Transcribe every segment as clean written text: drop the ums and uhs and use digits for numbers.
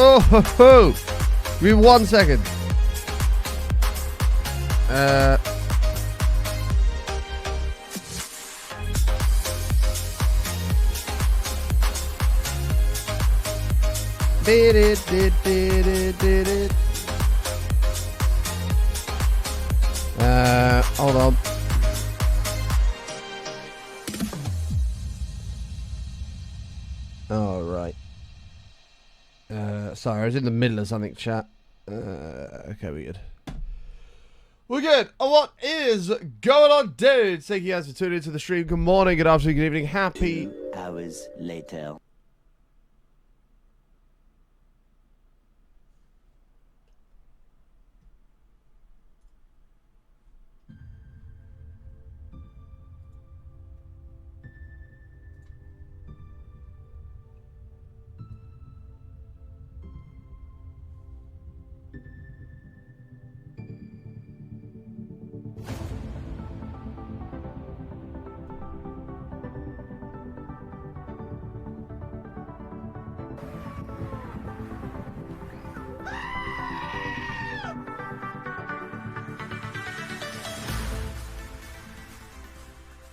Oh, ho, ho. Give me 1 second. Did it. Hold on. All right. Sorry, I was in the middle of something, chat. Okay, we're good. We're good. What is going on, dudes? Thank you guys for tuning into the stream. Good morning, good afternoon, good evening. Happy hours later.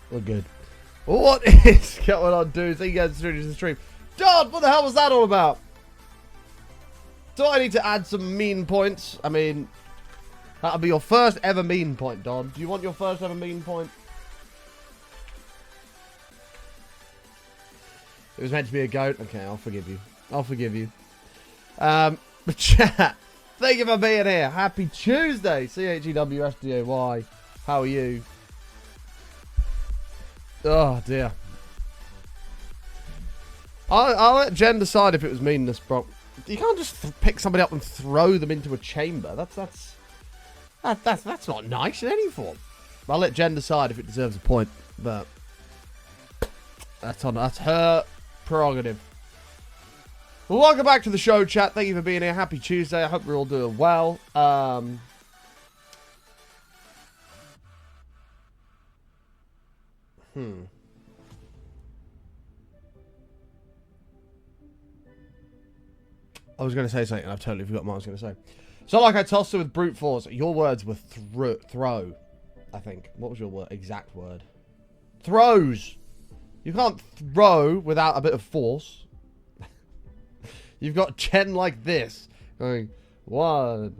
We're good. What is going on, dudes? Thank you guys for tuning into the stream. John, what the hell was that all about? Do I need to add some mean points? I mean, that'll be your first ever mean point, Don. Do you want your first ever mean point? It was meant to be a goat. Okay, I'll forgive you. I'll forgive you. But chat, thank you for being here. Happy Tuesday. CHEWSDAY. How are you? Oh, dear. I'll let Jen decide if it was meanness, bro. You can't just pick somebody up and throw them into a chamber. That's not nice in any form. I'll let Jen decide if it deserves a point, but that's her prerogative. Well, welcome back to the show, chat. Thank you for being here. Happy Tuesday. I hope we're all doing well. I was going to say something, and I've totally forgotten what I was going to say. So, like I tossed her with brute force. Your words were throw, I think. What was your word? Exact word. Throws. You can't throw without a bit of force. You've got Jen like this. Going, 1,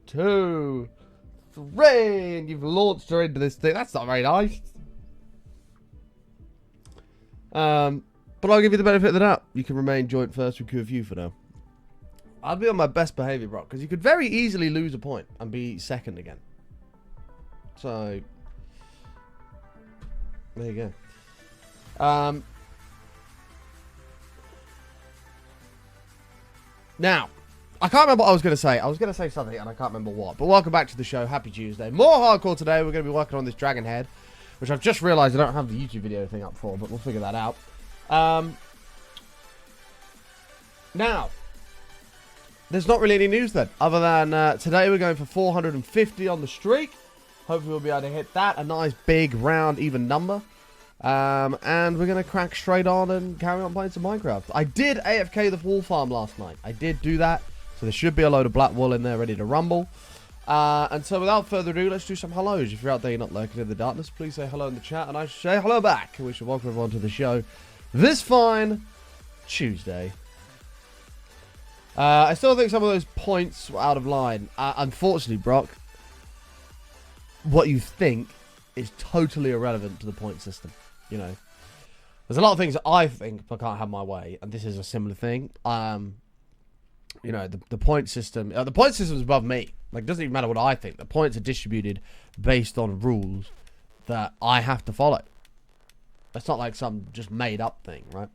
2, 3. And you've launched her into this thing. That's not very nice. But I'll give you the benefit of the doubt. You can remain joint first with QFU for now. I'd be on my best behavior, bro, because you could very easily lose a point and be second again. So, there you go. Now, I can't remember what I was going to say. I was going to say something and I can't remember what. But welcome back to the show. Happy Tuesday. More hardcore today. We're going to be working on this dragon head, which I've just realised I don't have the YouTube video thing up for, but we'll figure that out. Now, there's not really any news then, other than today we're going for 450 on the streak. Hopefully we'll be able to hit that, a nice big round even number. And we're going to crack straight on and carry on playing some Minecraft. I did AFK the wool farm last night. I did do that, so there should be a load of black wool in there ready to rumble. And so without further ado, let's do some hellos. If you're out there, you're not lurking in the darkness, please say hello in the chat, and I should say hello back. And we should welcome everyone to the show this fine Tuesday. I still think some of those points were out of line. Unfortunately, Brock, what you think is totally irrelevant to the point system. You know, there's a lot of things that I think I can't have my way, and this is a similar thing. You know, the point system. The point system is above me. Like, it doesn't even matter what I think. The points are distributed based on rules that I have to follow. It's not like some just made up thing, right?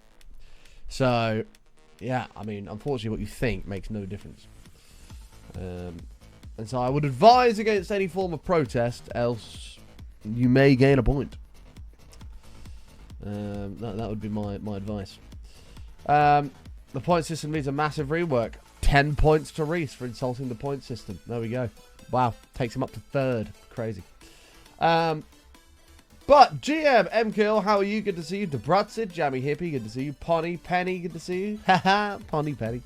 So, yeah, I mean, unfortunately, what you think makes no difference. And so I would advise against any form of protest, else you may gain a point. That would be my advice. The point system needs a massive rework. 10 points to Reese for insulting the point system. There we go. Wow. Takes him up to 3rd. Crazy. But GM, MKill, how are you? Good to see you. Debrutzid, Jammy Hippie, good to see you. Pony, Penny, good to see you. Haha, Pony, Penny.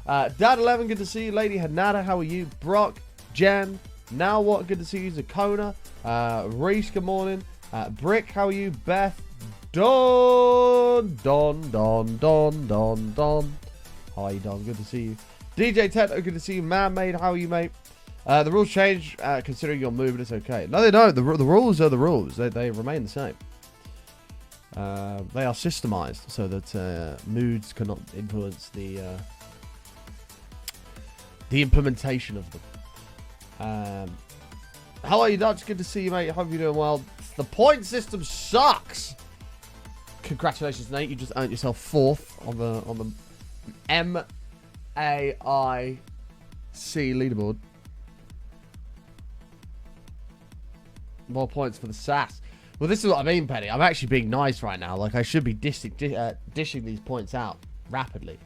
Dad11, good to see you. Lady Hanada, how are you? Brock, Jen, Now What, good to see you. Zakona, Reese, good morning. Brick, how are you? Beth, Don. How are you, Don? Good to see you. DJ Ted, good to see you. Man-Made, how are you, mate? The rules change, considering your movement, it's okay. No, they don't. The rules are the rules. They remain the same. They are systemized so that moods cannot influence the implementation of them. How are you, Dutch? Good to see you, mate. Hope you're doing well. The point system sucks. Congratulations, Nate. You just earned yourself 4th on the MAIC leaderboard. More points for the SAS. Well, this is what I mean, Penny. I'm actually being nice right now. Like, I should be dishing these points out rapidly.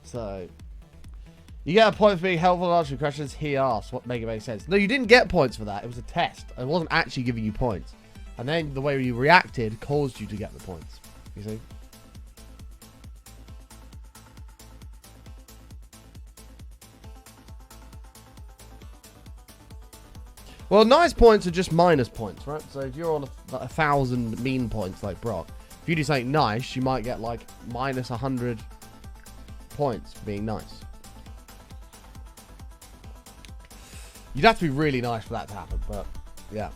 So, you get a point for being helpful in answering questions he asked. What makes sense? No, you didn't get points for that. It was a test. I wasn't actually giving you points. And then the way you reacted caused you to get the points. You see? Well, nice points are just minus points, right? So if you're on 1,000 mean points like Brock, if you do something nice, you might get like minus 100 points for being nice. You'd have to be really nice for that to happen, but yeah.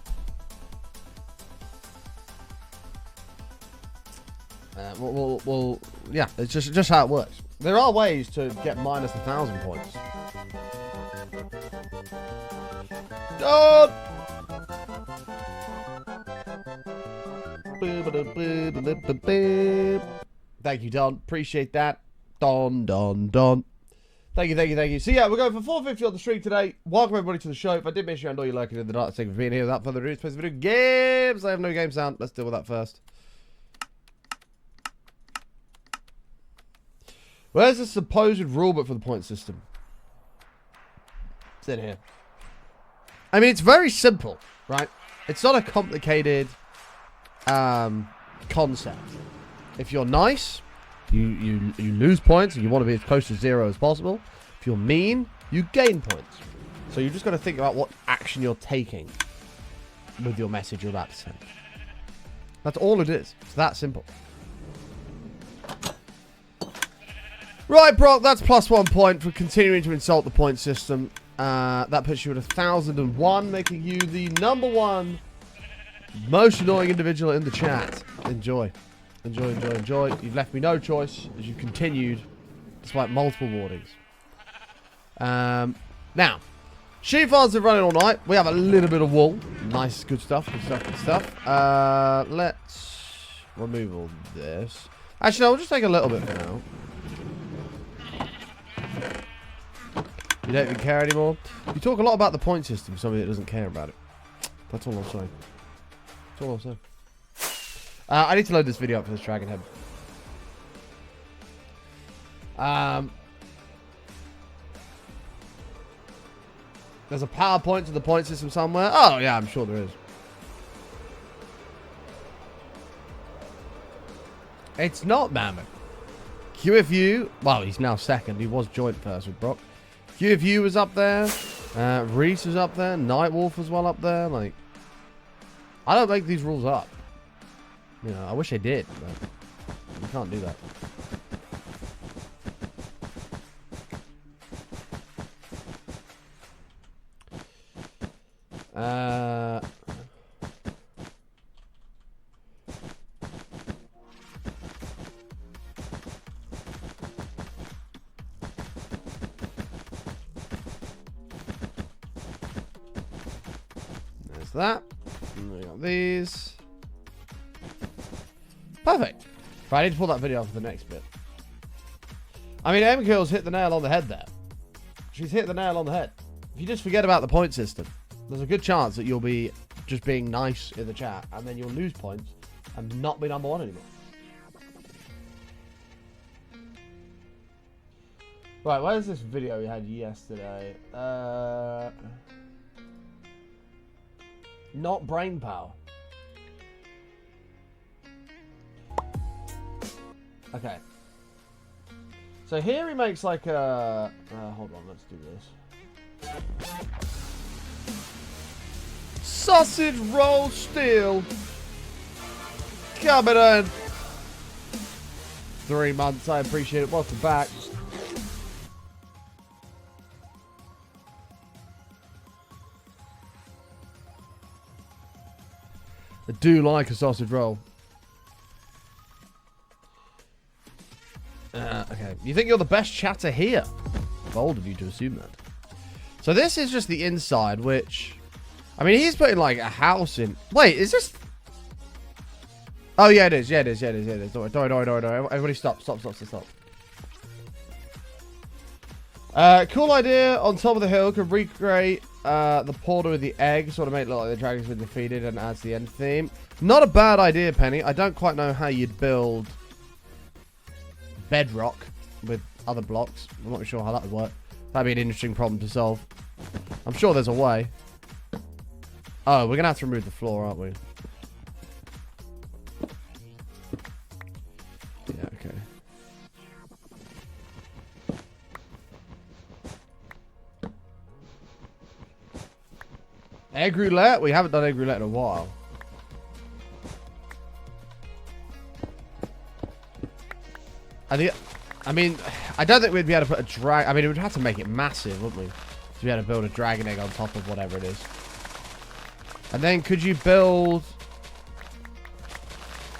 Well, yeah, it's just how it works. There are ways to get minus 1,000 points. Don! Thank you, Don. Appreciate that. Don. Thank you. So yeah, we're going for 450 on the stream today. Welcome everybody to the show. If I did miss you, I know you like it in the dark. Thank you for being here. Without further ado, let's play some video games. I have no game sound. Let's deal with that first. Where's the supposed rulebook for the point system? It's in here. I mean, it's very simple, right? It's not a complicated concept. If you're nice, you lose points, and you want to be as close to 0 as possible. If you're mean, you gain points. So you just got to think about what action you're taking with your message you're about to send. That's all it is. It's that simple. Right, Brock, that's +1 point for continuing to insult the point system. That puts you at 1,001, making you the #1 most annoying individual in the chat. Enjoy. You've left me no choice as you've continued despite multiple warnings. Now, sheep farms have running all night. We have a little bit of wool. Nice, good stuff. Let's remove all this. Actually, no, we'll just take a little bit for now. You don't even care anymore? You talk a lot about the point system for somebody that doesn't care about it. That's all I'm saying. I need to load this video up for this Dragon Head. There's a PowerPoint to the point system somewhere. Oh, yeah, I'm sure there is. It's not Mammoth. QFU, well, he's now second. He was joint first with Brock. QFU was up there. Reese was up there. Nightwolf was well up there. Like, I don't make these rules up. You know, I wish I did, but you can't do that. There's that. And we got these. Perfect. Right, I need to pull that video off for the next bit. I mean, M-Kill's hit the nail on the head there. She's hit the nail on the head. If you just forget about the point system, there's a good chance that you'll be just being nice in the chat, and then you'll lose points and not be #1 anymore. Right, where's this video we had yesterday? Not brain power. Okay. So here he makes like a... hold on, let's do this. Sausage roll steel. Coming in. 3 months, I appreciate it. Welcome back. I do like a sausage roll. Okay. You think you're the best chatter here? Bold of you to assume that. So this is just the inside, which... I mean, he's putting like a house in... Wait, is this... Oh, yeah, it is. Yeah, it is. Yeah, it is. Yeah, it is. Don't worry. Everybody stop. Stop. Cool idea. On top of the hill, could recreate the portal with the egg. Sort of make it look like the dragon's been defeated and adds the end theme. Not a bad idea, Penny. I don't quite know how you'd build bedrock with other blocks. I'm not sure how that would work. That'd be an interesting problem to solve. I'm sure there's a way. Oh, we're going to have to remove the floor, aren't we? Yeah, okay. Egg roulette? We haven't done egg roulette in a while. I mean, I don't think we'd be able to put a drag... I mean, we'd have to make it massive, wouldn't we? To be able to build a dragon egg on top of whatever it is. And then could you build...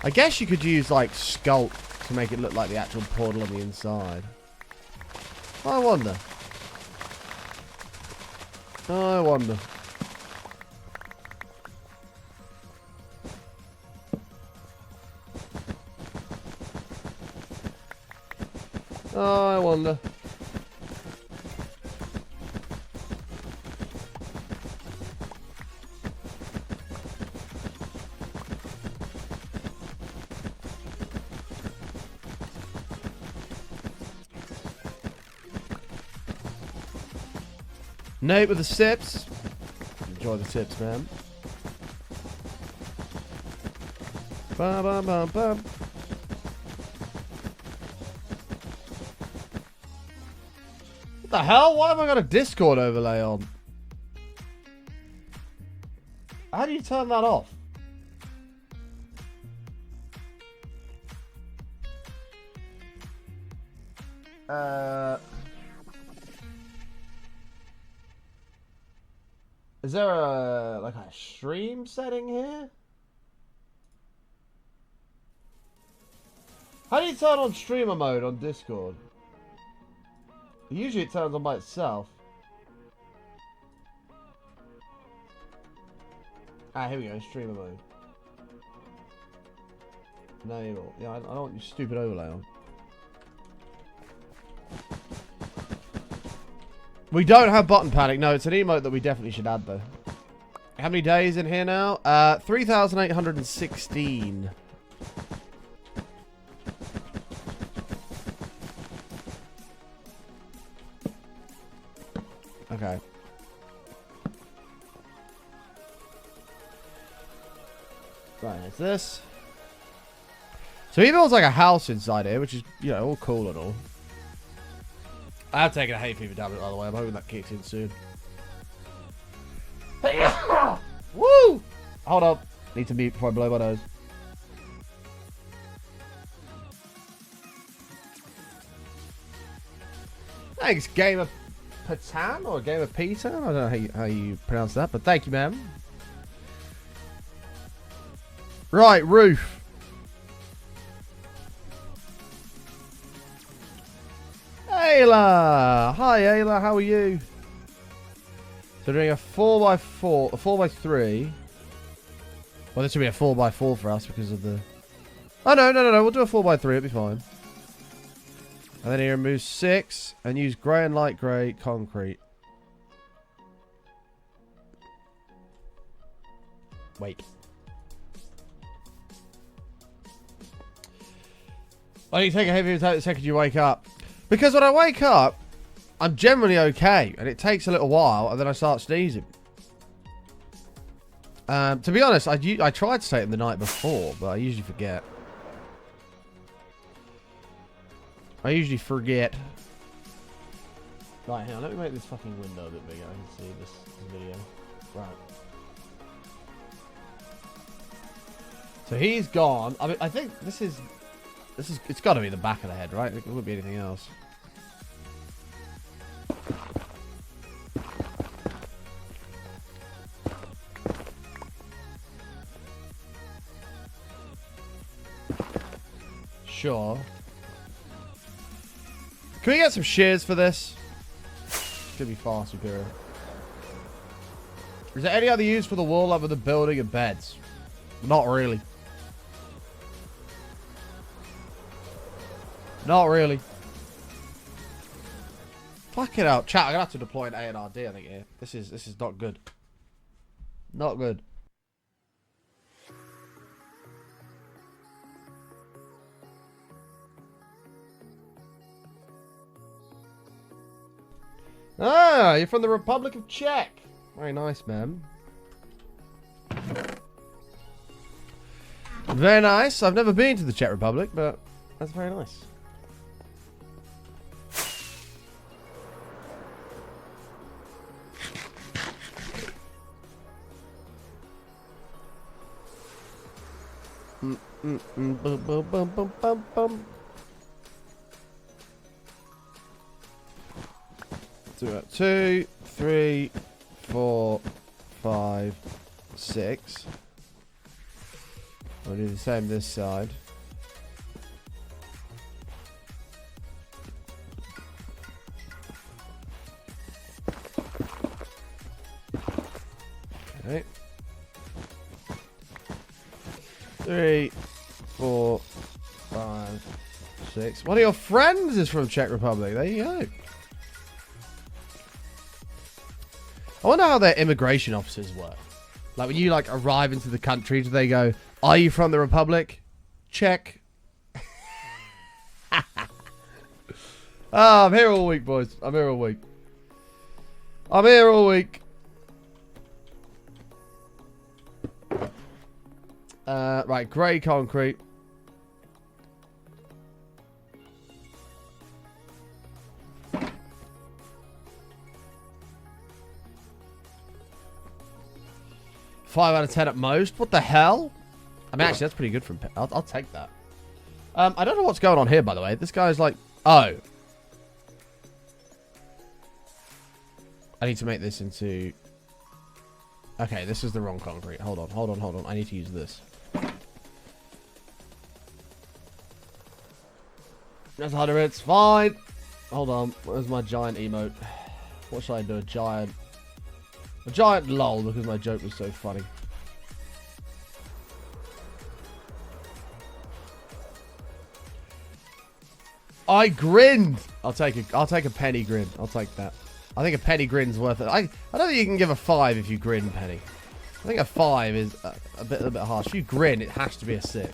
I guess you could use, like, sculpt to make it look like the actual portal on the inside. I wonder. I wonder. Oh, I wonder. Nate with the sips. Enjoy the sips, man. Bum, bum, bum, bum. What the hell? Why have I got a Discord overlay on? How do you turn that off? Is there a like a stream setting here? How do you turn on streamer mode on Discord? Usually it turns on by itself. Ah, here we go, streamer mode. Enable. Yeah, I don't want your stupid overlay on. We don't have button panic. No, it's an emote that we definitely should add, though. How many days in here now? 3,816. Okay. Right, it's this. So he builds like a house inside here, which is, you know, all cool and all. I have taken a hay fever tablet, by the way. I'm hoping that kicks in soon. Woo! Hold up. Need to mute before I blow my nose. Thanks, Game of Patan or Game of Peter. I don't know how you pronounce that, but thank you, man. Right, roof. Ayla! Hi, Ayla. How are you? So doing a 4x4, a 4x3. Well, this should be a 4x4 for us because of the... Oh, no. We'll do a 4x3. It'll be fine. And then he removes 6 and use grey and light grey concrete. Wait. Why do you take a heavy attack the second you wake up? Because when I wake up, I'm generally okay. And it takes a little while and then I start sneezing. To be honest, I tried to take them the night before, but I usually forget. I usually forget. Right, hang on, let me make this fucking window a bit bigger. I can see this video. Right. So he's gone. I mean, I think this is, it's got to be the back of the head, right? It wouldn't be anything else. Sure. Can we get some shears for this? Should be far superior. Is there any other use for the wall over the building and beds? Not really. Not really. Fuck it out. Chat, I'm gonna have to deploy an A&RD, I think, here. This is not good. Not good. Ah, you're from the Republic of Czech. Very nice, man. Very nice. I've never been to the Czech Republic, but that's very nice. Bum, bum, bum, bum, bum, bum. So 2, 3, 4, 5, 6. I'll do the same this side. Okay. 3, 4, 5, 6. One of your friends is from Czech Republic. There you go. I wonder how their immigration officers work. Like when you like arrive into the country, do they go, "Are you from the Republic?" Check. I'm here all week, boys. I'm here all week. I'm here all week. Right, grey concrete. Five out of 10 at most. What the hell? I mean, actually, that's pretty good from. I'll take that. I don't know what's going on here, by the way. This guy's like, oh, I need to make this into. Okay, this is the wrong concrete. Hold on, hold on, hold on. I need to use this. That's 100. It's fine. Hold on. Where's my giant emote? What should I do? A giant lol because my joke was so funny. I grinned. I'll take a penny grin. I'll take that. I think a penny grin's worth it. I don't think you can give a 5 if you grin, Penny. I think a 5 is a bit harsh. If you grin, it has to be a 6.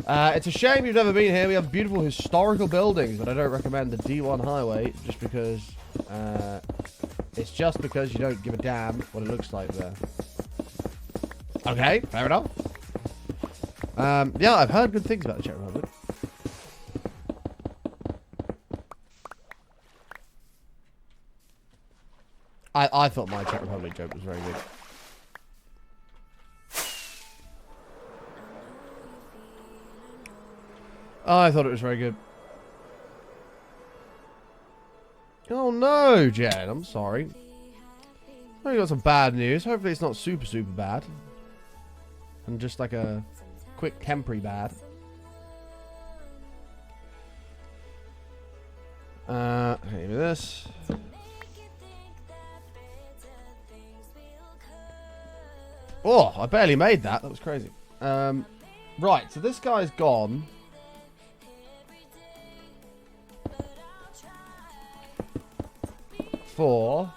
It's a shame you've never been here. We have beautiful historical buildings, but I don't recommend the D1 highway just because it's just because you don't give a damn what it looks like there. Okay, fair enough. Yeah, I've heard good things about the Czech Republic. I thought my Czech Republic joke was very good. I thought it was very good. Oh no, Jen, I'm sorry. I got some bad news. Hopefully it's not super, super bad. And just like a quick temporary bad. Give me this. Oh, I barely made that. That was crazy. Right, so this guy's gone. For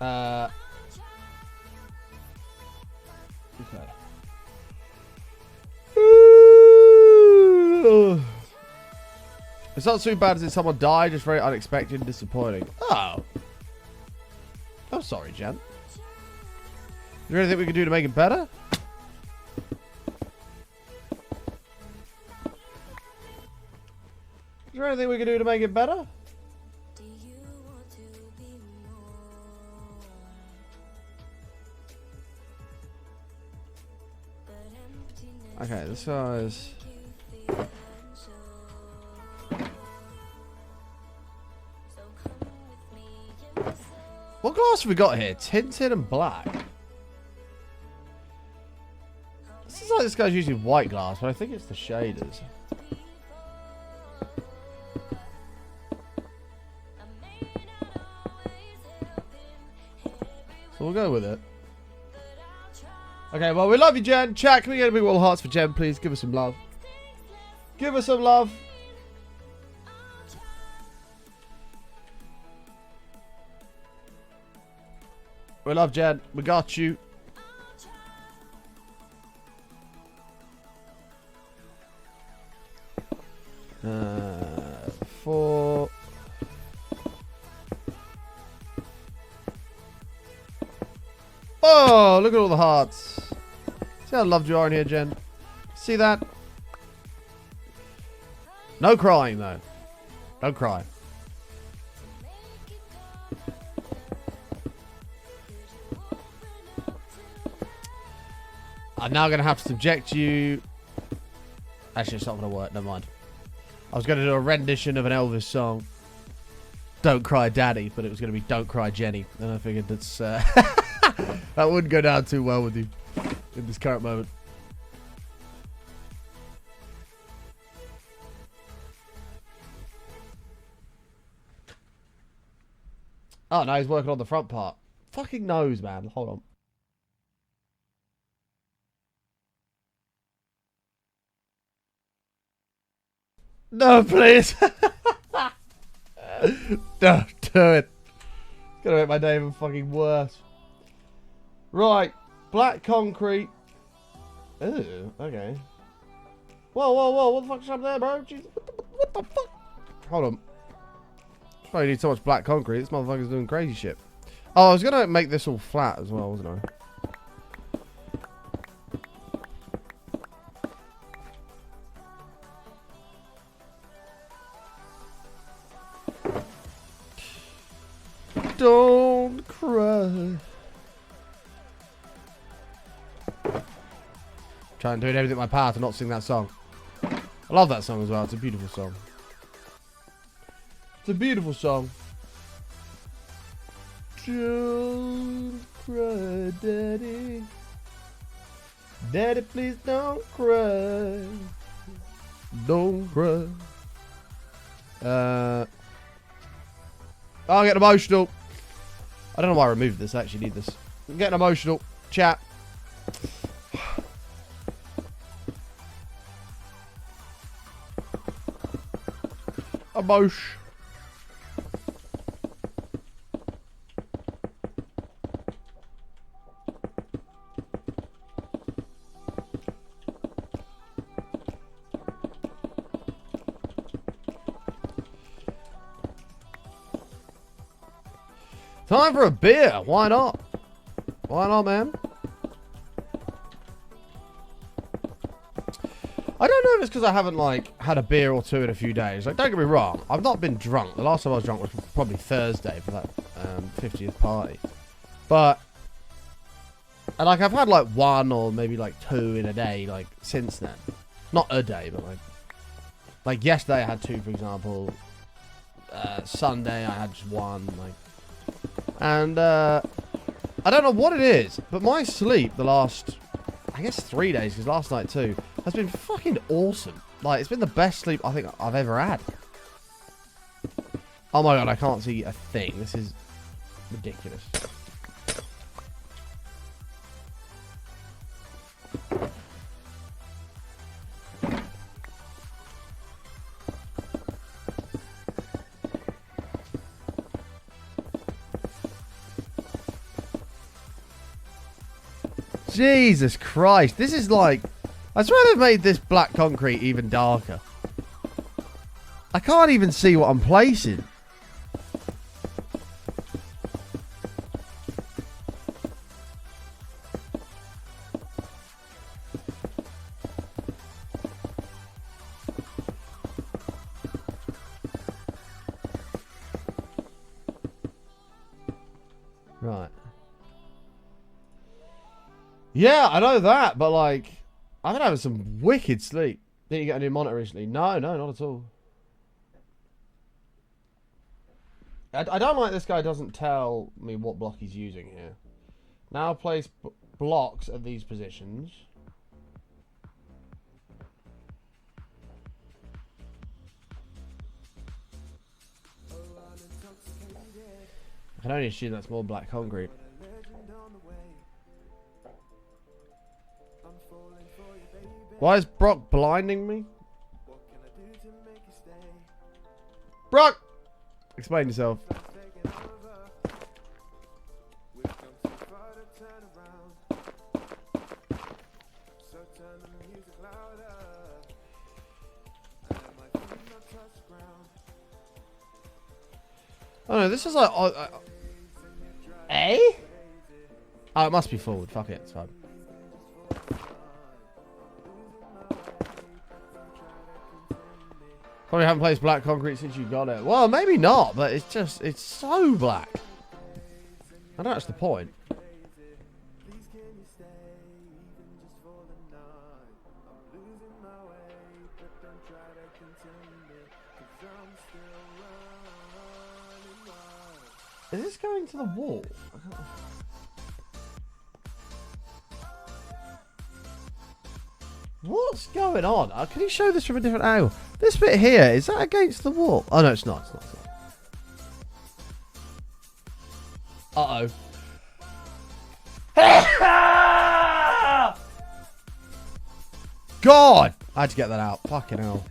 okay. It's not too bad as if someone died, just very unexpected and disappointing. Oh. I'm sorry, Jen. Is there anything we can do to make it better? Is there anything we can do to make it better? Okay, this guy's... What glass have we got here? Tinted and black. This is like this guy's using white glass, but I think it's the shaders. So we'll go with it. Okay, well, we love you, Jen. Chat, can we get a big wall of hearts for Jen, please? Give us some love. Give us some love. We love Jen. We got you. Four. Oh, look at all the hearts. See how loved you are in here, Jen? See that? No crying, though. Don't cry. I'm now going to have to subject you... Actually, it's not going to work. Never mind. I was going to do a rendition of an Elvis song. Don't Cry Daddy, but it was going to be Don't Cry Jenny. And I figured that's... that wouldn't go down too well with you in this current moment. Oh, no, he's working on the front part. Fucking knows, man. Hold on. No, please. Don't do it. It's gonna make my day even fucking worse. Right. Black concrete. Ooh, okay. Whoa, whoa, whoa. What the fuck's up there, bro? Jesus. What the fuck? Hold on. Probably need so much black concrete. This motherfucker's doing crazy shit. Oh, I was gonna make this all flat as well, wasn't I? Don't cry. Trying to do everything in my power to not sing that song. I love that song as well. It's a beautiful song. It's a beautiful song. Don't cry, Daddy. Daddy, please don't cry. Don't cry. I'll get emotional. I don't know why I removed this. I actually need this. I'm getting emotional. Chat. Emotion. Time for a beer. Why not? Why not, man? I don't know if it's because I haven't, like, had a beer or two in a few days. Like, don't get me wrong. I've not been drunk. The last time I was drunk was probably Thursday for that 50th party. But, and, like, I've had, like, one or maybe, like, two in a day, like, since then. Not a day, but, like yesterday I had two, for example. Sunday I had just one, like. And, I don't know what it is, but my sleep the last, I guess 3 days, because last night too, has been fucking awesome. Like, it's been the best sleep I think I've ever had. Oh my god, I can't see a thing. This is ridiculous. Jesus Christ, this is like... I swear they've made this black concrete even darker. I can't even see what I'm placing. Right. Yeah, I know that, but like, I've been having some wicked sleep. Didn't you get a new monitor recently? No, not at all. I don't like this guy doesn't tell me what block he's using here. Now place blocks at these positions. I can only assume that's more black concrete. Why is Brock blinding me? Brock! Explain yourself. Oh no, this is like... eh? Oh, it must be forward. Fuck it, it's fine. Probably haven't placed black concrete since you got it. Well, maybe not, but it's just, it's so black. I know that's the point. Is this going to the wall? What's going on? Can you show this from a different angle? This bit here, is that against the wall? Oh, no, it's not. It's not. Uh-oh. God! I had to get that out. Fucking hell.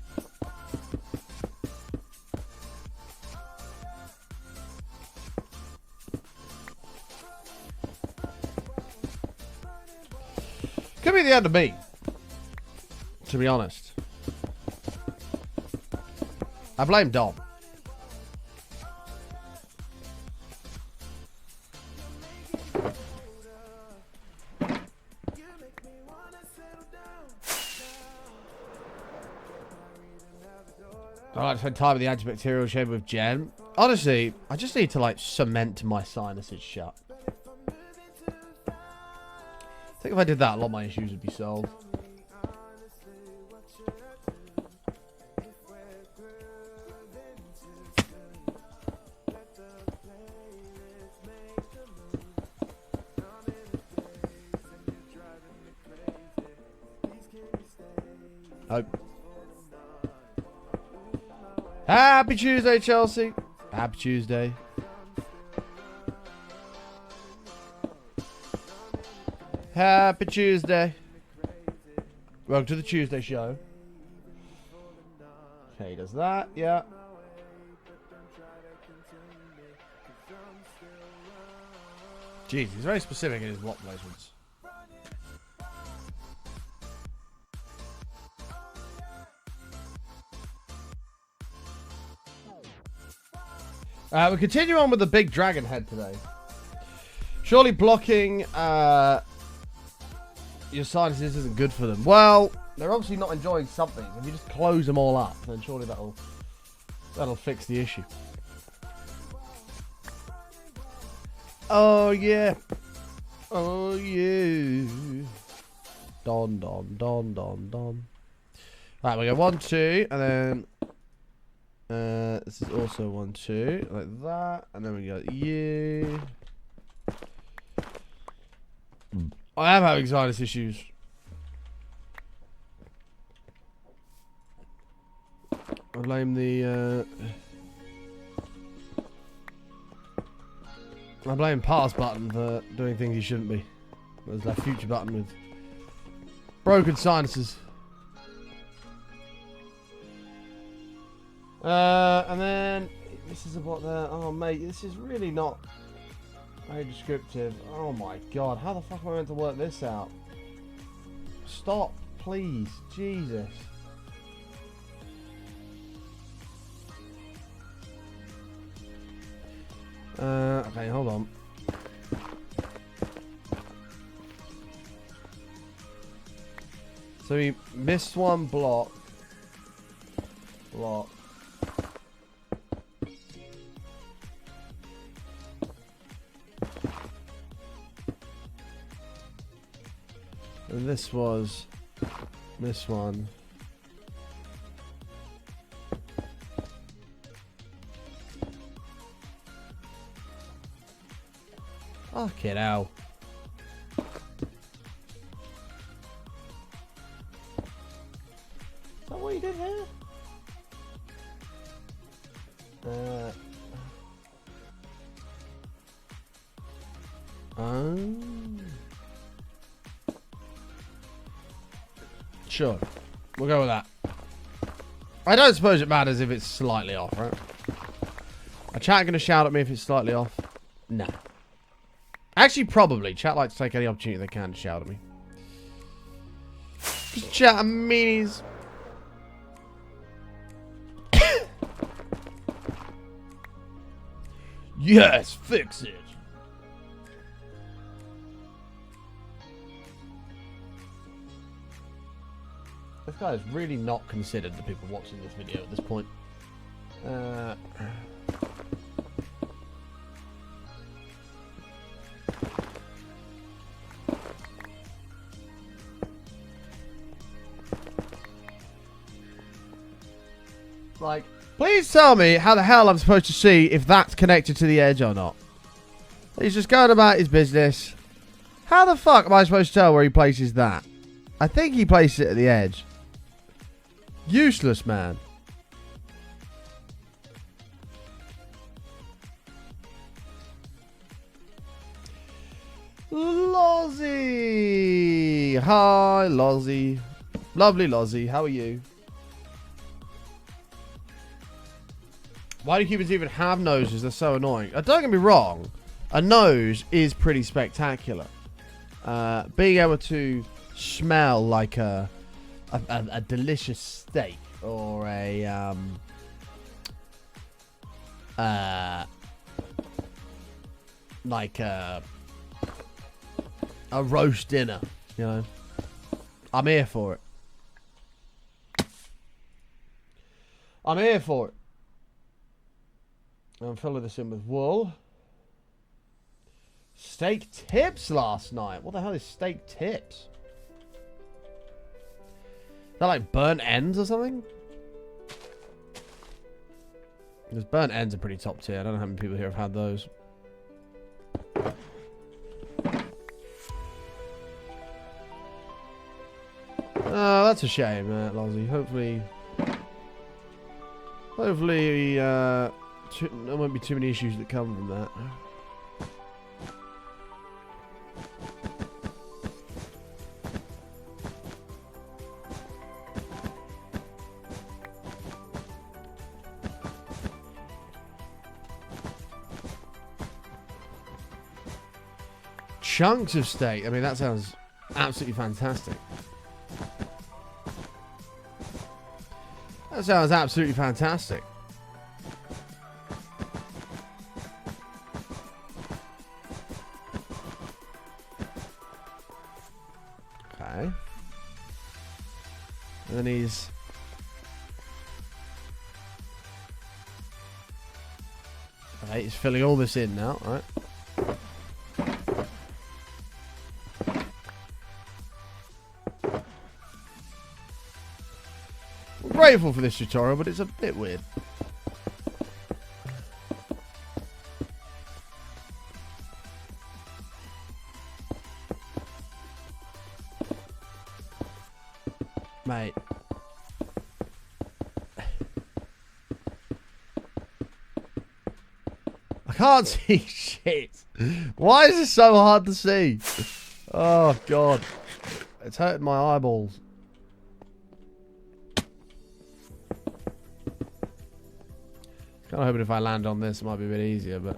Could be the end of me, to be honest. I blame Dom. I like to spend time with the antibacterial shade with Jen. Honestly, I just need to like cement my sinuses shut. I think if I did that, a lot of my issues would be solved. Oh. Happy Tuesday, Chelsea. Happy Tuesday. Happy Tuesday. Welcome to the Tuesday show. Okay, does that? Yeah. Jeez, he's very specific in his block placements. We continue on with the big dragon head today. Surely blocking your sinuses isn't good for them. Well, they're obviously not enjoying something. If you just close them all up, then surely that'll fix the issue. Oh yeah. Oh yeah. Don don don don don. Right, we go 1, 2, and then this is also 1, 2, like that, and then we got you. I am having sinus issues. I blame the I blame pass button for doing things he shouldn't be. There's that future button with broken sinuses. And then this is about the. Oh mate, this is really not very descriptive. Oh my god, how the fuck am I meant to work this out? Stop, please, Jesus. Okay, hold on. So we missed one block. Block. And this was this one. Fucking hell. Is that what you did here? Sure. We'll go with that. I don't suppose it matters if it's slightly off, right? Are chat going to shout at me if it's slightly off? Nah. Actually, probably. Chat likes to take any opportunity they can to shout at me. Just chat meanies. Yes, fix it. This guy is really not considered the people watching this video at this point. Like, please tell me how the hell I'm supposed to see if that's connected to the edge or not. He's just going about his business. How the fuck am I supposed to tell where he places that? I think he places it at the edge. Useless, man. Lozzie. Hi, Lozzie. Lovely Lozzie. How are you? Why do humans even have noses? They're so annoying. Don't get me wrong. A nose is pretty spectacular. Being able to smell like a delicious steak or a like a roast dinner, you know. I'm here for it. I'm here for it. I'm filling this in with wool. Steak tips last night. What the hell is steak tips? Is that like burnt ends or something? Because burnt ends are pretty top tier. I don't know how many people here have had those. Oh, that's a shame, Lozzie. Hopefully, there won't be too many issues that come from that. Chunks of steak. I mean, that sounds absolutely fantastic. That sounds absolutely fantastic. Okay. And then he's... Okay, he's filling all this in now, right? Grateful for this tutorial, but it's a bit weird. Mate. I can't see shit. Why is this so hard to see? Oh, God. It's hurting my eyeballs. Kind of hoping if I land on this, it might be a bit easier, but...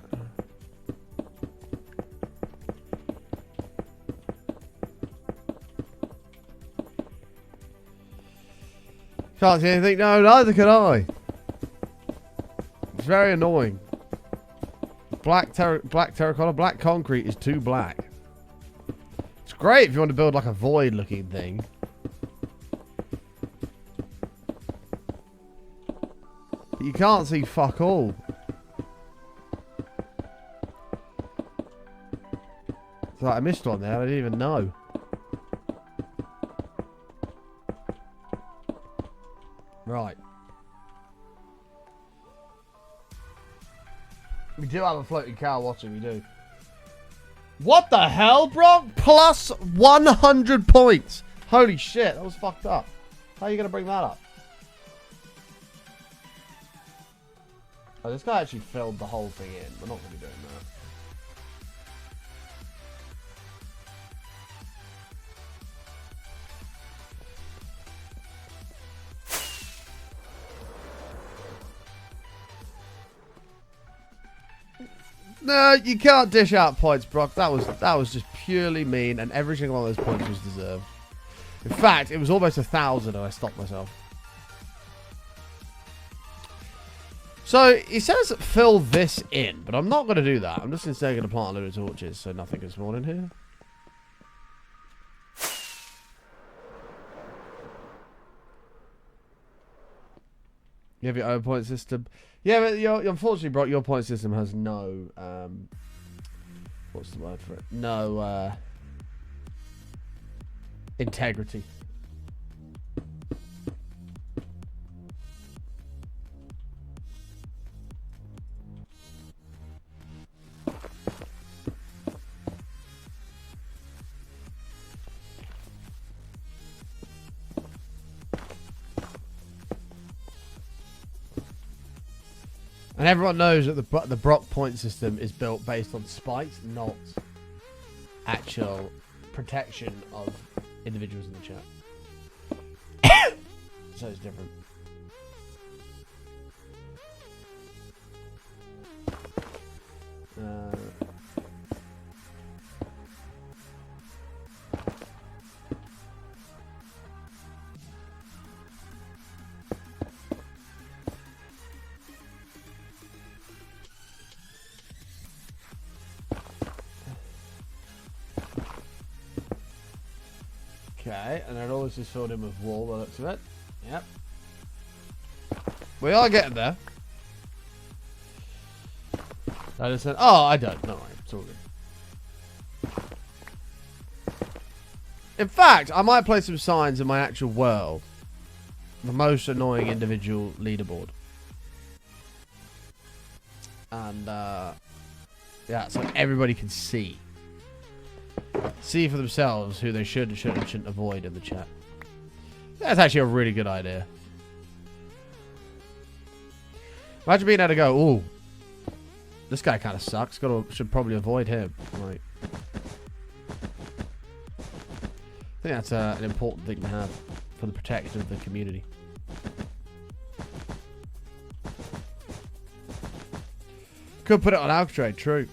Can't see anything? No, neither can I. It's very annoying. Black terracotta, black concrete is too black. It's great if you want to build like a void looking thing. But you can't see fuck all. It's like I missed one there, I didn't even know. Right. We do have a floating cow watching, we do. What the hell, bro? Plus 100 points. Holy shit, that was fucked up. How are you going to bring that up? Oh, this guy actually filled the whole thing in. We're not going to be doing that. No, you can't dish out points, Brock. That was just purely mean, and every single one of those points was deserved. In fact, it was almost 1,000, and I stopped myself. So, he says fill this in, but I'm not going to do that. I'm just instead going to plant a load of torches so nothing can spawn in here. You have your own point system. Yeah, but unfortunately, Brock, your point system has no... what's the word for it? No integrity. And everyone knows that the Brock point system is built based on spite, not actual protection of individuals in the chat. So it's different. Okay, and it always just filled in with wool by the looks of it. Yep. We are getting there. I just said, oh, I don't. No, it's all good. In fact, I might place some signs in my actual world. The most annoying individual leaderboard. And, yeah, so everybody can see. See for themselves who they should and shouldn't avoid in the chat. That's actually a really good idea. Imagine being able to go, ooh, this guy kind of sucks. Should probably avoid him. Right. I think that's an important thing to have for the protection of the community. Could put it on Alctrade, true.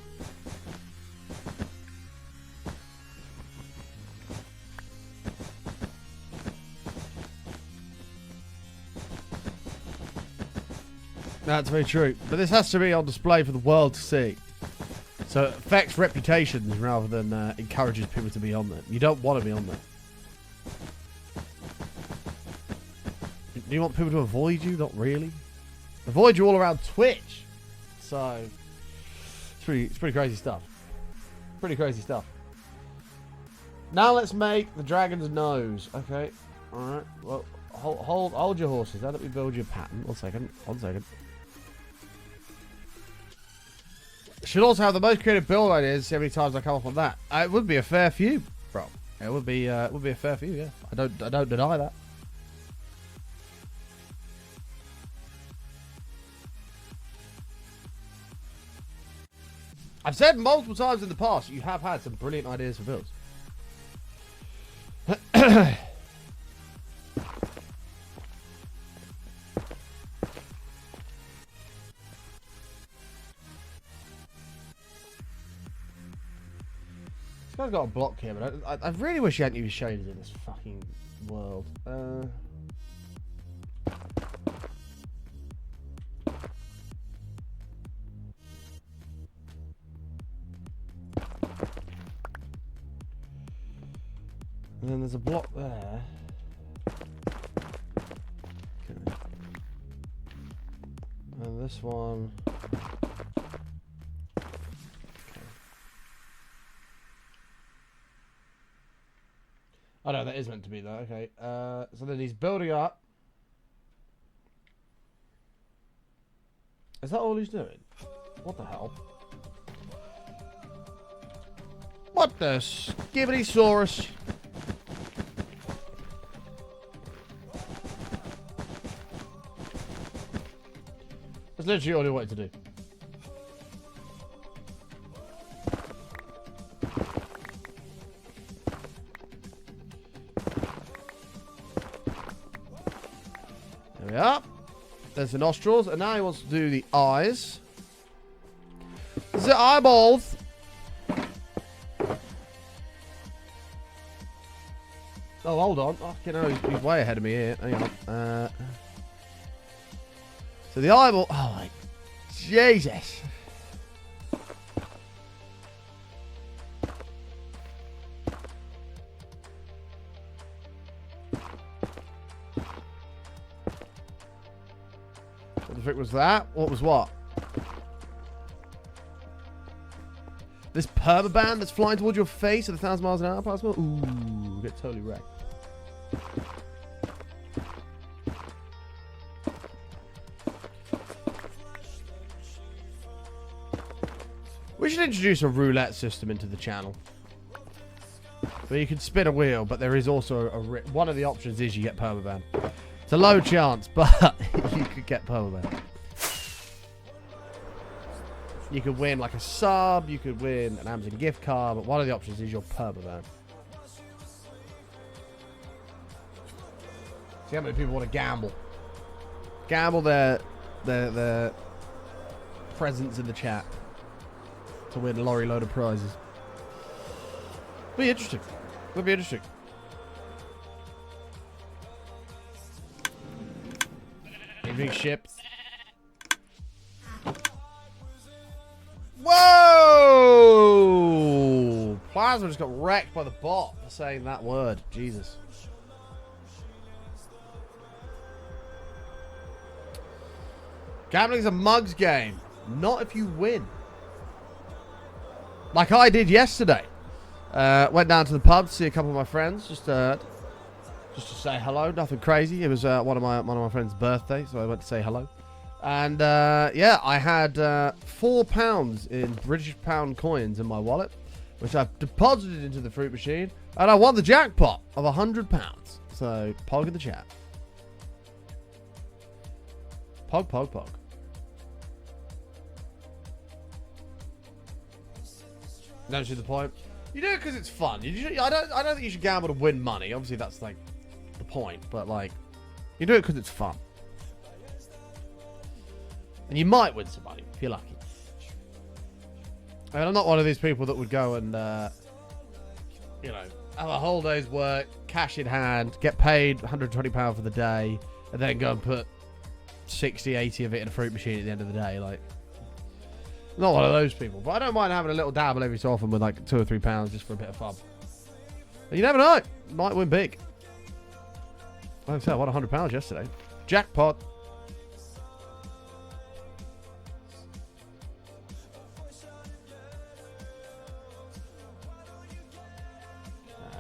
That's very true. But this has to be on display for the world to see. So it affects reputations rather than encourages people to be on there. You don't want to be on there. Do you want people to avoid you? Not really. Avoid you all around Twitch. So it's pretty crazy stuff. Pretty crazy stuff. Now let's make the dragon's nose. Okay. Alright. Well, hold your horses. Now let me build your pattern. 1 second. 1 second. Should also have the most creative build ideas. See how many times I come up on that. It would be a fair few, bro. It would be a fair few. Yeah, I don't deny that. I've said multiple times in the past, you have had some brilliant ideas for builds. This guy's got a block here, but I really wish he hadn't even shown it in this fucking world. And then there's a block there. Okay. And this one. Okay. Oh no, that is meant to be though. Okay. So then he's building up. Is that all he's doing? What the hell? What the skibbity-saurus? That's literally all you wanted to do. There we are. There's the nostrils, and now he wants to do the eyes. The eyeballs. Oh, hold on. Oh, you know, he's way ahead of me here. Hang on. So the eyeball. Oh my Jesus. What the frick was that? What was what? This permaband that's flying towards your face at 1,000 miles an hour possible? Ooh, get totally wrecked. We should introduce a roulette system into the channel. Where you can spin a wheel, but there is also one of the options is you get permaban. It's a low chance, but you could get permaban. You could win like a sub, you could win an Amazon gift card, but one of the options is your permaban. See how many people want to gamble. Gamble their presence in the chat to win a lorry load of prizes. Be interesting. Would be interesting. Evening ship. Whoa! Plasma just got wrecked by the bot for saying that word. Jesus. Gambling's a mugs game. Not if you win. Like I did yesterday. Went down to the pub to see a couple of my friends. Just to say hello. Nothing crazy. It was one of my friends' birthday, so I went to say hello. And yeah, I had £4 in British pound coins in my wallet, which I deposited into the fruit machine, and I won the jackpot of £100. So pog in the chat. Pog, pog, pog. Don't see the point. You do it because it's fun. I don't think you should gamble to win money. Obviously, that's like the point. But like, you do it because it's fun. And you might win some money if you're lucky. I mean, I'm not one of these people that would go and, you know, have a whole day's work, cash in hand, get paid £120 for the day, and then go and put 60, 80 of it in a fruit machine at the end of the day. Like, not one of those people. But I don't mind having a little dabble every so often with like £2 or £3 just for a bit of fun. But you never know. Might win big. Like I said, I won £100 yesterday. Jackpot.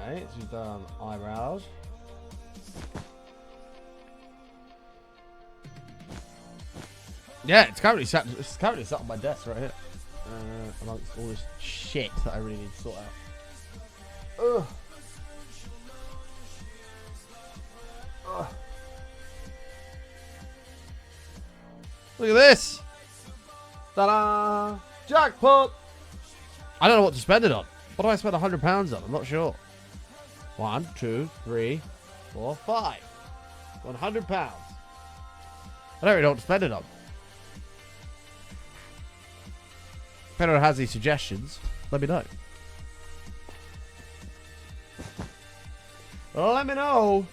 Alright, so we've done eyebrows. Yeah, it's currently sat on my desk right here. Amongst all this shit that I really need to sort out. Ugh. Ugh. Look at this! Ta-da! Jackpot! I don't know what to spend it on. What do I spend £100 on? I'm not sure. 1, 2, 3, 4, 5. £100. I don't really know what to spend it on. If anyone has any suggestions, let me know. Well, let me know.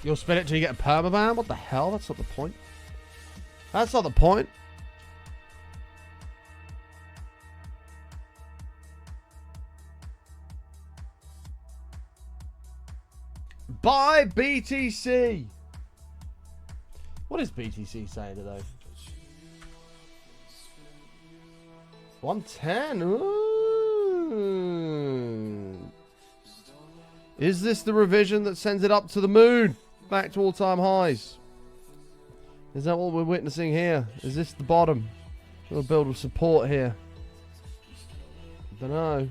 You'll spin it till you get a permaban? What the hell? That's not the point. That's not the point. Buy BTC. What is BTC saying today? 110. Ooh. Is this the revision that sends it up to the moon? Back to all-time highs? Is that what we're witnessing here? Is this the bottom? We'll build with support here. Don't know. I'm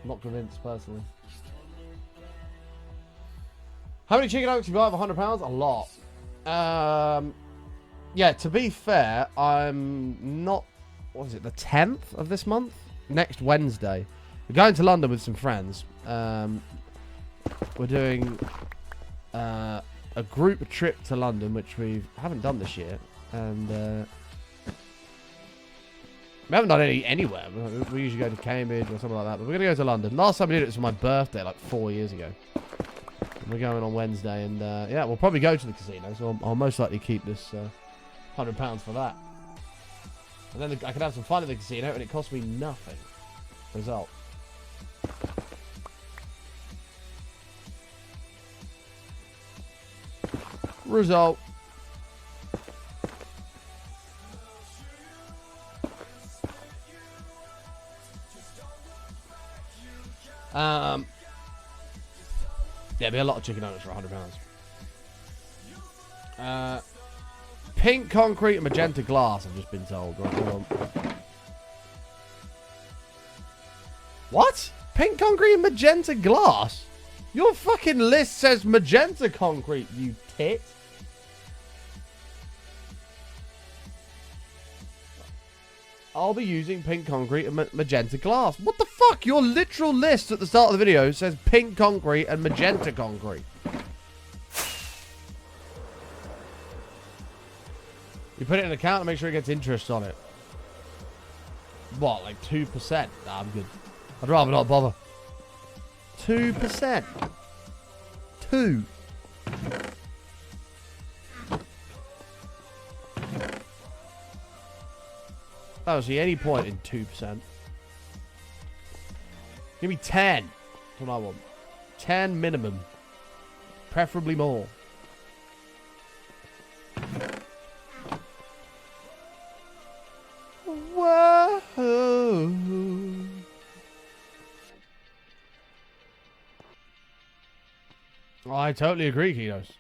not convinced personally. How many chicken nuggets you buy for £100? A lot. Yeah, to be fair, I'm not... What is it? The 10th of this month? Next Wednesday. We're going to London with some friends. We're doing a group trip to London, which we haven't done this year. And we haven't done any anywhere. We usually go to Cambridge or something like that. But we're going to go to London. Last time we did it was for my birthday, like 4 years ago. We're going on Wednesday, and yeah, we'll probably go to the casino, so I'll most likely keep this £100 for that. And then I can have some fun at the casino, and it costs me nothing. Result. Result. Yeah, be a lot of chicken nuggets for £100. Pink concrete and magenta glass, I've just been told. Right, hold on. What? Pink concrete and magenta glass? Your fucking list says magenta concrete, you tit. I'll be using pink concrete and magenta glass. What the fuck? Your literal list at the start of the video says pink concrete and magenta concrete. You put it in an account and make sure it gets interest on it. What, like 2%? Nah, I'm good. I'd rather not bother. 2%. 2. I don't see any point in 2%. Give me 10. That's what I want. 10 minimum. Preferably more. Whoa. I totally agree, Kinos.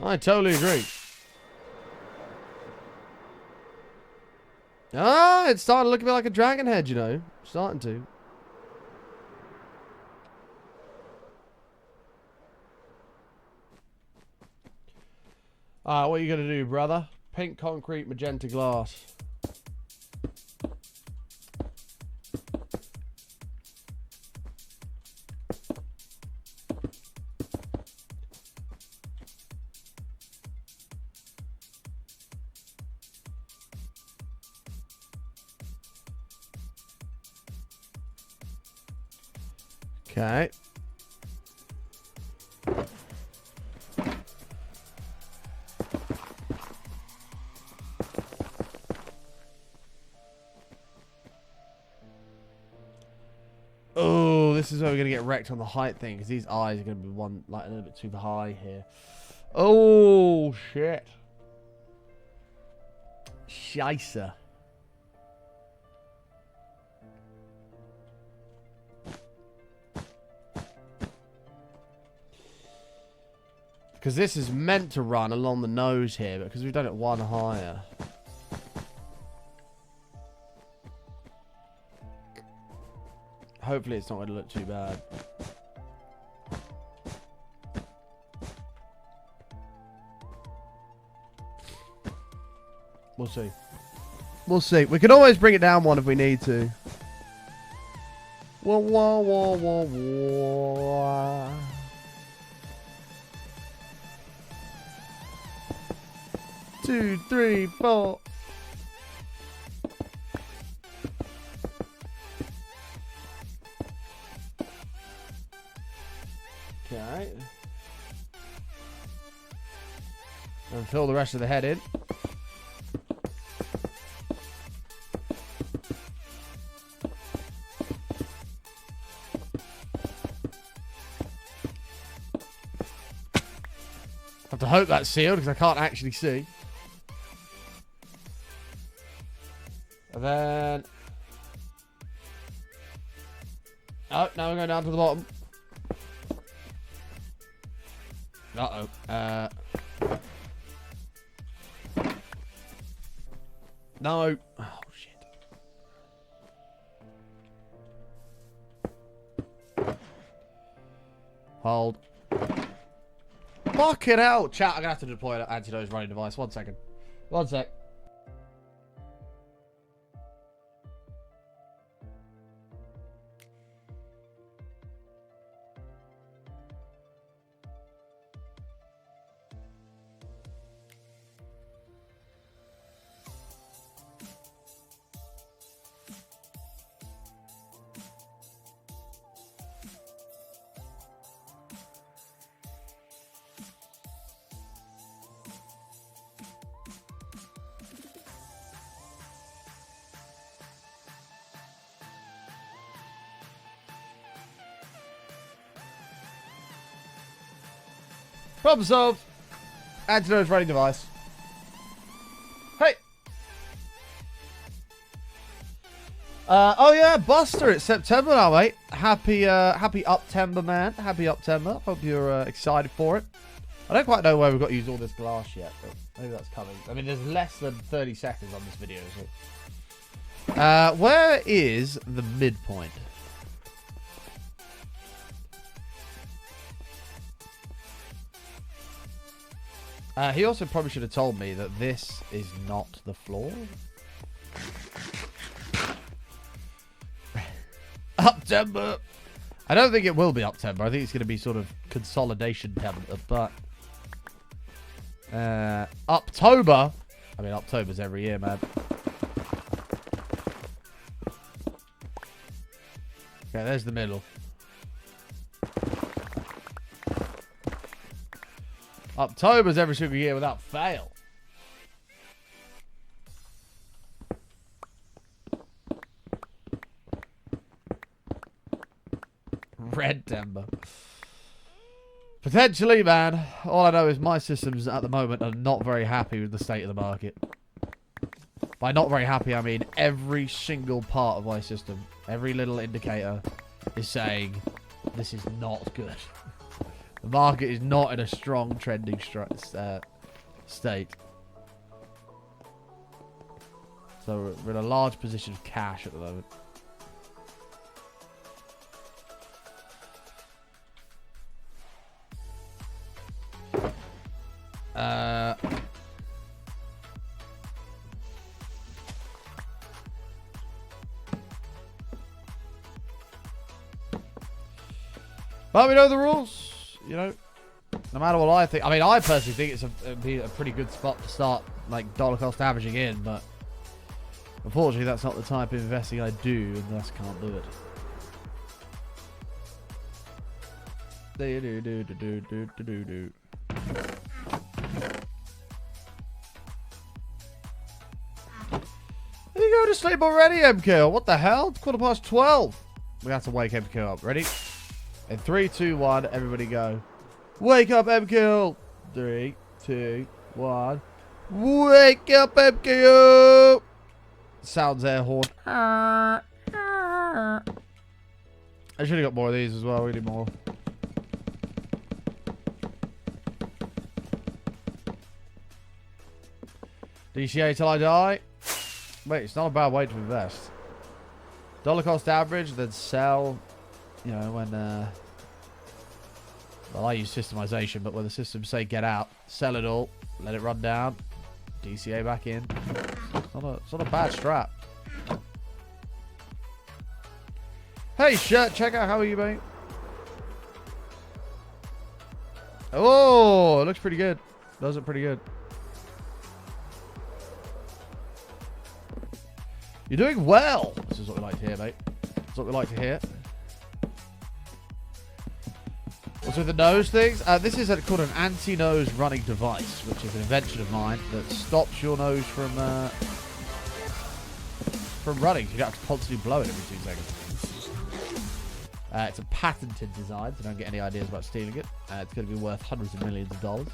I totally agree. Ah, it's starting to look a bit like a dragon head, you know. Starting to. Alright, what are you going to do, brother? Pink concrete, magenta glass. Okay. Oh, this is where we're going to get wrecked on the height thing, because these eyes are going to be one, like, a little bit too high here. Oh, shit. Scheisse. Because this is meant to run along the nose here, but because we've done it one higher. Hopefully it's not going to look too bad. We'll see. We'll see. We can always bring it down one if we need to. Wah, wah, wah, wah, wah. 2, 3, 4. Okay. And fill the rest of the head in. Have to hope that's sealed because I can't actually see. And then... Oh, now we're going down to the bottom. Uh-oh. No. Oh, shit. Hold. Fuck it out. Chat, I'm going to have to deploy an anti-nose running device. 1 second. 1 sec. Problem solved. Anti-nose running device. Hey. Oh yeah, Buster, it's September now, mate. Happy Uptember, man. Happy Uptember. Hope you're excited for it. I don't quite know where we've got to use all this glass yet, but maybe that's coming. I mean, there's less than 30 seconds on this video, so. Where is the midpoint? He also probably should have told me that this is not the floor. Uptember. I don't think it will be Uptember. I think it's going to be sort of consolidation temper, but Uptober. I mean, October's every year, man. Okay, there's the middle. October's every single year without fail. Red Timber. Potentially, man. All I know is my systems at the moment are not very happy with the state of the market. By not very happy, I mean every single part of my system, every little indicator is saying this is not good. The market is not in a strong trending state. So we're in a large position of cash at the moment. But we know the rules. You know, no matter what I think. I mean, I personally think it'd be a pretty good spot to start, like, dollar cost averaging in, but unfortunately, that's not the type of investing I do, and thus can't do it. Are you going to sleep already, MK? What the hell? It's 12:15. We have to wake MK up. Ready? In 3, 2, 1, everybody go. Wake up, MK. 3, 2, 1. Wake up, MK. Sounds air horn. I should have got more of these as well. We need more. DCA till I die. Wait, it's not a bad way to invest. Dollar cost average, then sell. You know, when, well, I use systemization, but when the systems say get out, sell it all, let it run down, DCA back in. It's not a bad strat. Hey, shirt, check out, how are you, mate? Oh, it looks pretty good. Does it pretty good. You're doing well. This is what we like to hear, mate. That's what we like to hear. What's with the nose things? This is called an anti-nose running device, which is an invention of mine that stops your nose from running. You don't have to constantly blow it every 2 seconds. It's a patented design, so don't get any ideas about stealing it. It's going to be worth hundreds of millions of dollars.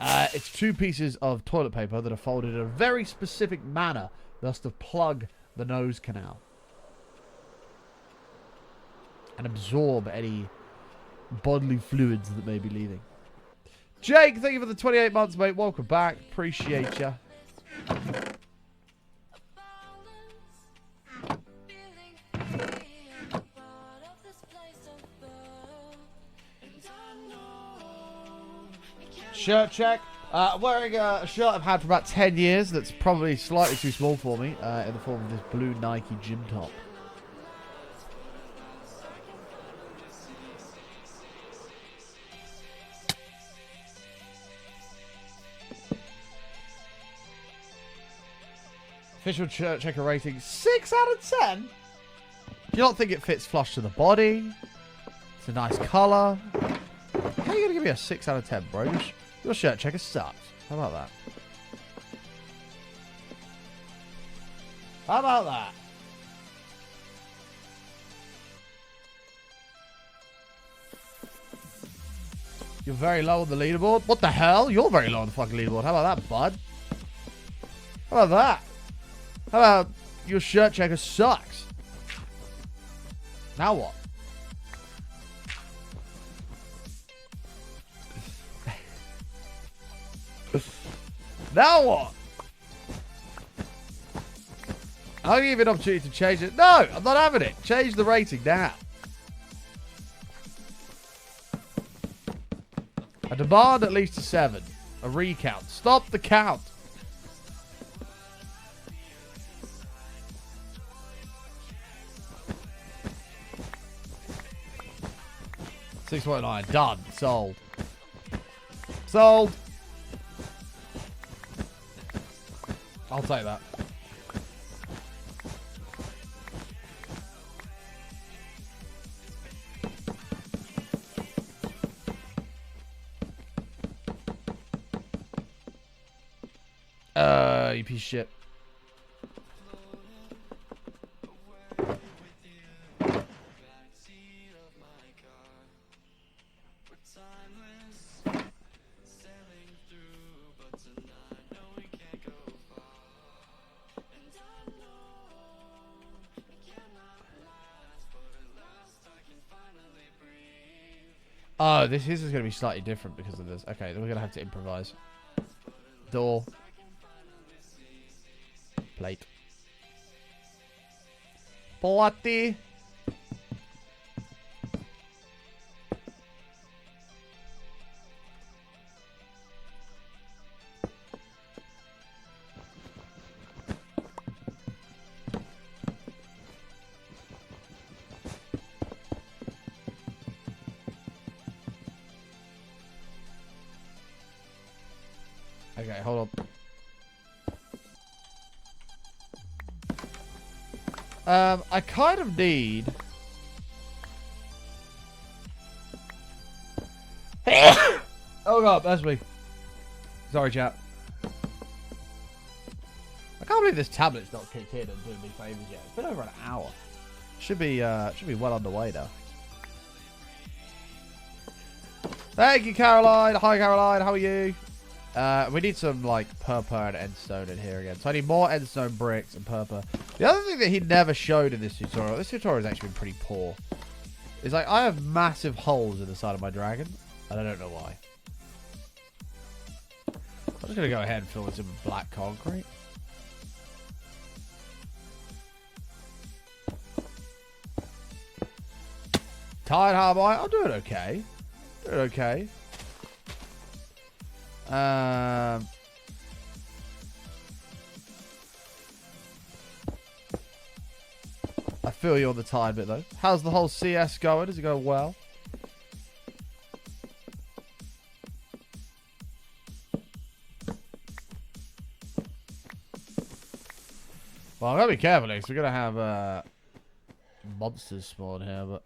It's 2 pieces of toilet paper that are folded in a very specific manner, thus to plug the nose canal and absorb any bodily fluids that may be leaving. Jake, thank you for the 28 months, mate. Welcome back. Appreciate you. Shirt check. Wearing a shirt I've had for about 10 years that's probably slightly too small for me, in the form of this blue Nike gym top. Official shirt checker rating, 6 out of 10. Do you not think it fits flush to the body? It's a nice colour. How are you going to give me a 6 out of 10, bro? Your shirt checker sucks. How about that? How about that? You're very low on the leaderboard? What the hell? You're very low on the fucking leaderboard. How about that, bud? How about that? How about your shirt checker sucks? Now what? Now what? I'll give you an opportunity to change it. No, I'm not having it. Change the rating now. I demand at least a 7. A recount. Stop the count. $6.9. Done. Sold. Sold. I'll take that. You piece of shit. Oh, this is going to be slightly different because of this. Okay, then we're going to have to improvise. Door. Plate. Plotty. Okay, hold on. I kind of need... Oh god, that's me. Sorry, chat. I can't believe this tablet's not kicked in and doing me favors yet. It's been over an hour. Should be well underway now. Thank you, Caroline. Hi, Caroline. How are you? We need some, like, purple and endstone in here again. So I need more endstone bricks and purple. The other thing that he never showed in this tutorial has actually been pretty poor, is, like, I have massive holes in the side of my dragon, and I don't know why. I'm just going to go ahead and fill this in with black concrete. Tired, how am I? I'm doing okay. Doing okay. I feel you on the time bit though. How's the whole CS going? Is it going well? Well, I'm gonna be careful because we're gonna have monsters spawn here, but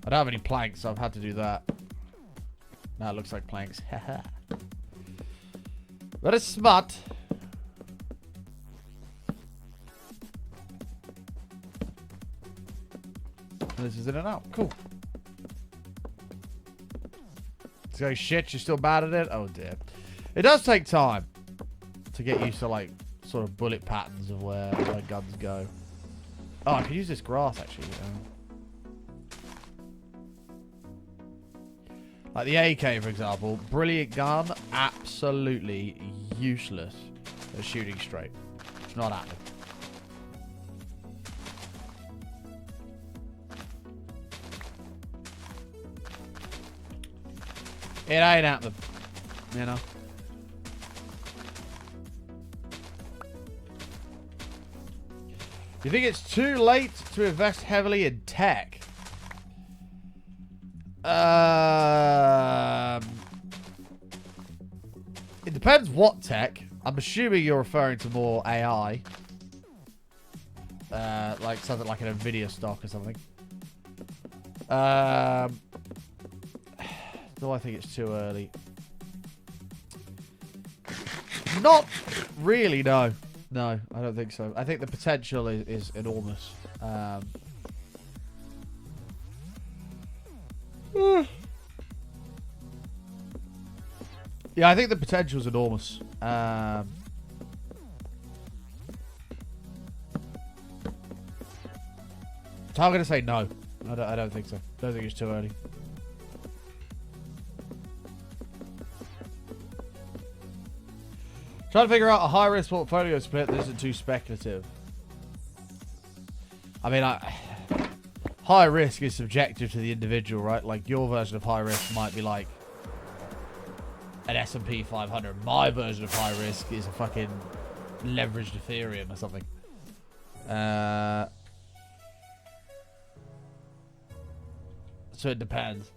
I don't have any planks, so I've had to do that. Now it looks like planks. Haha. Very smart. And this is in and out. Cool. So shit, you're still bad at it? Oh dear. It does take time to get used to like sort of bullet patterns of where guns go. Oh, I could use this grass actually. Like the AK, for example, brilliant gun, absolutely useless at shooting straight. It's not happening. It ain't happening, you know. You think it's too late to invest heavily in tech? It depends what tech. I'm assuming you're referring to more AI. Like something like an Nvidia stock or something. Do I think it's too early? Not really, no. No, I don't think so. I think the potential is enormous. Yeah, I think the potential is enormous. So I'm going to say no. I don't think so. I don't think it's too early. Trying to figure out a high-risk portfolio split that isn't too speculative. I mean, high risk is subjective to the individual, right? Like, your version of high risk might be like an S&P 500. My version of high risk is a fucking leveraged Ethereum or something. So it depends.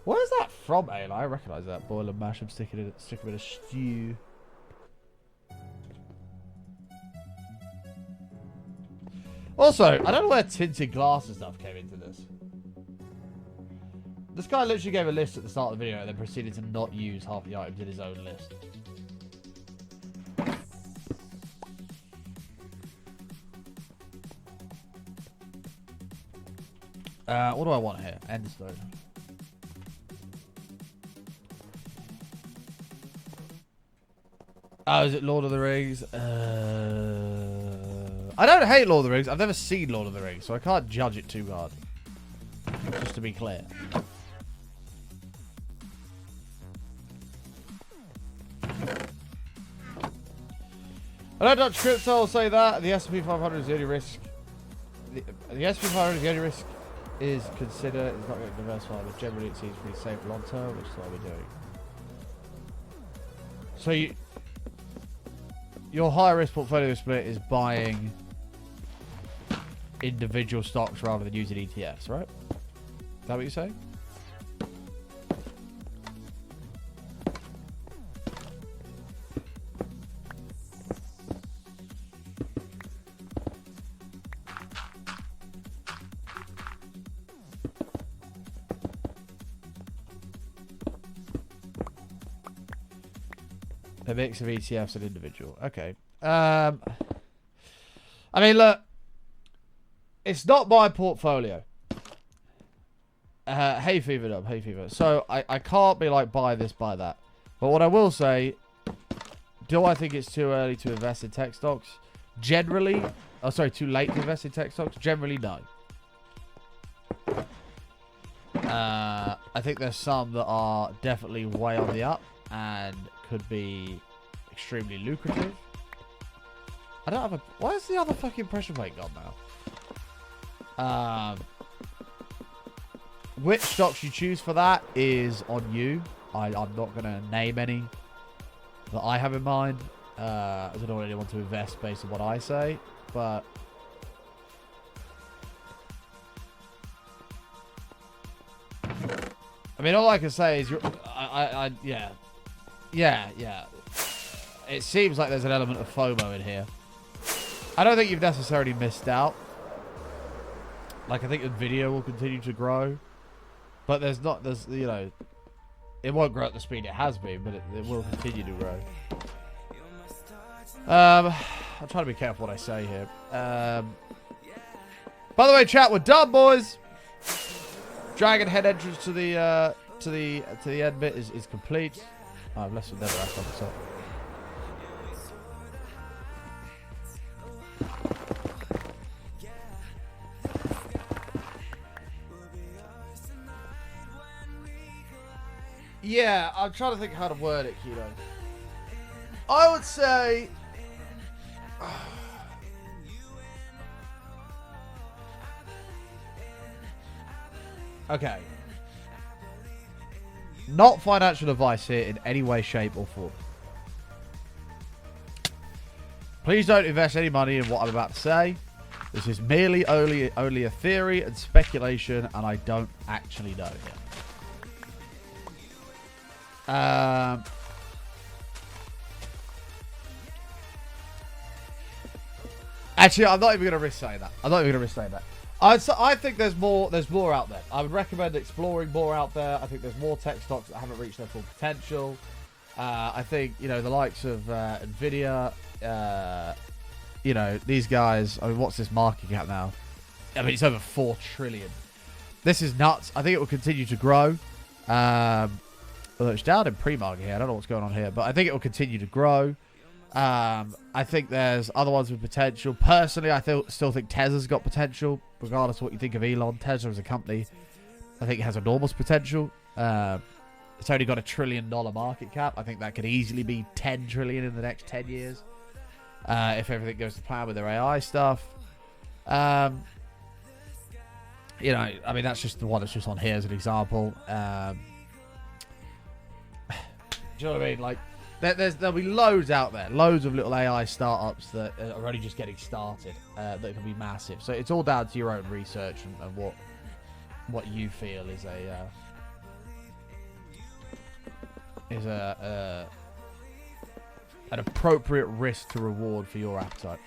Where's that from, Ayla? I recognise that. Boil and mash. I'm sticking a bit of stew. Also, I don't know where tinted glass and stuff came into this. This guy literally gave a list at the start of the video and then proceeded to not use half the items in his own list. What do I want here? Endstone. Oh, is it Lord of the Rings? I don't hate Lord of the Rings. I've never seen Lord of the Rings, so I can't judge it too hard. Just to be clear. I don't touch crypto, I'll say that. The S&P 500 is the only risk. The S&P 500 is the only risk is consider. It's not going to diversify, but generally it seems pretty safe long term, which is what we're doing. So your high risk portfolio split is buying individual stocks rather than using ETFs, right? Is that what you're saying? A mix of ETFs and individual. Okay. I mean, look. It's not my portfolio. Hay fever, dub. Hay fever. So, I can't be like, buy this, buy that. But what I will say, do I think it's too early to invest in tech stocks? Generally. Oh, sorry, too late to invest in tech stocks? Generally, no. I think there's some that are definitely way on the up and could be extremely lucrative. I don't have a... Why is the other fucking pressure plate gone now? Which stocks you choose for that is on you. I'm not going to name any that I have in mind. I don't really want to invest based on what I say, but... I mean, all I can say is... Yeah. It seems like there's an element of FOMO in here. I don't think you've necessarily missed out. Like, I think the video will continue to grow. But there's, you know... It won't grow at the speed it has been, but it will continue to grow. I'm trying to be careful what I say here. By the way, chat, we're done, boys. Dragon head entrance to the end bit is complete. I've left some nether rack on the top. Yeah, I'm trying to think how to word it, Kilo. I would say... Okay. Not financial advice here in any way, shape, or form. Please don't invest any money in what I'm about to say. This is merely only a theory and speculation, and I don't actually know yet. Actually, I'm not even going to risk saying that. I think there's more out there. I would recommend exploring more out there. I think there's more tech stocks that haven't reached their full potential. I think, you know, the likes of Nvidia, you know, these guys, I mean, what's this market cap now? I mean, it's over 4 trillion. This is nuts. I think it will continue to grow. Although it's down in pre-market here. I don't know what's going on here, but I think it will continue to grow. I think there's other ones with potential. Personally, I still think Tesla's got potential, regardless of what you think of Elon. Tesla as a company, I think it has enormous potential. It's only got $1 trillion market cap. I think that could easily be 10 trillion in the next 10 years. If everything goes to plan with their AI stuff. You know, I mean, that's just the one that's just on here as an example. Do you know what I mean? Like, there'll be loads out there. Loads of little AI startups that are only just getting started that can be massive. So it's all down to your own research and what you feel is an appropriate risk to reward for your appetite.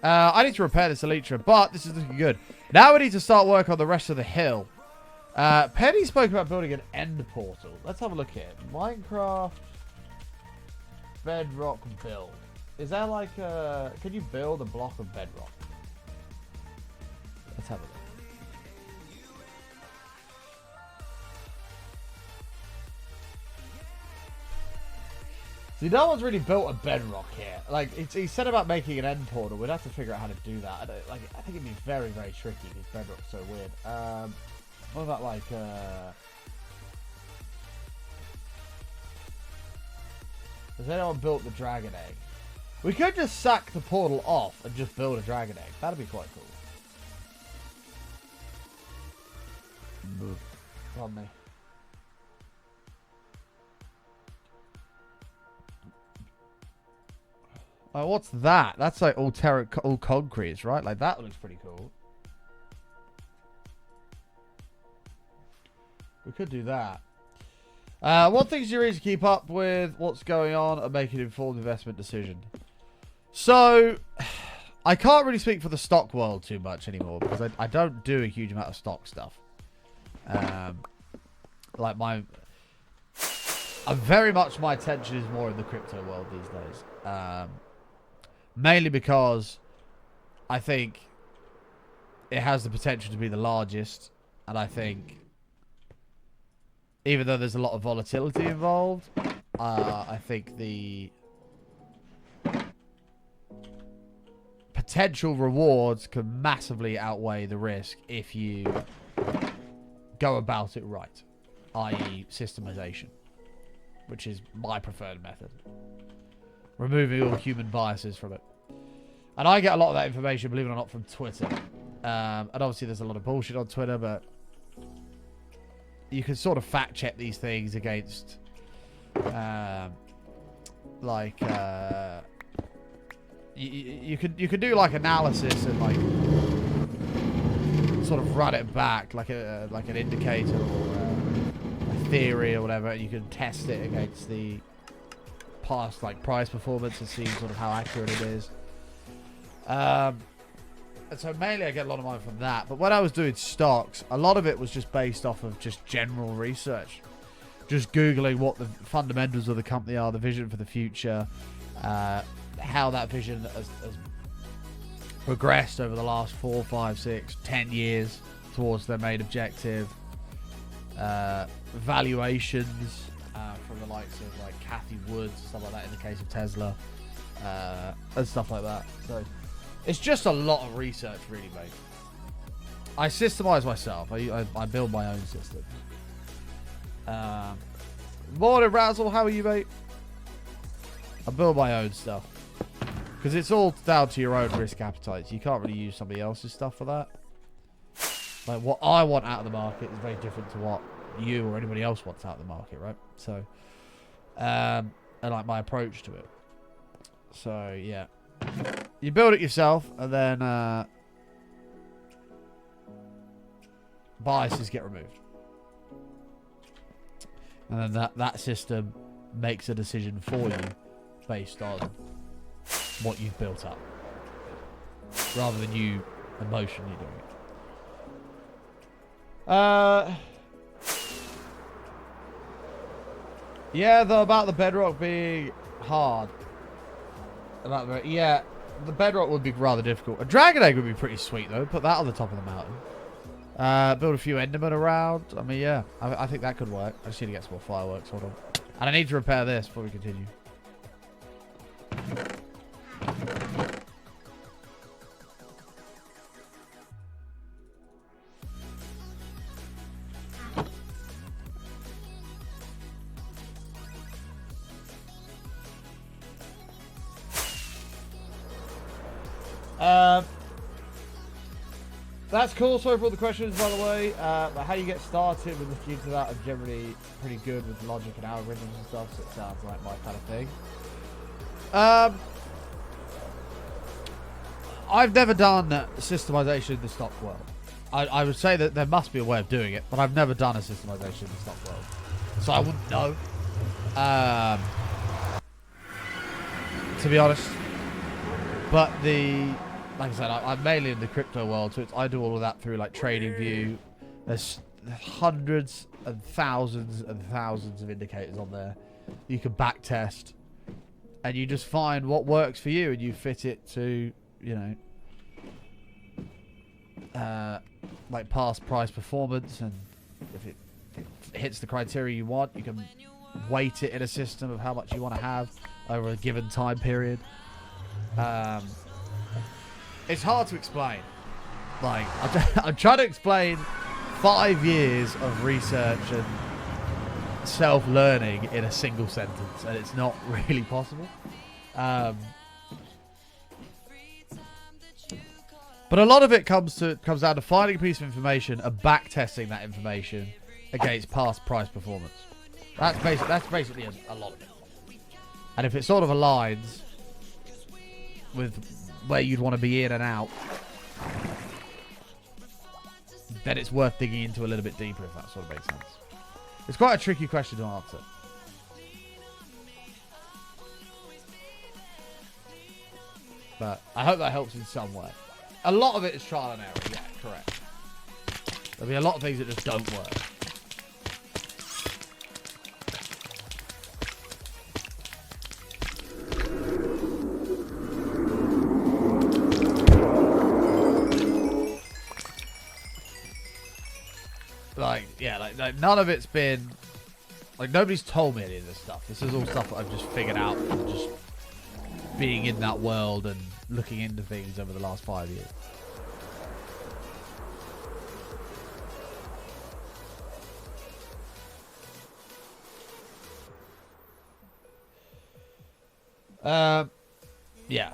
I need to repair this Elytra, but this is looking good. Now we need to start work on the rest of the hill. Penny spoke about building an end portal. Let's have a look here. Minecraft bedrock build. Is there like a... Can you build a block of bedrock? Let's have a look. See, no one's really built a bedrock here. Like, he said about making an end portal. We'd have to figure out how to do that. I think it'd be very, very tricky because bedrock's so weird. What about, like, has anyone built the dragon egg? We could just sack the portal off and just build a dragon egg. That'd be quite cool. On me. Oh, what's that? That's like all concrete, right? Like, that looks pretty cool. We could do that. What things do you read to keep up with what's going on and make an informed investment decision? So, I can't really speak for the stock world too much anymore because I don't do a huge amount of stock stuff. Like my attention is more in the crypto world these days. Mainly because I think it has the potential to be the largest, and I think even though there's a lot of volatility involved, I think the potential rewards can massively outweigh the risk if you go about it right, i.e. systemization, which is my preferred method. Removing all human biases from it. And I get a lot of that information, believe it or not, from Twitter. And obviously there's a lot of bullshit on Twitter, but you can sort of fact check these things against you could do like analysis and like sort of run it back like an indicator or a theory or whatever, and you can test it against the past like price performance and see sort of how accurate it is. And so mainly I get a lot of mine from that. But when I was doing stocks, a lot of it was just based off of just general research. just Googling what the fundamentals of the company are, the vision for the future, how that vision has progressed over the last 4, 5, 6, 10 years towards their main objective, valuations from the likes of like Cathy Wood, stuff like that in the case of Tesla, and stuff like that. So it's just a lot of research, really, mate. I systemize myself. I build my own system. Morning, Razzle. How are you, mate? I build my own stuff. Because it's all down to your own risk appetite. You can't really use somebody else's stuff for that. Like, what I want out of the market is very different to what you or anybody else wants out of the market, right? So, and like my approach to it. So, yeah. You build it yourself, and then biases get removed. And then that system makes a decision for you based on what you've built up, rather than you emotionally doing it. Yeah, though, about the bedrock being hard. Yeah, the bedrock would be rather difficult. A dragon egg would be pretty sweet, though. Put that on the top of the mountain. Build a few endermen around. I mean, yeah, I think that could work. I just need to get some more fireworks. Hold on. And I need to repair this before we continue. That's cool. Sorry for all the questions, by the way. How you get started with looking into that, I'm generally pretty good with logic and algorithms and stuff, so it sounds like my kind of thing. I've never done systemization in the stock world. I would say that there must be a way of doing it, but I've never done a systemization in the stock world, so I wouldn't know. To be honest, but like I said, I'm mainly in the crypto world, so I do all of that through like TradingView. There's hundreds and thousands of indicators on there. You can back test, and you just find what works for you, and you fit it to, you know, like past price performance, and if it hits the criteria you want, you can weight it in a system of how much you want to have over a given time period. It's hard to explain. Like, I'm trying to explain 5 years of research and self-learning in a single sentence, and it's not really possible. But a lot of it comes down to finding a piece of information and back testing that information against past price performance. That's basically a lot of it. And if it sort of aligns with where you'd want to be in and out, then it's worth digging into a little bit deeper, if that sort of makes sense. It's quite a tricky question to answer. But I hope that helps in some way. A lot of it is trial and error, yeah, correct. There'll be a lot of things that just don't work. Like none of it's been, like, nobody's told me any of this stuff. This is all stuff that I've just figured out from just being in that world and looking into things over the last 5 years. Yeah.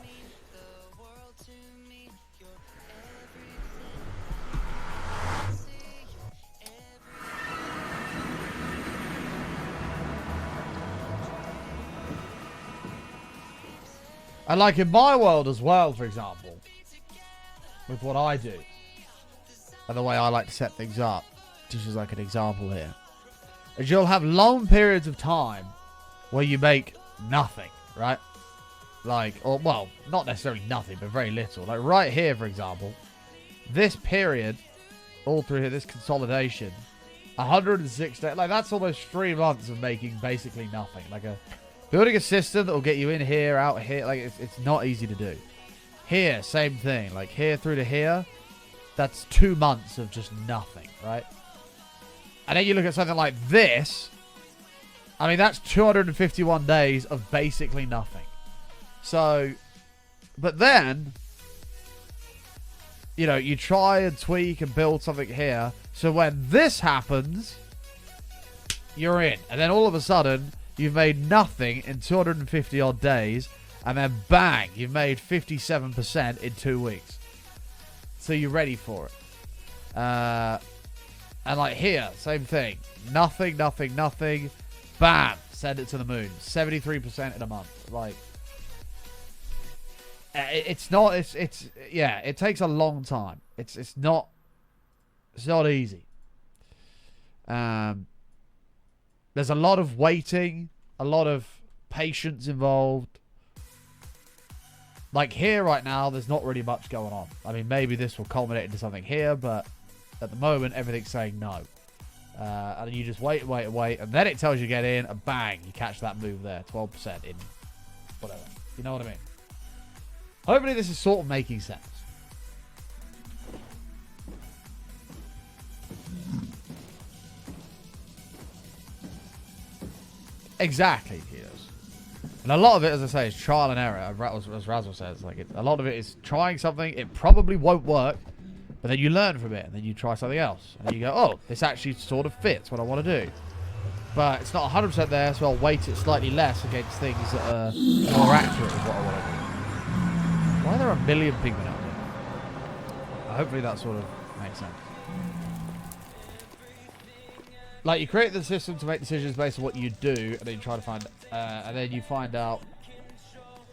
And like in my world as well, for example, with what I do and the way I like to set things up, just as like an example here, is you'll have long periods of time where you make nothing, right? Like, or well, not necessarily nothing, but very little. Like right here, for example, this period, all through here, this consolidation, 106 days. Like, that's almost 3 months of making basically nothing. Like, building a system that will get you in here, out here. Like, it's not easy to do. Here, same thing. Like, here through to here, that's 2 months of just nothing, right? And then you look at something like this. I mean, that's 251 days of basically nothing. So, but then, you know, you try and tweak and build something here. So when this happens, you're in. And then all of a sudden, you've made nothing in 250 odd days. And then bang, you've made 57% in 2 weeks. So you're ready for it. And like here, same thing. Nothing, nothing, nothing. Bam, send it to the moon. 73% in a month. Like, it's not, yeah, it takes a long time. It's not easy. There's a lot of waiting, a lot of patience involved. Like here right now, there's not really much going on. I mean, maybe this will culminate into something here, but at the moment, everything's saying no. And you just wait, and then it tells you get in, and bang, you catch that move there. 12% in whatever. You know what I mean? Hopefully this is sort of making sense. Exactly, Kios. And a lot of it, as I say, is trial and error. As Razzle says, like a lot of it is trying something. It probably won't work, but then you learn from it, and then you try something else, and then you go, "Oh, this actually sort of fits what I want to do." But it's not 100% there, so I'll weight it slightly less against things that are more accurate with what I want to do. Why are there a million pigmen out there? Hopefully that sort of makes sense. Like, you create the system to make decisions based on what you do, and then you try to find, and then you find out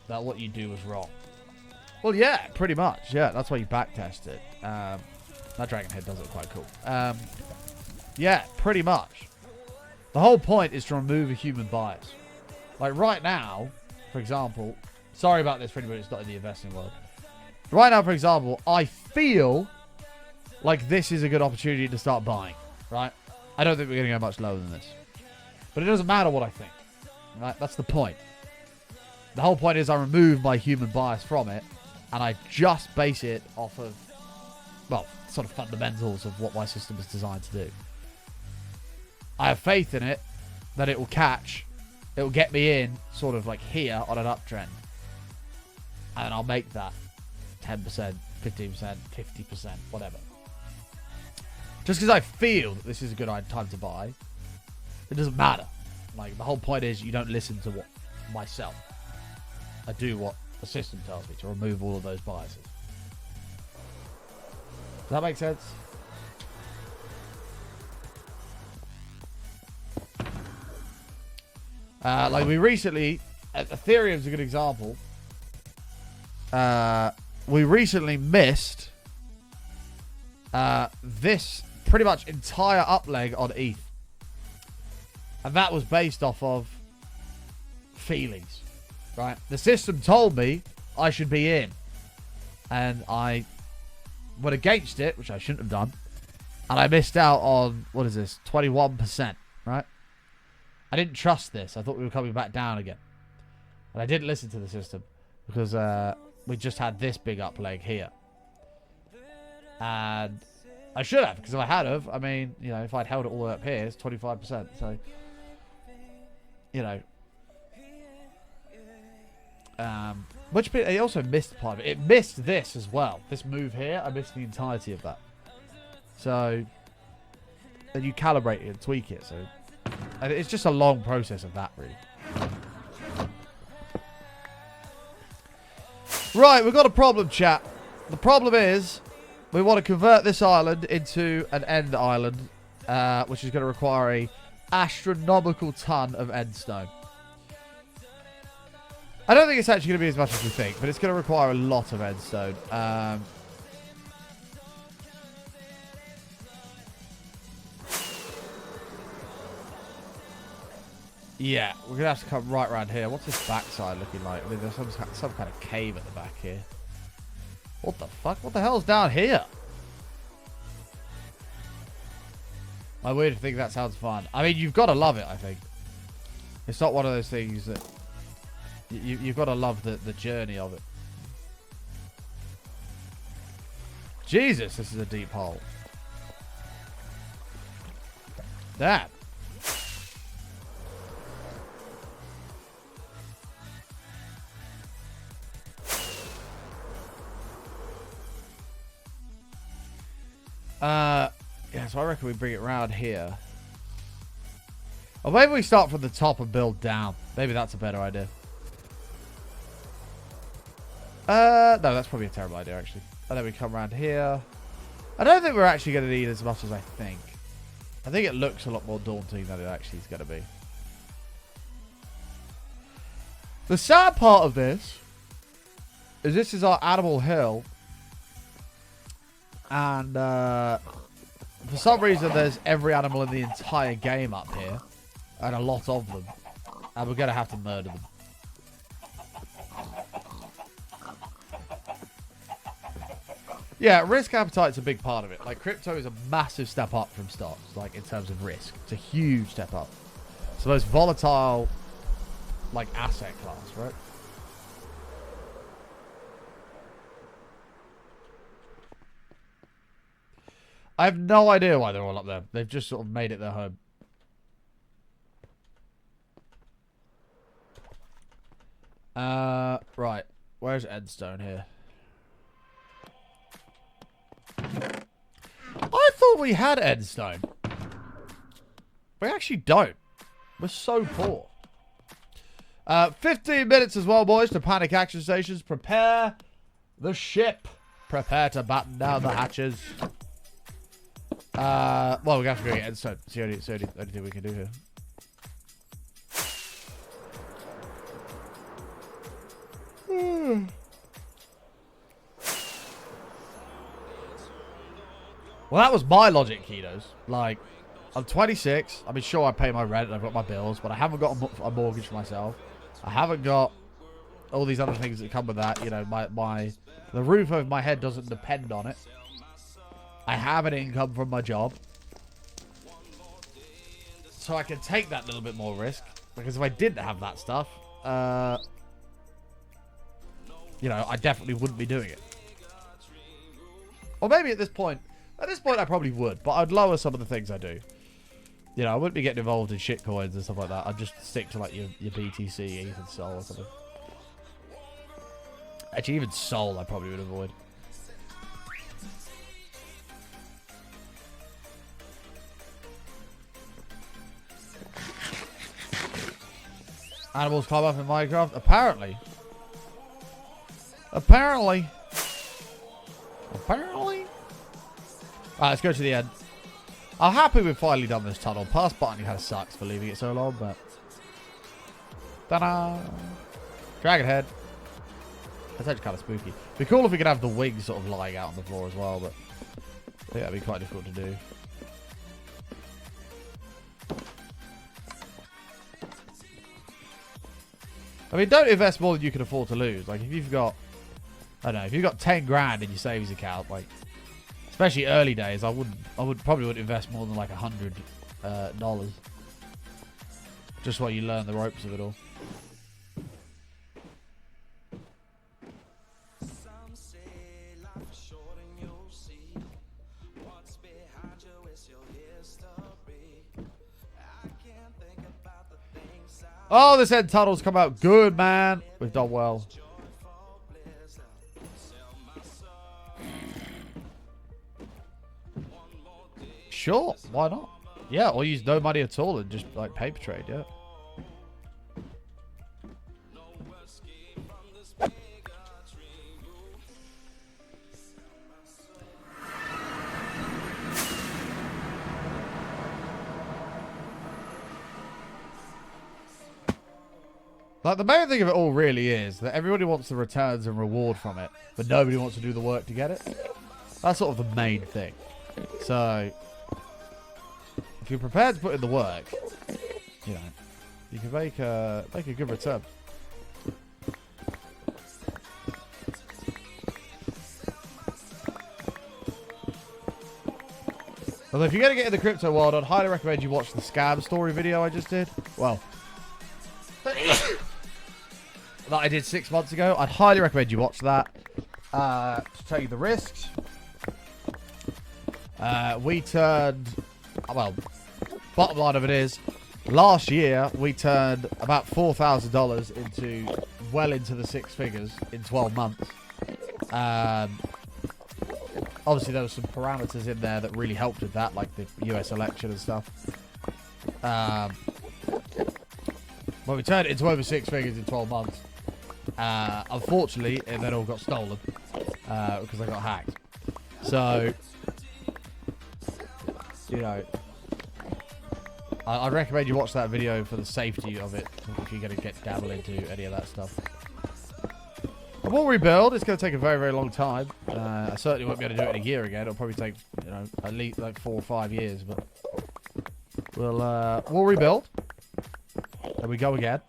that what you do was wrong. Well, yeah, pretty much. Yeah, that's why you backtest it. That dragon head does look quite cool. Yeah, pretty much. The whole point is to remove a human bias. Like right now, for example, sorry about this for anybody who's not in the investing world. Right now, for example, I feel like this is a good opportunity to start buying, right? I don't think we're going to go much lower than this. But it doesn't matter what I think, right? That's the point. The whole point is I remove my human bias from it, and I just base it off of, well, sort of fundamentals of what my system is designed to do. I have faith in it that it will catch, it will get me in sort of like here on an uptrend. And I'll make that 10%, 15%, 50%, whatever. Just because I feel that this is a good time to buy, it doesn't matter. Like, the whole point is you don't listen to what myself. I do what the system tells me to remove all of those biases. Does that make sense? Like we recently, Ethereum's a good example. We recently missed this pretty much entire up leg on ETH. And that was based off of feelings, right? The system told me I should be in. And I went against it, which I shouldn't have done. And I missed out on, what is this, 21%, right? I didn't trust this. I thought we were coming back down again. And I didn't listen to the system because we just had this big up leg here. And I should have, because if I had have, I mean, you know, if I'd held it all the way up here, it's 25%. So, you know. Which bit, it also missed part of it. It missed this as well. This move here, I missed the entirety of that. So, then you calibrate it and tweak it. So, and it's just a long process of that, really. Right, we've got a problem, chat. The problem is, we want to convert this island into an end island, which is going to require a astronomical ton of endstone. I don't think it's actually going to be as much as we think, but it's going to require a lot of endstone. Yeah, we're going to have to come right around here. What's this backside looking like? I mean, there's some kind of cave at the back here. What the fuck? What the hell's down here? I would think that sounds fun. I mean, you've got to love it, I think. It's not one of those things that... You've got to love the journey of it. Jesus, this is a deep hole. Damn. Yeah, so I reckon we bring it round here. Or maybe we start from the top and build down. Maybe that's a better idea. No, that's probably a terrible idea, actually. And then we come around here. I don't think we're actually going to need as much as I think. I think it looks a lot more daunting than it actually is going to be. The sad part of this is our animal hill. And for some reason, there's every animal in the entire game up here. And a lot of them. And we're going to have to murder them. Yeah, risk appetite's a big part of it. Like, crypto is a massive step up from stocks, like, in terms of risk. It's a huge step up. It's the most volatile, like, asset class, right? I have no idea why they're all up there. They've just sort of made it their home. Right. Where's Endstone here? I thought we had Endstone. We actually don't. We're so poor. 15 minutes as well, boys, to panic action stations. Prepare the ship. Prepare to batten down the hatches. Well, we're going to have to go get Endstone. It's the only thing we can do here. Well, that was my logic, Kidos. Like, I'm 26. I mean, sure, I pay my rent and I've got my bills, but I haven't got a mortgage for myself. I haven't got all these other things that come with that. You know, the roof over my head doesn't depend on it. I have an income from my job. So I can take that little bit more risk. Because if I didn't have that stuff, you know, I definitely wouldn't be doing it. Or maybe at this point, I probably would, but I'd lower some of the things I do. You know, I wouldn't be getting involved in shitcoins and stuff like that. I'd just stick to, like, your BTC, ETH, and Sol or something. Actually, even Sol I probably would avoid. Animals climb up in Minecraft? Apparently. Apparently. Alright, let's go to the end. I'm happy we've finally done this tunnel. Pass button kind of sucks for leaving it so long, but... Ta-da! Dragon head. That's actually kind of spooky. It'd be cool if we could have the wings sort of lying out on the floor as well, but... I think that'd be quite difficult to do. I mean, don't invest more than you can afford to lose. Like, if you've got... I don't know, if you've got 10 grand in your savings account, like... Especially early days, I probably wouldn't invest more than like $100. Just while you learn the ropes of it all. Oh, this end tunnel's come out good, man. We've done well. Sure, why not? Yeah, or use no money at all and just like paper trade, yeah. Like, the main thing of it all really is that everybody wants the returns and reward from it, but nobody wants to do the work to get it. That's sort of the main thing. So... if you're prepared to put in the work, you know, you can make a good return. Although if you're going to get in the crypto world, I'd highly recommend you watch the scam story video I just did. Well, that I did 6 months ago. I'd highly recommend you watch that to tell you the risks. We turned, well, bottom line of it is, last year we turned about $4,000 into well into the six figures in 12 months. Obviously, there were some parameters in there that really helped with that, like the US election and stuff. But we turned it into over six figures in 12 months. Unfortunately, it then all got stolen because I got hacked. So, you know, I'd recommend you watch that video for the safety of it if you're going to get dabble into any of that stuff. And we'll rebuild. It's going to take a very, very long time. I certainly won't be able to do it in a year again. It'll probably take, you know, at least like 4 or 5 years. But we'll rebuild. There we go again.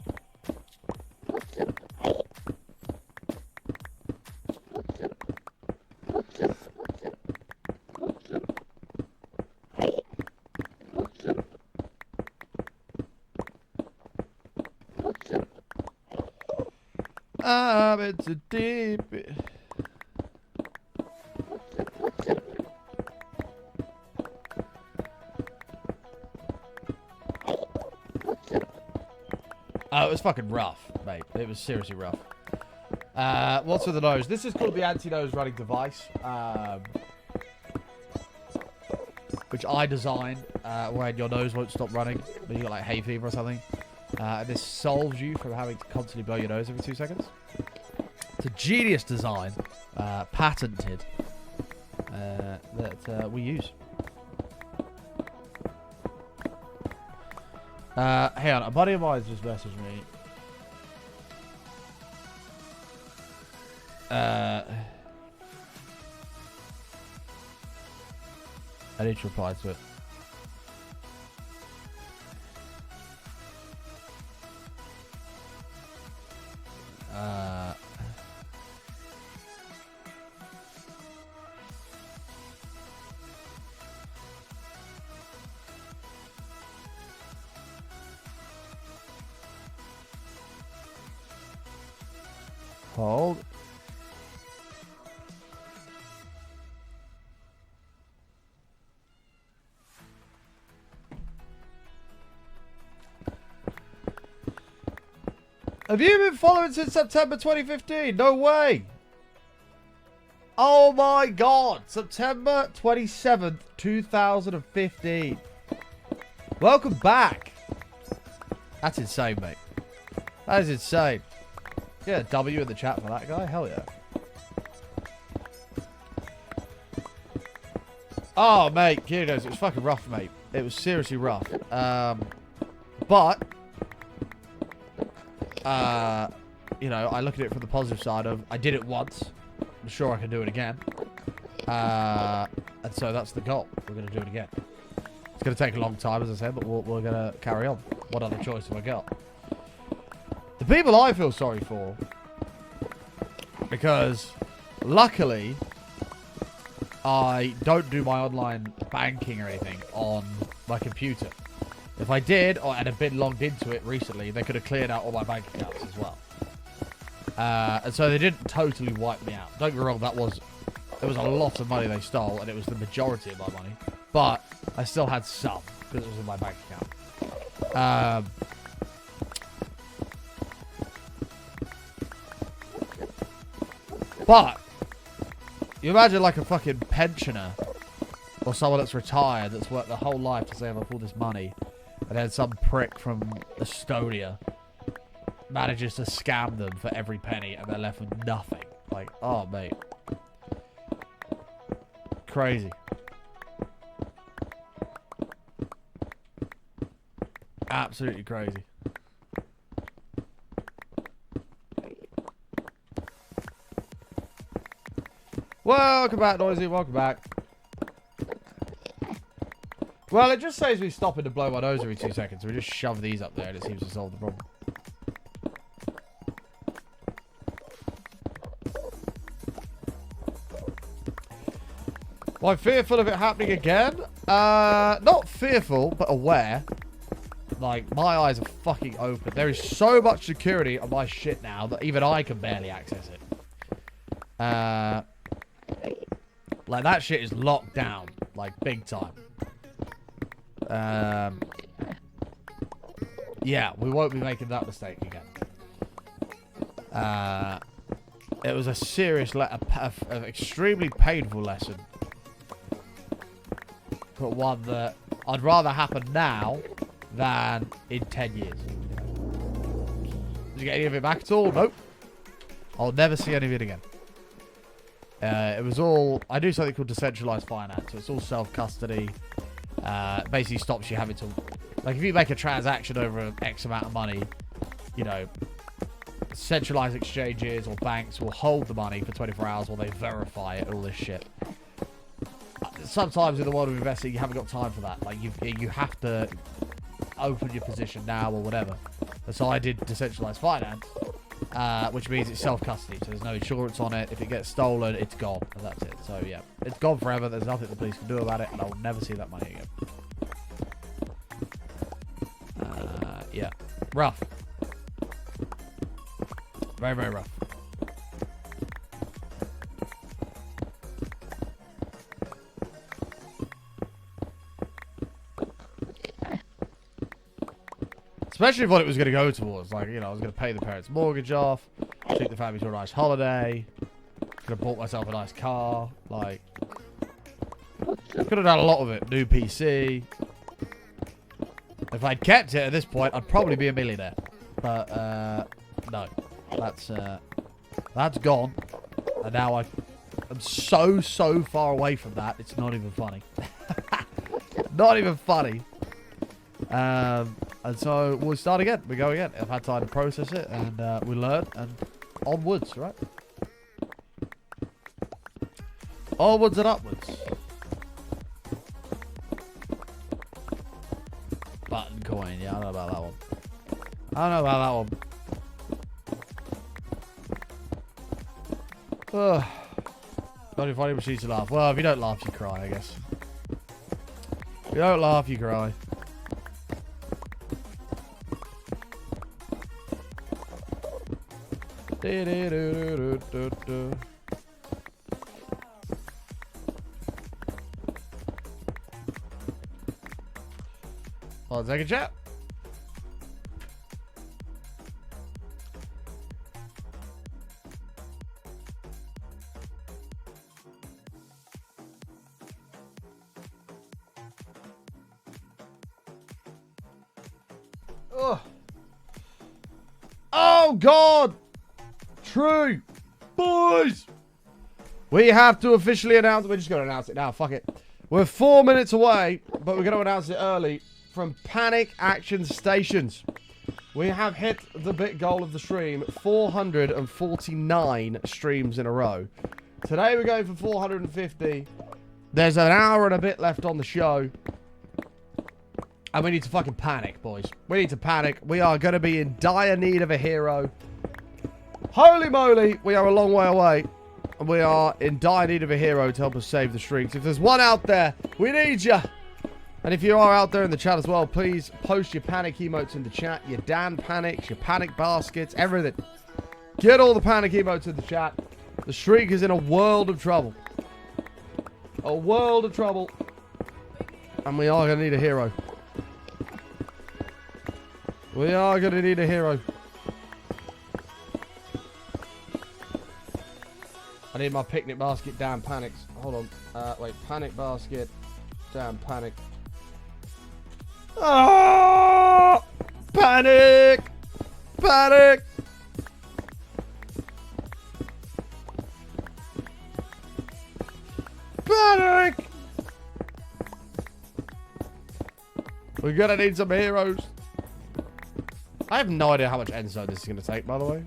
It's a deep. Oh, it was fucking rough, mate. It was seriously rough. What's with the nose? This is called the anti-nose running device, which I designed when your nose won't stop running when you got like hay fever or something. This solves you from having to constantly blow your nose every 2 seconds. It's a genius design, patented, that we use. Hang on, a buddy of mine just messaged me. I need to reply to it. Hold. Have you been following since September 2015? No way. Oh my god. September 27th, 2015. Welcome back. That's insane, mate. That is insane. Yeah, a W in the chat for that guy? Hell yeah. Oh, mate. Here it goes. It was fucking rough, mate. It was seriously rough. But, you know, I look at it from the positive side of I did it once. I'm sure I can do it again. And so that's the goal. We're going to do it again. It's going to take a long time, as I said, but we're going to carry on. What other choice have I got? The people I feel sorry for, because luckily I don't do my online banking or anything on my computer. If I did, or had been logged into it recently, they could have cleared out all my bank accounts as well. And so they didn't totally wipe me out. Don't get me wrong, there was a lot of money they stole, and it was the majority of my money. But I still had some, because it was in my bank account. But you imagine like a fucking pensioner or someone that's retired that's worked their whole life to save up all this money, and then some prick from Estonia manages to scam them for every penny and they're left with nothing. Like, oh mate. Crazy. Absolutely crazy. Welcome back, Noisy. Welcome back. Well, it just saves me stopping to blow my nose every 2 seconds. So we just shove these up there and it seems to solve the problem. Well, I'm fearful of it happening again. Not fearful, but aware. Like, my eyes are fucking open. There is so much security on my shit now that even I can barely access it. Like, that shit is locked down. Like, big time. Yeah, we won't be making that mistake again. It was a serious, an extremely painful lesson. But one that I'd rather happen now than in 10 years. Did you get any of it back at all? Nope. I'll never see any of it again. It was all... I do something called decentralized finance. So it's all self-custody. Basically stops you having to... Like, if you make a transaction over X amount of money, you know, centralized exchanges or banks will hold the money for 24 hours while they verify it, all this shit. Sometimes in the world of investing, you haven't got time for that. Like, you have to open your position now or whatever. And so I did decentralized finance, which means it's self-custody. So there's no insurance on it. If it gets stolen, it's gone. And that's it. So, yeah. It's gone forever. There's nothing the police can do about it. And I will never see that money again. Yeah. Rough. Very, very rough. Especially what it was going to go towards. Like, you know, I was going to pay the parents' mortgage off, take the family to a nice holiday, could have bought myself a nice car. Like, could have done a lot of it. New PC. If I'd kept it at this point, I'd probably be a millionaire. But, no. That's gone. And now I'm so far away from that, it's not even funny. Not even funny. And so we'll start again. We go again. I've had time to process it, and we learn, and onwards, right? Onwards and upwards. Button coin, yeah, I don't know about that one. I don't know about that one. Ugh. Not even funny machines to laugh. Well, if you don't laugh, you cry, I guess. If you don't laugh, you cry. One second, chat. Oh, God! True! Boys! We have to officially announce... We're just going to announce it now. Fuck it. We're 4 minutes away, but we're going to announce it early from Panic Action Stations. We have hit the big goal of the stream. 449 streams in a row. Today we're going for 450. There's an hour and a bit left on the show. And we need to fucking panic, boys. We need to panic. We are going to be in dire need of a hero. Holy moly, we are a long way away. And we are in dire need of a hero to help us save the streaks. If there's one out there, we need you. And if you are out there in the chat as well, please post your panic emotes in the chat. Your Dan panics, your panic baskets, everything. Get all the panic emotes in the chat. The streak is in a world of trouble. A world of trouble. And we are going to need a hero. We are going to need a hero. I need my picnic basket, damn panics. Hold on. Wait, panic basket, damn panic. Ah! Panic! Panic! Panic! We're gonna need some heroes. I have no idea how much end zone this is gonna take, by the way.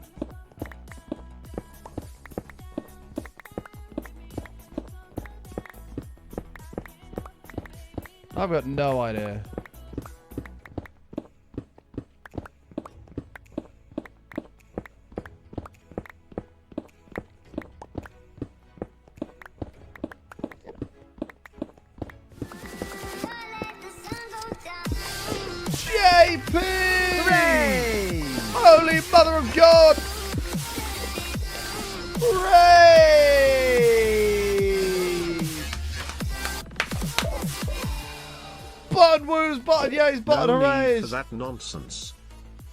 I've got no idea. sweet mother of God! Hooray! Button woos, button yays, button No hoorays! need for that nonsense.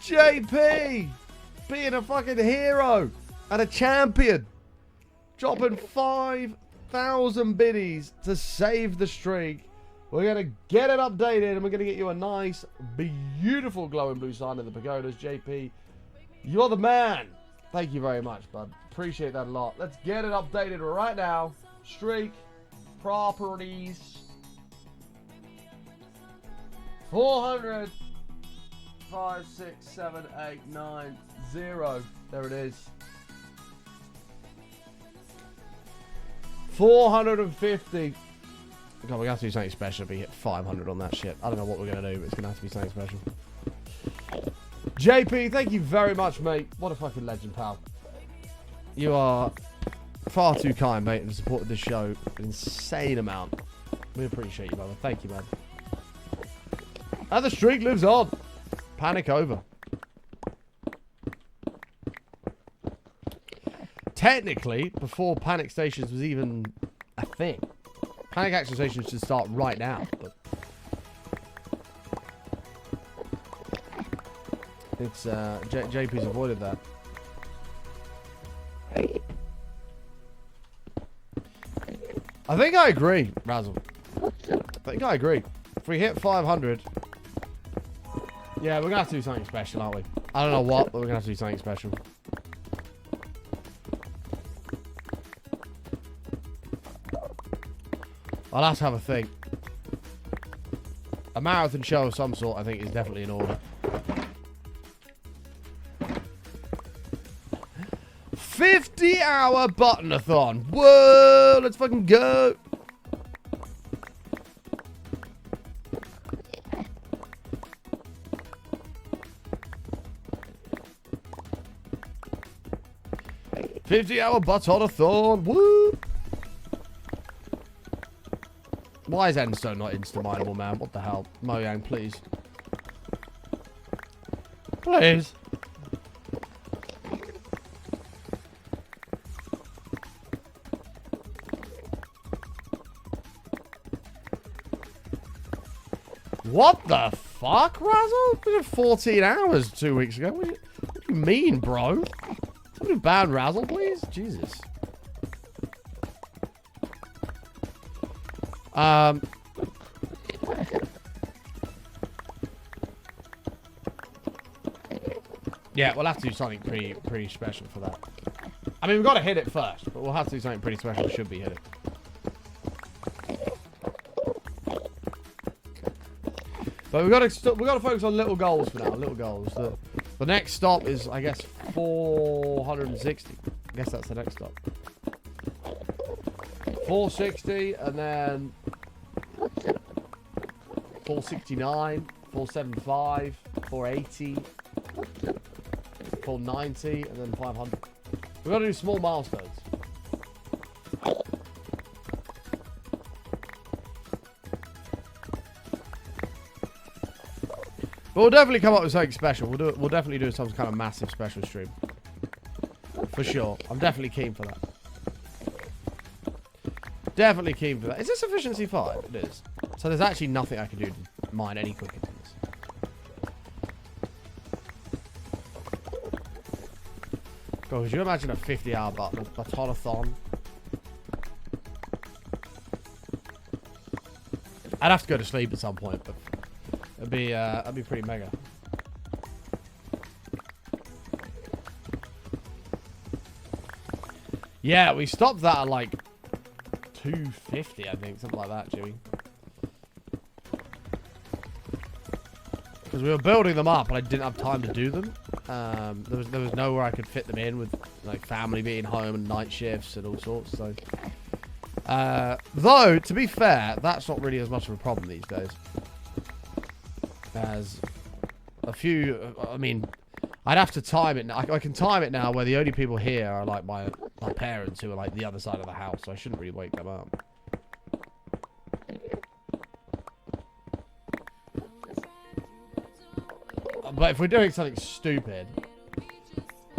JP! Being a fucking hero and a champion. Dropping 5,000 biddies to save the streak. We're going to get it updated and we're going to get you a nice, beautiful glowing blue sign in the pagodas. JP, you're the man. Thank you very much, bud. Appreciate that a lot. Let's get it updated right now. Streak, properties, 400, 5, 6, 7, 8, 9, 0. There it is. 450. God, we're going to have to do something special if we hit 500 on that shit. I don't know what we're going to do, but it's going to have to be something special. JP, thank you very much, mate. What a fucking legend, pal. You are far too kind, mate, and have supported this show an insane amount. We appreciate you, brother. Thank you, man. And the streak lives on. Panic over. Technically, before panic stations was even a thing, panic action stations should start right now. But it's JP's avoided that. I think I agree, Razzle. I think I agree. If we hit 500, yeah, we're gonna have to do something special, aren't we? I don't know what, but we're gonna have to do something special. I'll have to have a think. A marathon show of some sort, I think, is definitely in order. 50-hour button-a-thon. Whoa, let's fucking go. $50-hour button-a-thon. Woo. Why is Endstone not insta-mineable, man? What the hell? Mojang, please. Please. What the fuck, Razzle? We did 14 hours 2 weeks ago. What do you mean, bro? Somebody ban Razzle, please? Jesus. Yeah, we'll have to do something pretty special for that. I mean, we've got to hit it first, but we'll have to do something pretty special. Should be hit it. But we've got to focus on little goals for now. Little goals. The next stop is, I guess, 460. I guess that's the next stop. 460, and then 469, 475, 480, 490, and then 500. We've got to do small milestones. But we'll definitely come up with something special. We'll definitely do some kind of massive special stream. For sure. I'm definitely keen for that. Definitely keen for that. Is this efficiency 5? It is. So there's actually nothing I can do to mine any quicker than this. God, could you imagine a 50-hour button-a-thon? I'd have to go to sleep at some point, but that'd be pretty mega. Yeah, we stopped that at like 250, I think, something like that, Jimmy. Because we were building them up, and I didn't have time to do them. There was nowhere I could fit them in with like family being home and night shifts and all sorts. So, though to be fair, that's not really as much of a problem these days. As a few, I mean, I'd have to time it now. I can time it now where the only people here are like my parents who are like the other side of the house, so I shouldn't really wake them up. But if we're doing something stupid,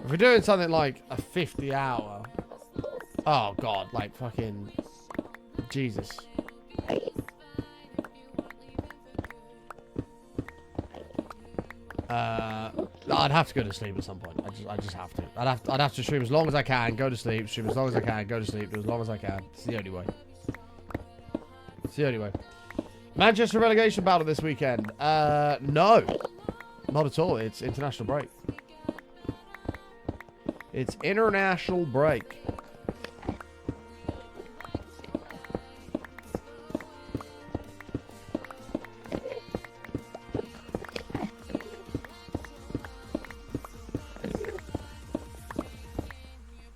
If we're doing something like a 50 hour. Oh, God. Like, fucking. Jesus. I'd have to go to sleep at some point. I just have to. I'd have to stream as long as I can, go to sleep, stream as long as I can, go to sleep, do as long as I can. It's the only way. It's the only way. Manchester relegation battle this weekend. No. Not at all. It's international break. It's international break.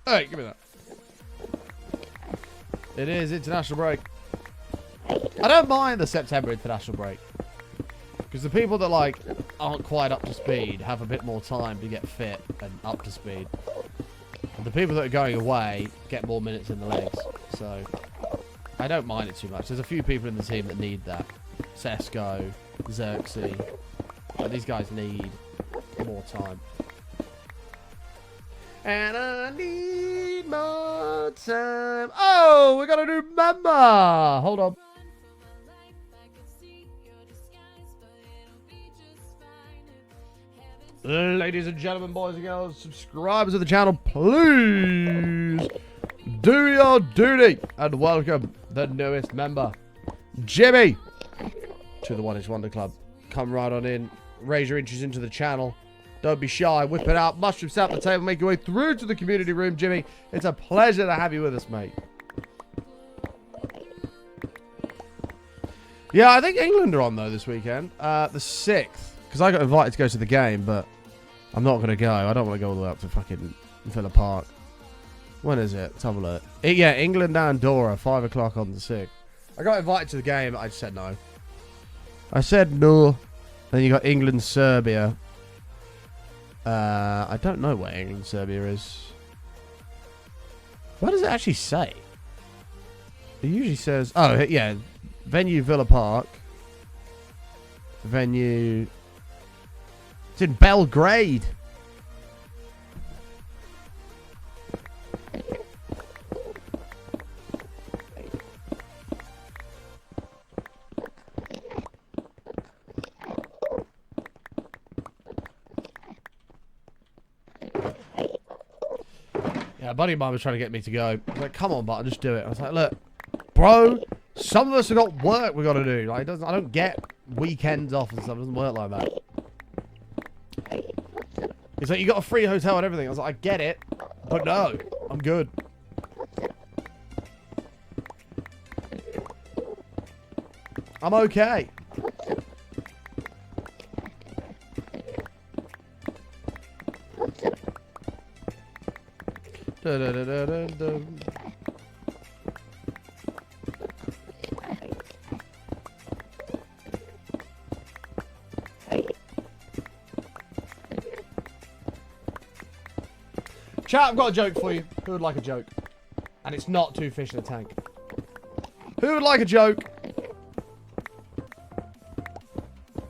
Hey, give me that. It is international break. I don't mind the September international break. Because the people that, like, aren't quite up to speed have a bit more time to get fit and up to speed. And the people that are going away get more minutes in the legs. So, I don't mind it too much. There's a few people in the team that need that. Sesko, Xerxes. But these guys need more time. And I need more time. Oh, we got a new member. Hold on. Ladies and gentlemen, boys and girls, subscribers of the channel, please do your duty and welcome the newest member, Jimmy, to the One Inch Wonder Club. Come right on in, raise your inches into the channel. Don't be shy, whip it out, mushroom out the table, make your way through to the community room. Jimmy, it's a pleasure to have you with us, mate. Yeah, I think England are on, though, this weekend. The 6th. Because I got invited to go to the game, but I'm not going to go. I don't want to go all the way up to fucking Villa Park. When is it? Let's have a look. Yeah, England and Andorra, 5 o'clock on the 6th. I got invited to the game, but I just said no. I said no. Then you got England, Serbia. I don't know where England, Serbia is. What does it actually say? It usually says... Oh, yeah. Venue, Villa Park. Venue... It's in Belgrade. Yeah, a buddy of mine was trying to get me to go. I was like, come on, but just do it. I was like, look, bro, some of us have got work we got to do. Like, I don't get weekends off and stuff. It doesn't work like that. He's like, you got a free hotel and everything. I was like, I get it, but no, I'm good. I'm okay. Da, da, da, da, da, da. Chat, I've got a joke for you. Who would like a joke? And it's not 2 fish in a tank. Who would like a joke?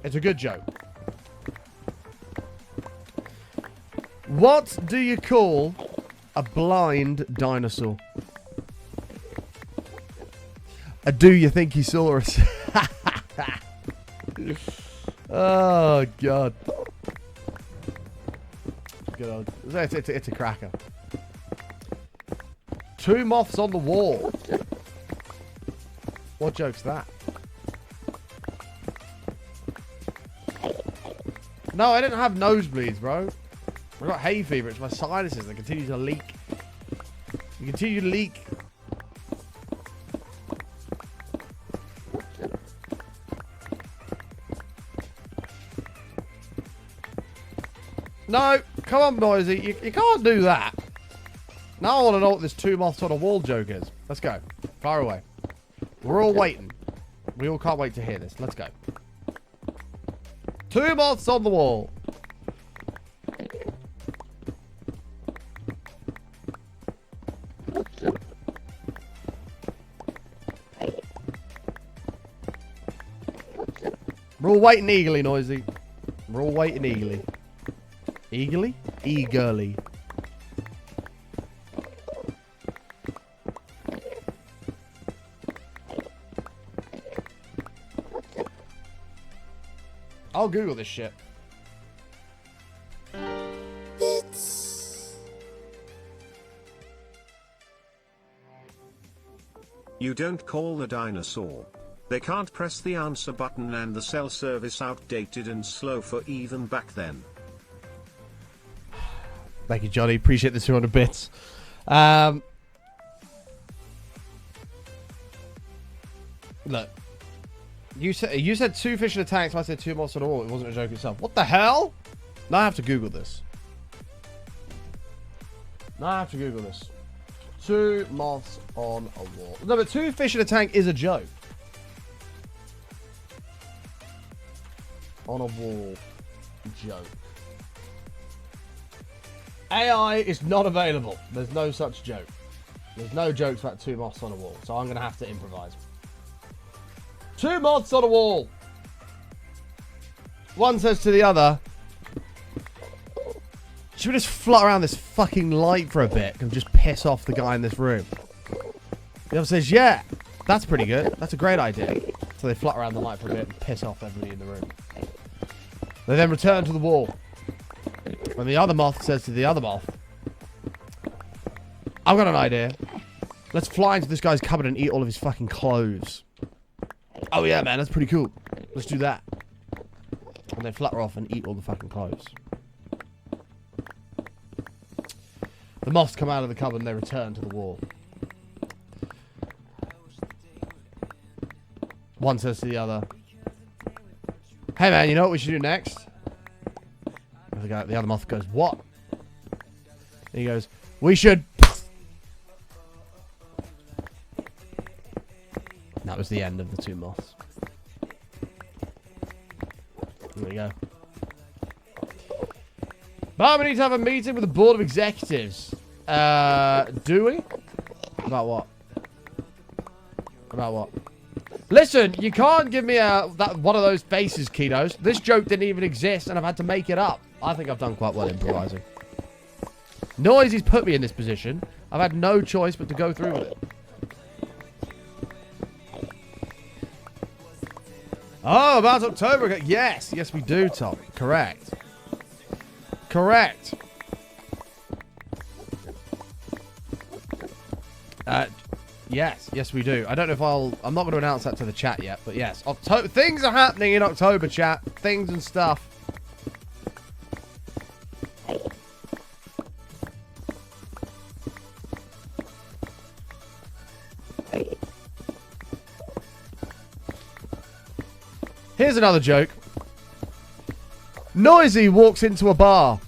It's a good joke. What do you call a blind dinosaur? A do you think he saw us? Oh, God. Good old. It's a cracker. 2 moths on the wall. What joke's that? No, I didn't have nosebleeds, bro. I got hay fever. It's my sinuses that continue to leak. You continue to leak. No, come on, Noisy. You can't do that. Now I want to know what this 2 moths on a wall joke is. Let's go. Far away. We're all waiting. We all can't wait to hear this. Let's go. 2 moths on the wall. We're all waiting eagerly, Noisy. We're all waiting eagerly. Eagerly? Eagerly. I'll Google this shit. You don't call the dinosaur. They can't press the answer button and the cell service outdated and slow for even back then. Thank you, Johnny. Appreciate the 200 bits. Look. You said 2 fish in a tank, so I said 2 moths on a wall. It wasn't a joke itself. What the hell? Now I have to Google this. 2 moths on a wall. No, but 2 fish in a tank is a joke. On a wall. Joke. AI is not available. There's no such joke. There's no jokes about 2 moths on a wall. So I'm going to have to improvise. 2 moths on a wall. One says to the other, should we just flutter around this fucking light for a bit and just piss off the guy in this room? The other says, yeah, that's pretty good. That's a great idea. So they flutter around the light for a bit and piss off everybody in the room. They then return to the wall. When the other moth says to the other moth, I've got an idea. Let's fly into this guy's cupboard and eat all of his fucking clothes. Oh yeah, man, that's pretty cool. Let's do that. And they flutter off and eat all the fucking clothes. The moths come out of the cupboard and they return to the wall. One says to the other, hey man, you know what we should do next? The other moth goes, what? And he goes, we should... And that was the end of the 2 moths. There we go. But we need to have a meeting with the board of executives. Do we? About what? About what? Listen, you can't give me one of those faces, Ketos. This joke didn't even exist, and I've had to make it up. I think I've done quite well improvising. Noisy's put me in this position. I've had no choice but to go through with it. Oh, about October. Yes. Yes, we do, Tom. Correct. Correct. Yes. Yes, we do. I don't know if I'm not going to announce that to the chat yet, but yes. Things are happening in October, chat. Things and stuff. Here's another joke. Noisy walks into a bar.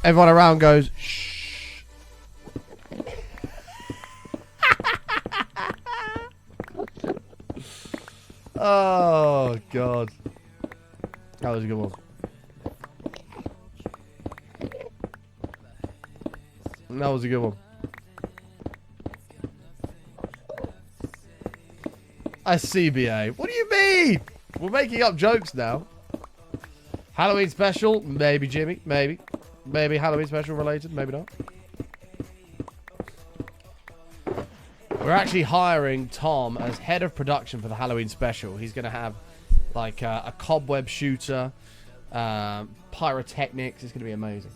Everyone around goes, shh. Oh, God. That was a good one. That was a good one. A CBA. What do you mean? We're making up jokes now. Halloween special? Maybe, Jimmy. Maybe. Maybe Halloween special related. Maybe not. We're actually hiring Tom as head of production for the Halloween special. He's going to have like a cobweb shooter, pyrotechnics. It's going to be amazing.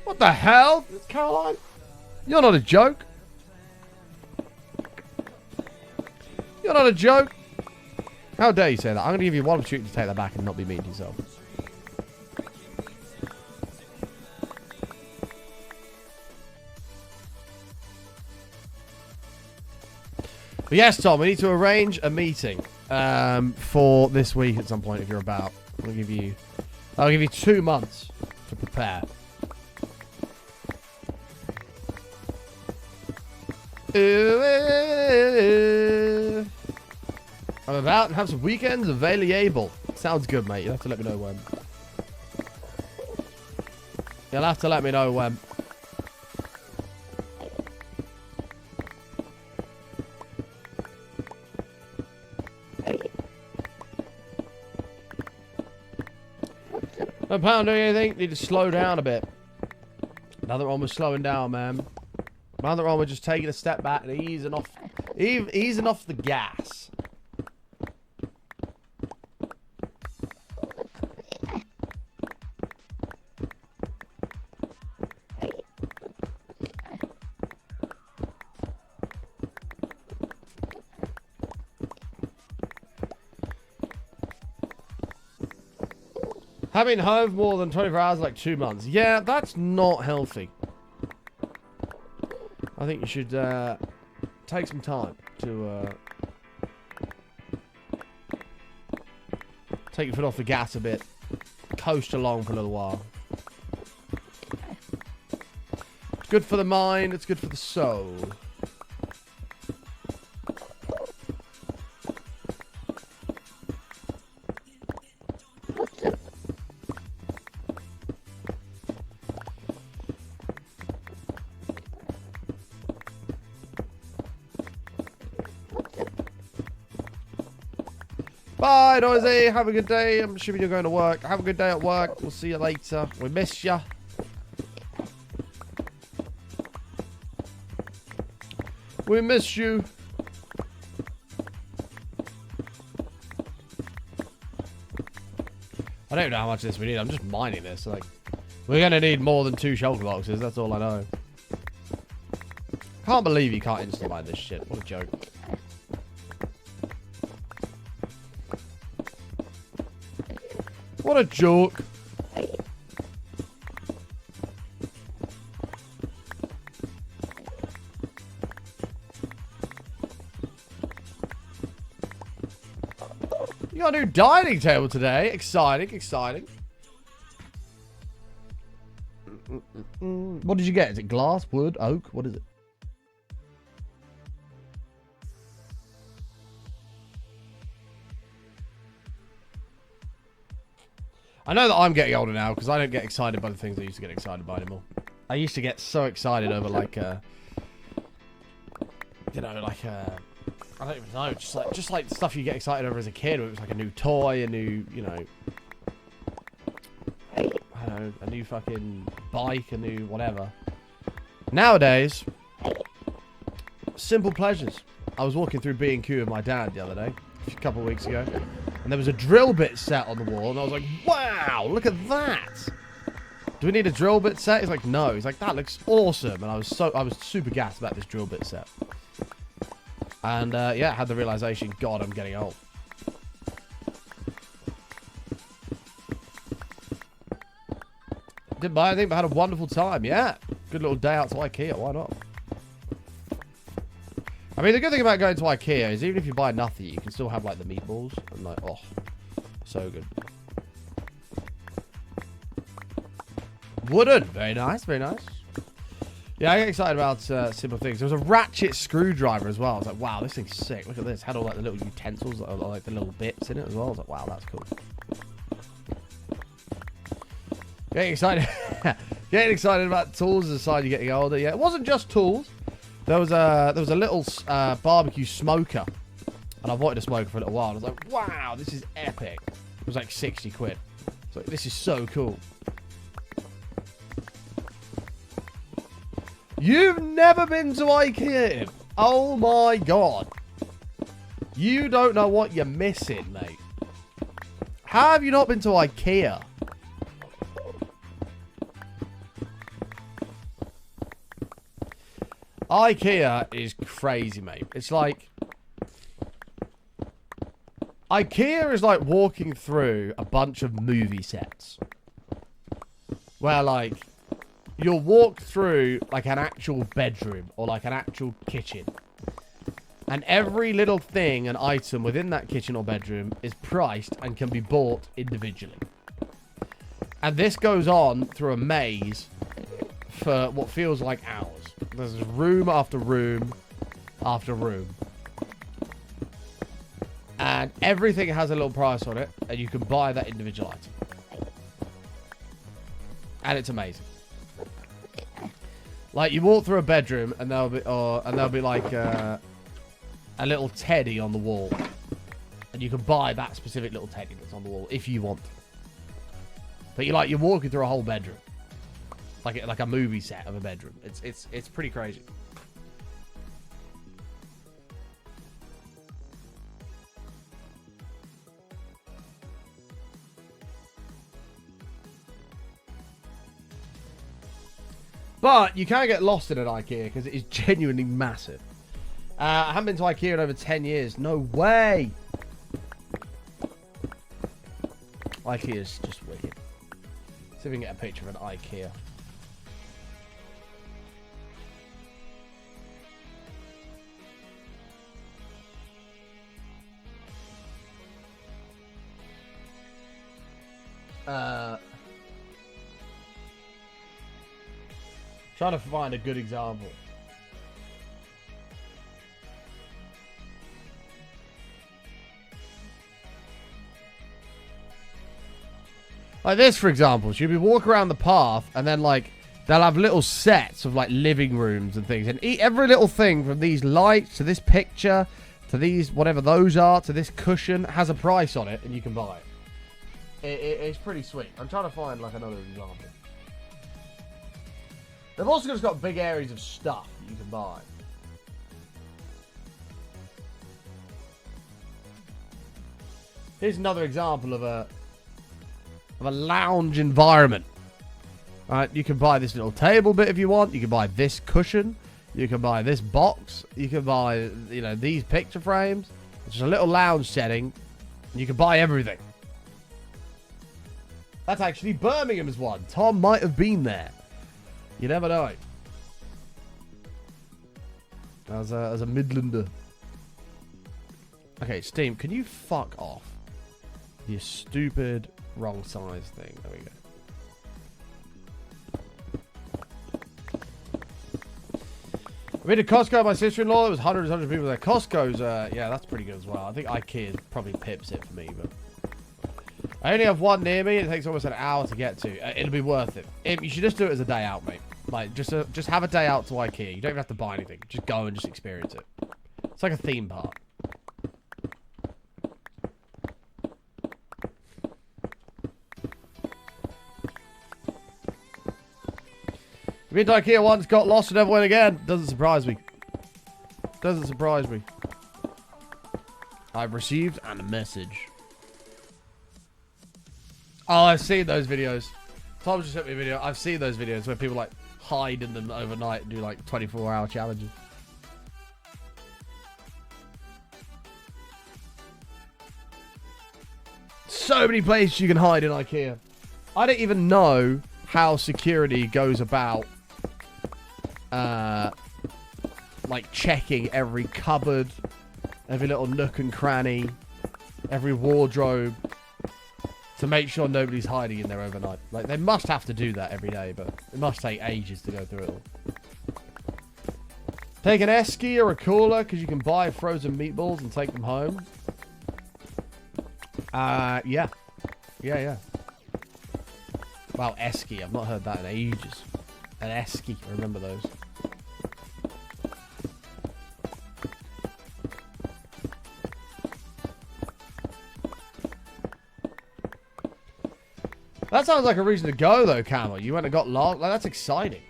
What the hell? Caroline? You're not a joke. You're not a joke. How dare you say that? I'm going to give you one opportunity to take that back and not be mean to yourself. But yes, Tom, we need to arrange a meeting for this week at some point if you're about. I'll give you 2 months to prepare. I'm about and have some weekends available. Sounds good, mate. You'll have to let me know when. You'll have to let me know when. No plan on doing anything. Need to slow down a bit. Nothing wrong with slowing down, man. Am I the wrong? We're just taking a step back and easing off the gas. Having home more than 24 hours, like 2 months. Yeah, that's not healthy. I think you should take some time to take your foot off the gas a bit. Coast along for a little while. It's good for the mind. It's good for the soul. Bye, Noisy. Have a good day. I'm assuming you're going to work. Have a good day at work. We'll see you later. We miss you. We miss you. I don't know how much of this we need. I'm just mining this. Like, we're going to need more than 2 shulker boxes. That's all I know. Can't believe you can't instantly mine this shit. What a joke. What a joke. You got a new dining table today. Exciting, exciting. What did you get? Is it glass, wood, oak? What is it? I know that I'm getting older now because I don't get excited by the things I used to get excited by anymore. I used to get so excited over like, you know, like, I don't even know, just like the stuff you get excited over as a kid. Where it was like a new toy, a new, you know, I don't know, a new fucking bike, a new whatever. Nowadays, simple pleasures. I was walking through B&Q with my dad the other day, a couple of weeks ago. And there was a drill bit set on the wall, and I was like, wow, look at that. Do we need a drill bit set? He's like, no. He's like, that looks awesome. And I was super gassed about this drill bit set. And yeah, I had the realization, God, I'm getting old. Didn't buy anything, but had a wonderful time. Yeah, good little day out to IKEA. Why not? I mean, the good thing about going to IKEA is even if you buy nothing, you can still have, like, the meatballs. And, like, oh, so good. Wooden. Very nice, very nice. Yeah, I get excited about simple things. There was a ratchet screwdriver as well. I was like, wow, this thing's sick. Look at this. Had all, like, the little utensils, like, the little bits in it as well. I was like, wow, that's cool. Getting excited. Getting excited about tools as a sign you're getting older. Yeah, it wasn't just tools. There was a little barbecue smoker, and I've wanted a smoker for a little while. And I was like, wow, this is epic. It was like 60 quid. So this is so cool. You've never been to IKEA? Oh my God. You don't know what you're missing, mate. How have you not been to IKEA? IKEA is crazy, mate. It's like... IKEA is like walking through a bunch of movie sets. Where, like, you'll walk through, like, an actual bedroom or, like, an actual kitchen. And every little thing and item within that kitchen or bedroom is priced and can be bought individually. And this goes on through a maze for what feels like hours. There's room after room after room. And everything has a little price on it, and you can buy that individual item. And it's amazing. Like, you walk through a bedroom, and there'll be like a little teddy on the wall. And you can buy that specific little teddy that's on the wall if you want. But you're walking through a whole bedroom. Like a movie set of a bedroom. It's pretty crazy. But you can get lost in an IKEA because it is genuinely massive. I haven't been to IKEA in over 10 years. No way. IKEA is just wicked. See if we can get a picture of an IKEA. Trying to find a good example. Like this, for example. So you'll be walking around the path, and then, like, they'll have little sets of, like, living rooms and things. And every little thing, from these lights to this picture to these, whatever those are, to this cushion, has a price on it, and you can buy it. It's pretty sweet. I'm trying to find, like, another example. They've also just got big areas of stuff that you can buy. Here's another example of a lounge environment. Alright, you can buy this little table bit if you want. You can buy this cushion. You can buy this box. You can buy, you know, these picture frames. It's just a little lounge setting. You can buy everything. That's actually Birmingham's one. Tom might have been there. You never know. As a Midlander. Okay, Steam, can you fuck off? You stupid wrong size thing. There we go. I've been to Costco with my sister-in-law. There was hundreds of people there. Costco's, yeah, that's pretty good as well. I think IKEA probably pips it for me, but I only have one near me. It takes almost an hour to get to. It'll be worth it. You should just do it as a day out, mate. Like, just have a day out to IKEA. You don't even have to buy anything. Just go and just experience it. It's like a theme park. Been to IKEA once, got lost and never went again. Doesn't surprise me. Doesn't surprise me. I've received a message. Oh, I've seen those videos. Tom just sent me a video. I've seen those videos where people, like, hide in them overnight and do, like, 24-hour challenges. So many places you can hide in IKEA. I don't even know how security goes about, like, checking every cupboard, every little nook and cranny, every wardrobe, to make sure nobody's hiding in there overnight. Like, they must have to do that every day, but it must take ages to go through it all. Take an esky or a cooler, because you can buy frozen meatballs and take them home. Yeah. Yeah. Wow, esky. I've not heard that in ages. An esky. I remember those. That sounds like a reason to go, though, Camel. You went and got lost. Like, that's exciting.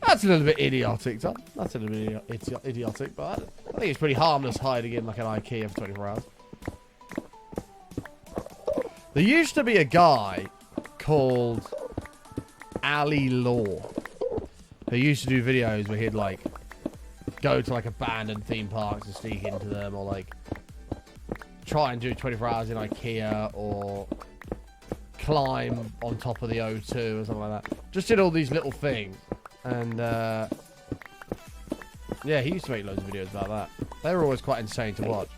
That's a little bit idiotic, Tom. That's a little bit idiotic, but I think it's pretty harmless hiding in, like, an IKEA for 24 hours. There used to be a guy called Ali Law who used to do videos where he'd, like, go to, like, abandoned theme parks and sneak into them, or, like, try and do 24 hours in IKEA, or climb on top of the O2 or something like that. Just did all these little things. And, yeah, he used to make loads of videos about that. They were always quite insane to watch.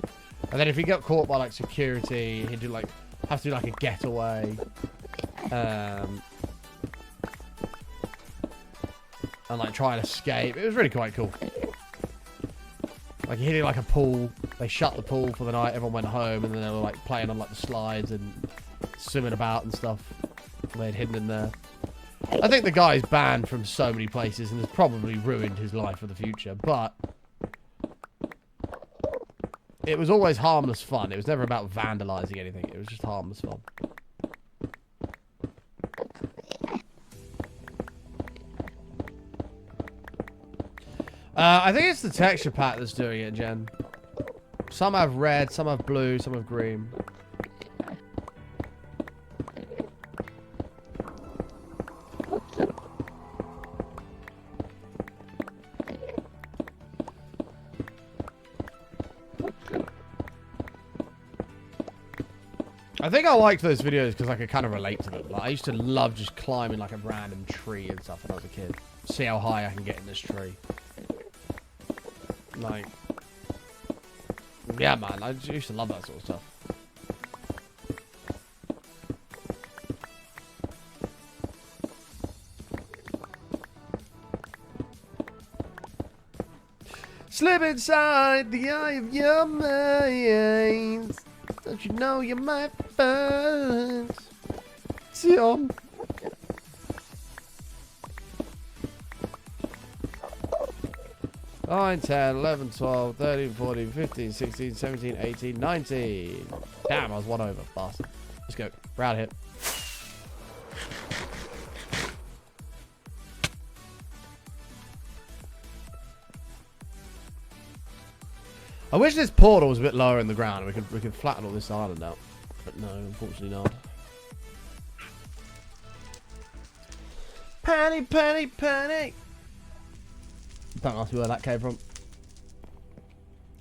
And then if he got caught by, like, security, he'd do, like, have to do, like, a getaway. And, like, try and escape. It was really quite cool. Like, he hit, like, a pool. They shut the pool for the night. Everyone went home. And then they were, like, playing on, like, the slides and swimming about and stuff. They'd hidden in there. I think the guy's banned from so many places and has probably ruined his life for the future. But it was always harmless fun. It was never about vandalizing anything. It was just harmless fun. I think it's the texture pack that's doing it, Jen. Some have red, some have blue, some have green. I think I liked those videos because I could kind of relate to them. Like, I used to love just climbing like a random tree and stuff when I was a kid. See how high I can get in this tree. Like, yeah, man, I used to love that sort of stuff. Slip inside the eye of your mind. Don't you know you're my first? Sion. 9, 10, 11, 12, 13, 14, 15, 16, 17, 18, 19. Damn, I was one over. Bastard. Let's go. Round hit. I wish this portal was a bit lower in the ground. We could flatten all this island out. But no, unfortunately not. Penny, penny, penny. Don't ask me where that came from.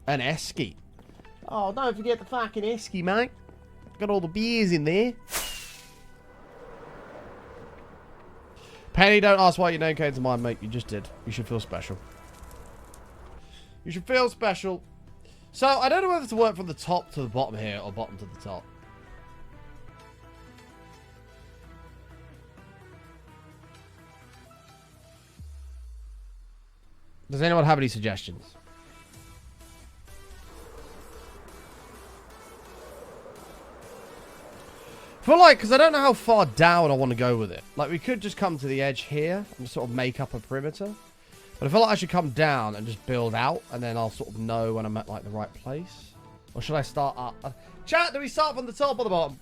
An esky. Oh, don't forget the fucking esky, mate. Got all the beers in there. Penny, don't ask why your name came to mind, mate. You just did. You should feel special. You should feel special. So, I don't know whether to work from the top to the bottom here or bottom to the top. Does anyone have any suggestions? I feel like, because I don't know how far down I want to go with it. Like, we could just come to the edge here and sort of make up a perimeter. But I feel like I should come down and just build out, and then I'll sort of know when I'm at, like, the right place. Or should I start up? Chat, do we start from the top or the bottom?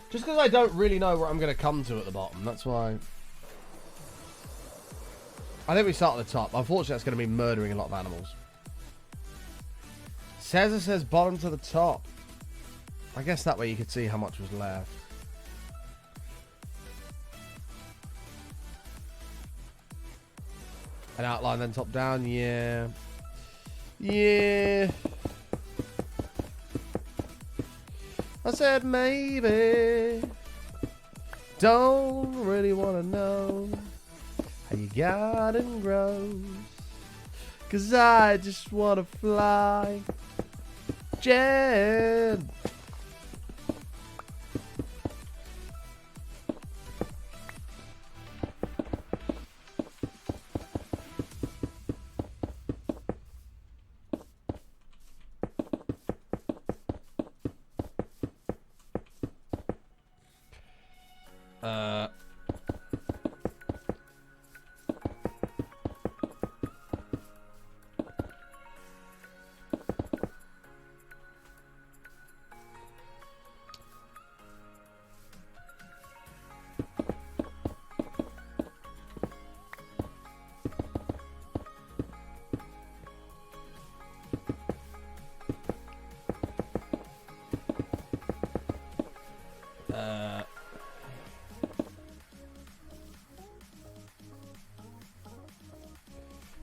Just because I don't really know where I'm going to come to at the bottom. That's why. I think we start at the top. Unfortunately, that's going to be murdering a lot of animals. Cesar says bottom to the top. I guess that way you could see how much was left. An outline, then top down. Yeah. Yeah. I said maybe. Don't really want to know how your garden grows. 'Cause I just want to fly. Jen.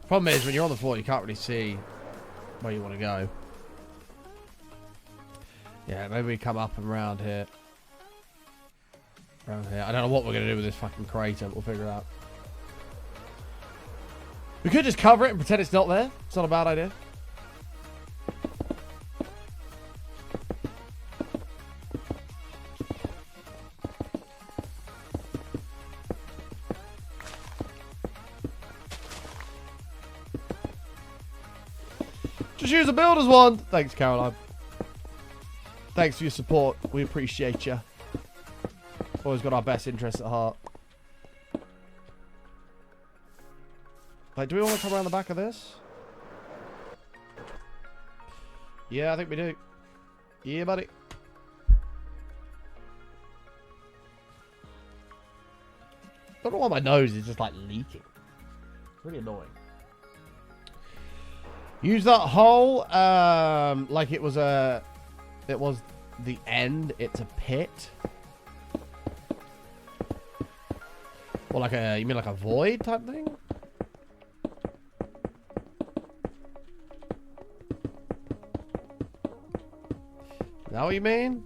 Problem is, when you're on the floor, you can't really see where you want to go. Yeah, maybe we come up and around here. Around here. I don't know what we're going to do with this fucking crater. We'll figure it out. We could just cover it and pretend it's not there. It's not a bad idea. Just use a builder's wand. Thanks, Caroline. Thanks for your support. We appreciate you. Always got our best interests at heart. Like, do we want to come around the back of this? Yeah, I think we do. Yeah, buddy. Don't know why my nose is just like leaking. It's really annoying. Use that hole like it was the end. It's a pit. Or like you mean like a void type thing? Is that what you mean?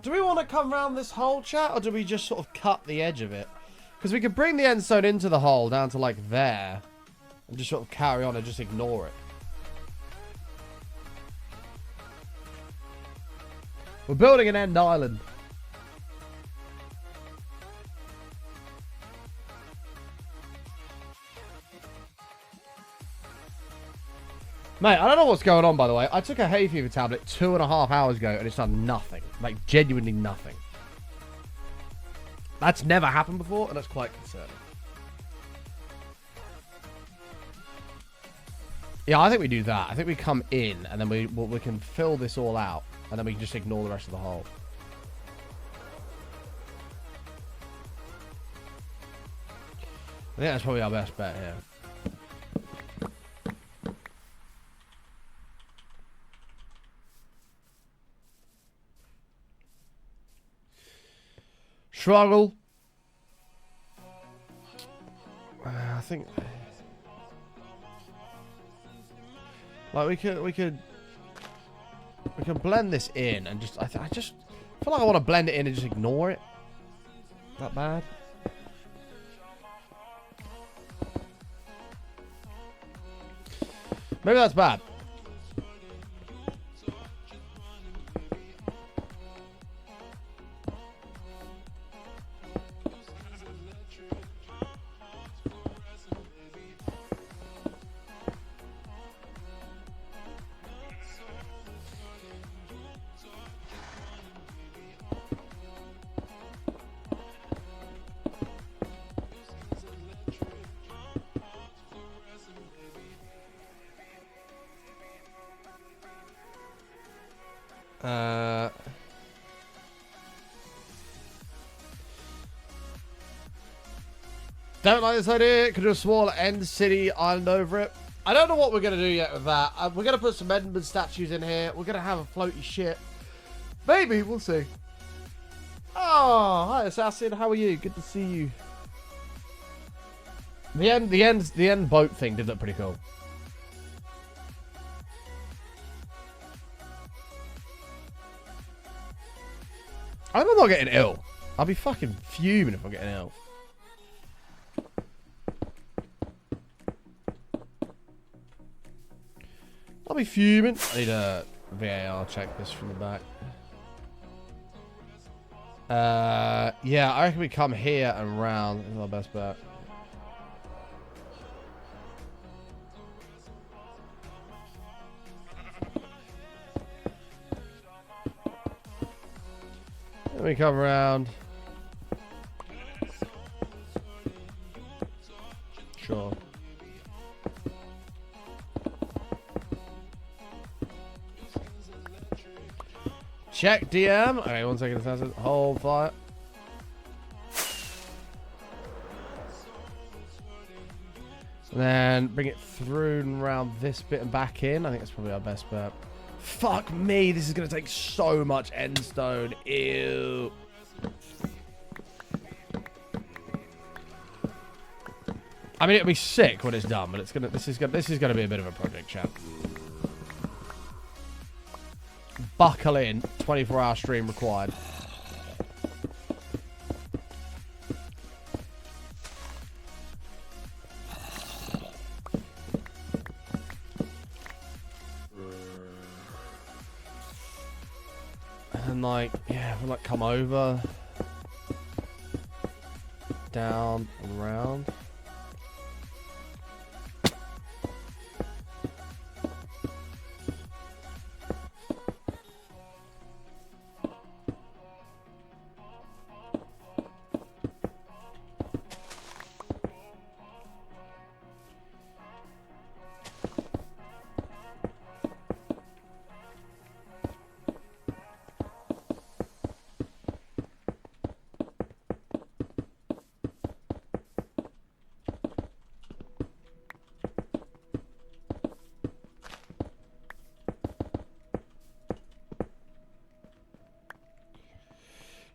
Do we want to come around this hole, chat, or do we just sort of cut the edge of it? Because we could bring the end stone into the hole down to like there, and just sort of carry on and just ignore it. We're building an end island. Mate, I don't know what's going on, by the way. I took a hay fever tablet 2.5 hours ago, and it's done nothing. Like, genuinely nothing. That's never happened before, and that's quite concerning. Yeah, I think we do that. I think we come in, and then we can fill this all out, and then we can just ignore the rest of the hole. I think that's probably our best bet here. Struggle. I think like we can blend this in and just I just feel like I want to blend it in and just ignore it. That bad? Maybe that's bad. Don't like this idea. Could do a small end city island over it. I don't know what we're going to do yet with that. We're going to put some Edmund statues in here. We're going to have a floaty shit. Maybe. We'll see. Oh, hi, Assassin. How are you? Good to see you. The end boat thing did look pretty cool. I hope I'm not getting ill. I'll be fucking fuming if I'm getting ill. I'll be fuming. I need a VAR check this from the back. Yeah, I reckon we come here and round. This is our best bet. Then we come around. Sure. Check DM. Okay, 1 second, assassin. Hold fire. And then bring it through and around this bit and back in. I think that's probably our best bet. Fuck me, this is going to take so much end stone. Ew. I mean, it'll be sick when it's done, but this is gonna be a bit of a project, chat. Buckle in. 24-hour stream required. And like, yeah, we'll like come over, down and around.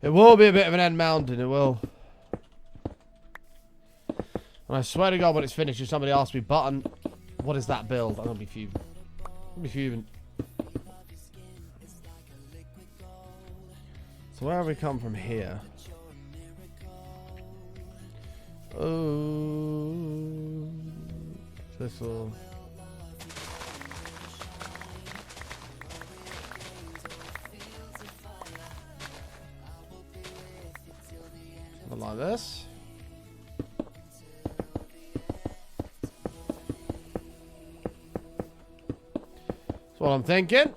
It will be a bit of an end mountain, it will. And I swear to God, when it's finished, if somebody asks me, Button, what is that build? I'm gonna be fuming. I'm gonna be fuming. So where have we come from here? Oh, this will. Something like this. That's what I'm thinking.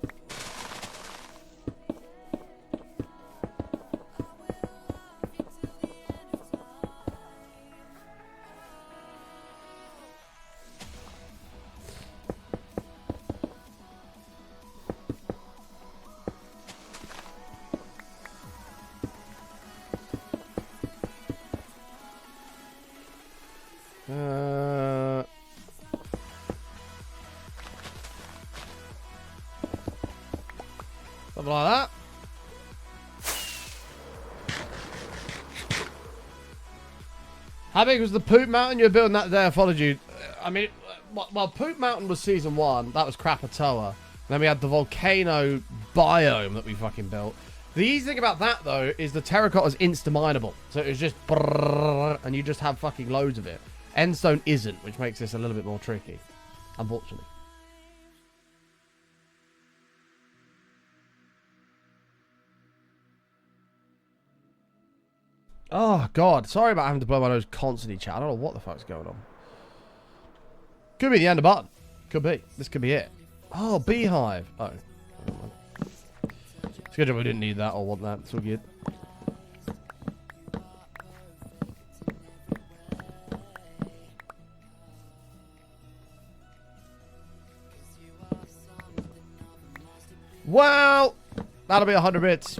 Something like that. How big was the Poop Mountain you were building that day? I followed you. I mean, well, Poop Mountain was season 1. That was Krakatoa. Then we had the volcano biome that we fucking built. The easy thing about that, though, is the terracotta is insta-mineable. So it was just brrrr, and you just have fucking loads of it. Endstone isn't, which makes this a little bit more tricky. Unfortunately. Oh, God. Sorry about having to blow my nose constantly, chat. I don't know what the fuck's going on. Could be the end of button. Could be. This could be it. Oh, beehive. Oh. It's good job we didn't need that or want that. It's all good. Well, that'll be 100 bits.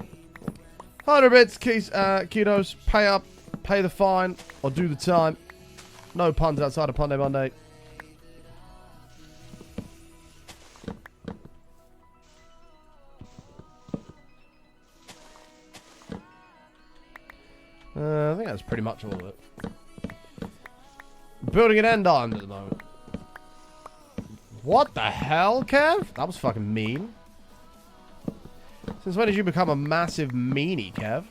100 bits, kudos. Pay up, pay the fine, or do the time. No puns outside of Pun Day Monday. I think that's pretty much all of it. Building an end island at the moment. What the hell, Kev? That was fucking mean. Since when did you become a massive meanie, Kev?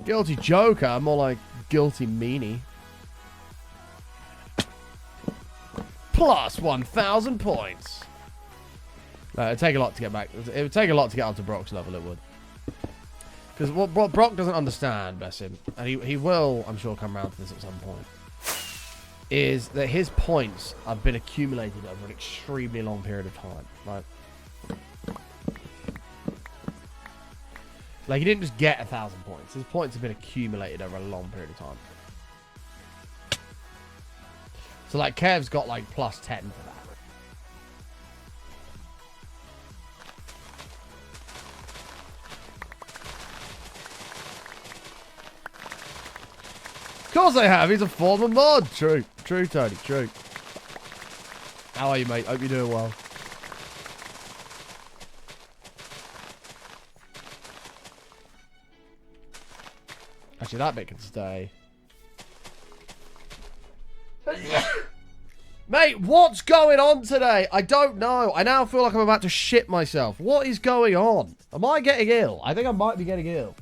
Guilty Joker, more like guilty meanie. Plus 1,000 points. It'd take a lot to get back. It would take a lot to get up to Brock's level, it would. Because what Brock doesn't understand, bless him, and he will, I'm sure, come around to this at some point, is that his points have been accumulated over an extremely long period of time. Like he didn't just get 1,000 points. His points have been accumulated over a long period of time. So like Kev's got like plus 10 for that. Of course they have. He's a former mod. True. True, Tony. True. How are you, mate? Hope you're doing well. Actually, that bit can stay. Mate, what's going on today? I don't know. I now feel like I'm about to shit myself. What is going on? Am I getting ill? I think I might be getting ill.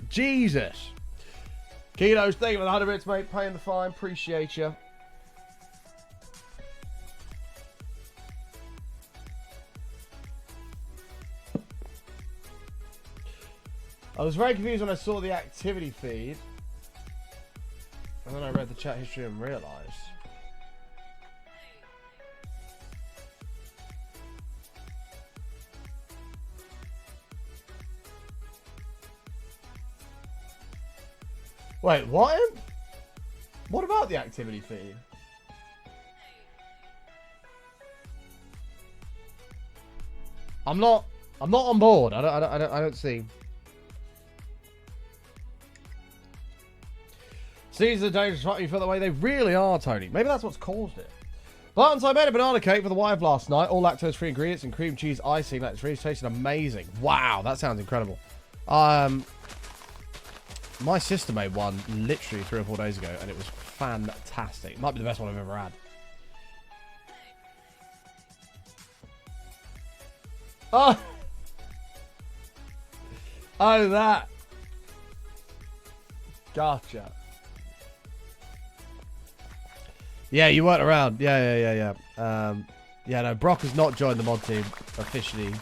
Jesus. Kinos, thank you for the 100 bits, mate. Paying the fine. Appreciate you. I was very confused when I saw the activity feed. And then I read the chat history and realised. Wait, what? What about the activity feed? I'm not on board. I don't see. Seeds are dangerous, right? You feel that way? They really are, Tony. Maybe that's what's caused it. Buttons, I made a banana cake for the wife last night. All lactose-free ingredients and cream cheese icing. That's really tasted amazing. Wow, that sounds incredible. My sister made one literally 3 or 4 days ago, and it was fantastic. It might be the best one I've ever had. Oh! Oh, that. Gotcha. Yeah, you weren't around. Yeah. Yeah, no, Brock has not joined the mod team officially.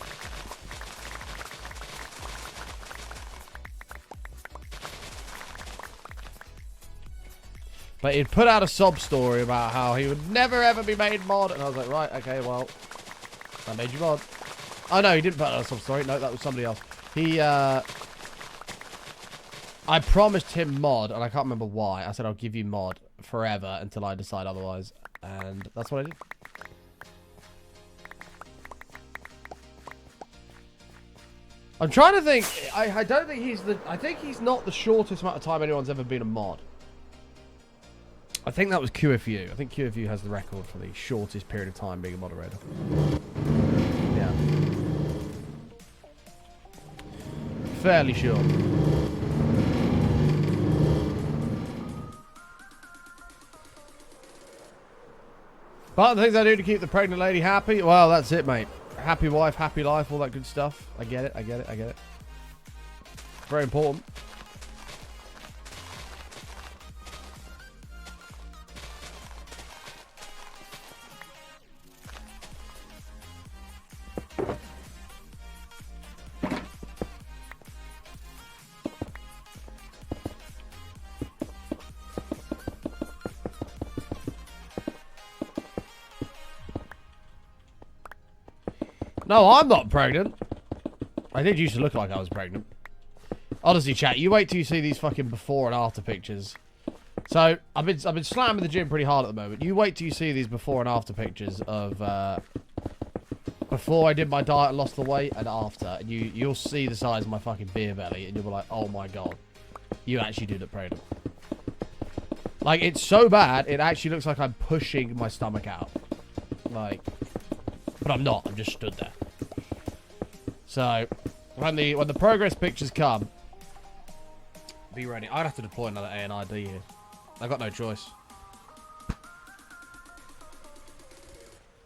But he'd put out a sob story about how he would never ever be made mod, and I was like, right, okay, well, I made you mod. Oh no, he didn't put out a sob story. No, that was somebody else. I promised him mod, and I can't remember why. I said I'll give you mod forever until I decide otherwise, and that's what I did. I'm trying to think. I don't think he's the. I think he's not the shortest amount of time anyone's ever been a mod. I think that was QFU. I think QFU has the record for the shortest period of time being a moderator. Yeah. Fairly sure. But the things I do to keep the pregnant lady happy, well, that's it, mate. Happy wife, happy life, all that good stuff. I get it, I get it, I get it. Very important. No, I'm not pregnant. I did used to look like I was pregnant. Honestly, chat, you wait till you see these fucking before and after pictures. So, I've been slamming the gym pretty hard at the moment. You wait till you see these before and after pictures of before I did my diet and lost the weight, and after. And you'll see the size of my fucking beer belly, and you'll be like, oh my god. You actually do look pregnant. Like, it's so bad, it actually looks like I'm pushing my stomach out. Like, but I'm not, I'm just stood there. So, when the progress pictures come, be ready. I'd have to deploy another ANID here. I've got no choice.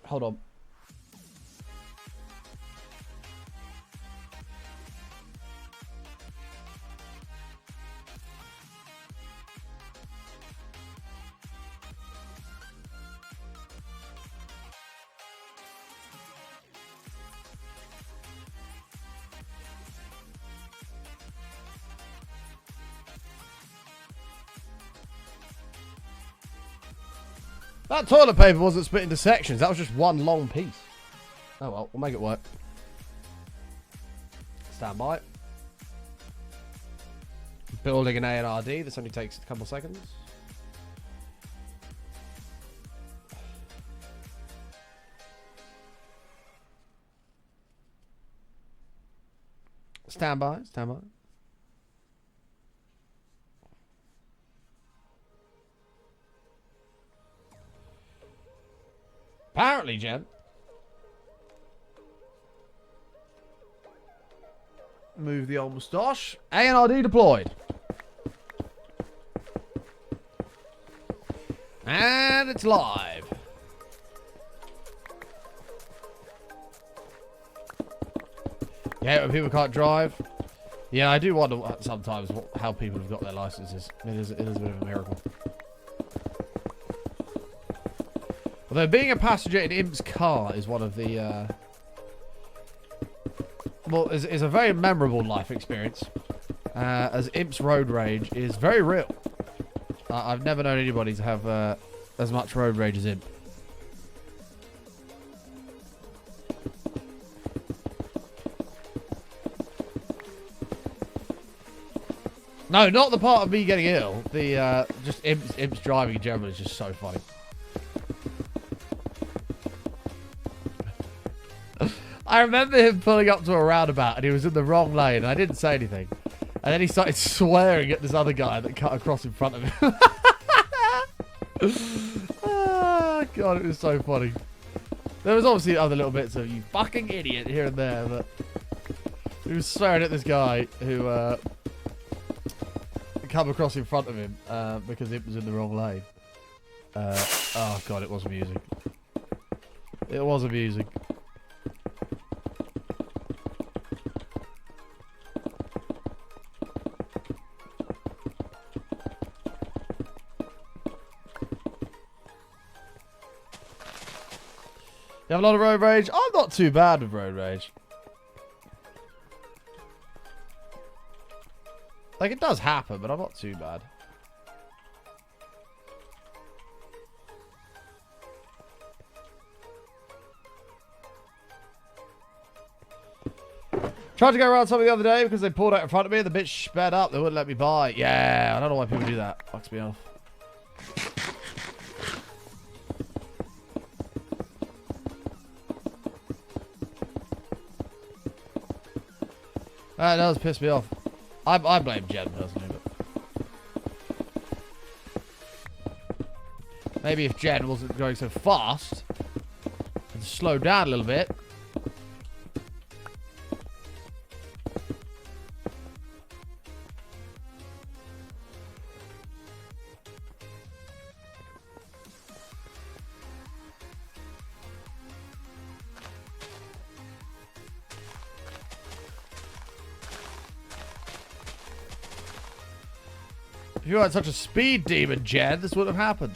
Hold on. That toilet paper wasn't split into sections. That was just one long piece. Oh well, we'll make it work. Stand by. Building an ANRD. This only takes a couple seconds. Stand by. Stand by. Apparently, Jen. Move the old moustache. ANRD deployed. And it's live. Yeah, when people can't drive. Yeah, I do wonder sometimes how people have got their licenses. It is a bit of a miracle. Although being a passenger in Imp's car is one of the, well, is a very memorable life experience, as Imp's road rage is very real. I've never known anybody to have as much road rage as Imp. No, not the part of me getting ill. The just Imp's driving in general is just so funny. I remember him pulling up to a roundabout and he was in the wrong lane and I didn't say anything. And then he started swearing at this other guy that cut across in front of him. Ah, God, it was so funny. There was obviously other little bits of you fucking idiot here and there, but he was swearing at this guy who come across in front of him because it was in the wrong lane. Oh God, it was amusing. It was amusing. You have a lot of road rage? I'm not too bad with road rage. Like, it does happen, but I'm not too bad. Tried to go around something the other day because they pulled out in front of me and the bitch sped up. They wouldn't let me buy. Yeah, I don't know why people do that. Fucks me off. That does piss me off. I blame Jen personally, but maybe if Jen wasn't going so fast and slowed down a little bit. If you weren't such a speed demon, Jen, this wouldn't have happened.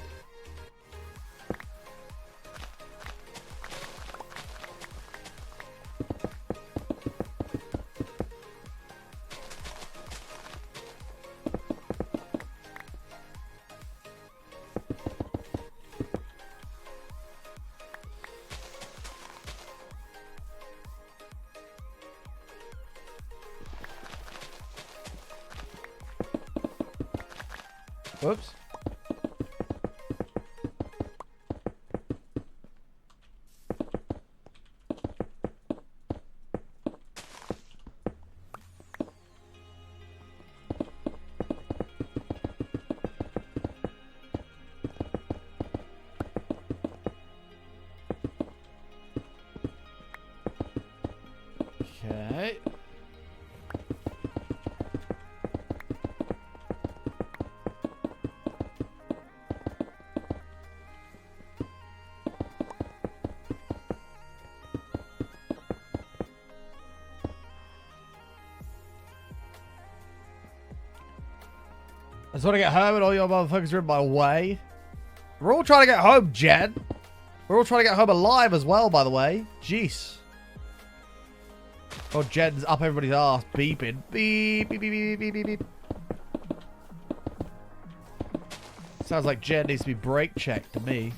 Whoops. Okay. I just want to get home and all your motherfuckers are in my way. We're all trying to get home, Jen. We're all trying to get home alive as well, by the way. Jeez. Oh, Jen's up everybody's ass, beeping. Beep, beep, beep, beep, beep, beep, beep. Sounds like Jen needs to be brake checked to me.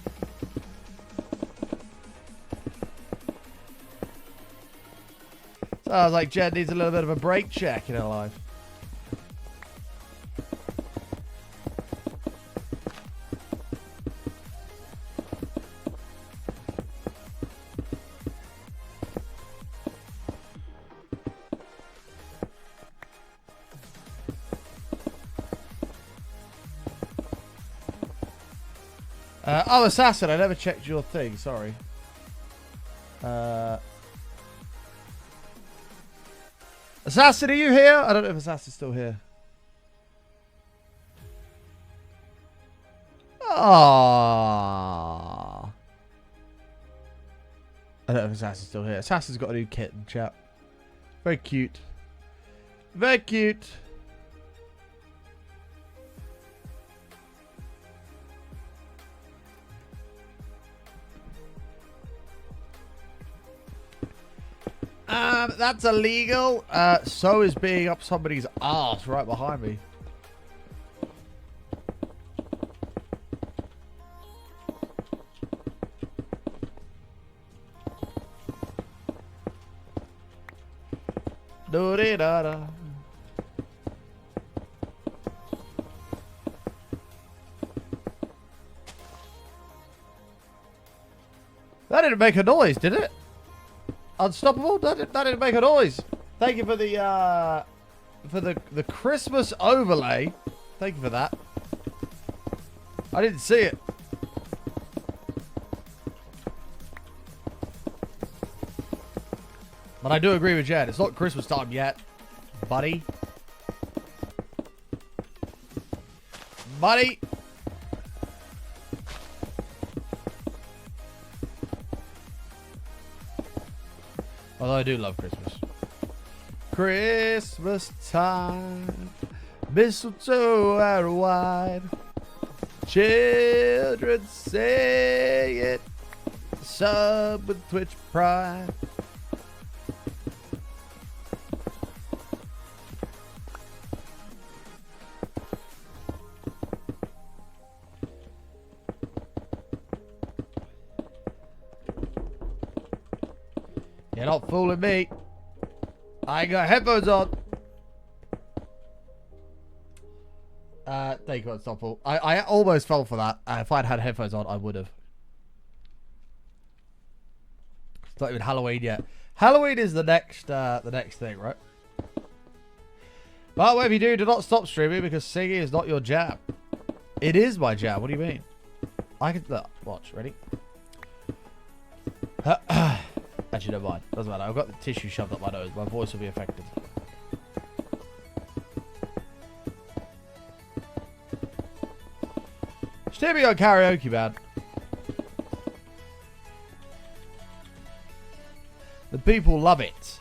Sounds like Jen needs a little bit of a brake check in her life. Oh, Assassin, I never checked your thing, sorry. Assassin, are you here? I don't know if Assassin's still here. Aww. I don't know if Assassin's still here. Assassin's got a new kitten, chat. Very cute. Very cute. That's illegal. So is being up somebody's ass right behind me. Do-de-da-da. That didn't make a noise, did it? Unstoppable? That didn't make a noise. Thank you for the for the Christmas overlay. Thank you for that. I didn't see it. But I do agree with Jed. It's not Christmas time yet, buddy. Buddy. Although I do love Christmas. Christmas time. Mistletoe out wide. Children say it. Sub with Twitch Pride. You're not fooling me. I ain't got headphones on. Thank you, it's not full. I almost fell for that. If I'd had headphones on, I would have. It's not even Halloween yet. Halloween is the next thing, right? But whatever you do not stop streaming because singing is not your jam. It is my jam. What do you mean? I can look, watch. Ready? Actually, never mind. Doesn't matter. I've got the tissue shoved up my nose. My voice will be affected. Stereo karaoke, man. The people love it.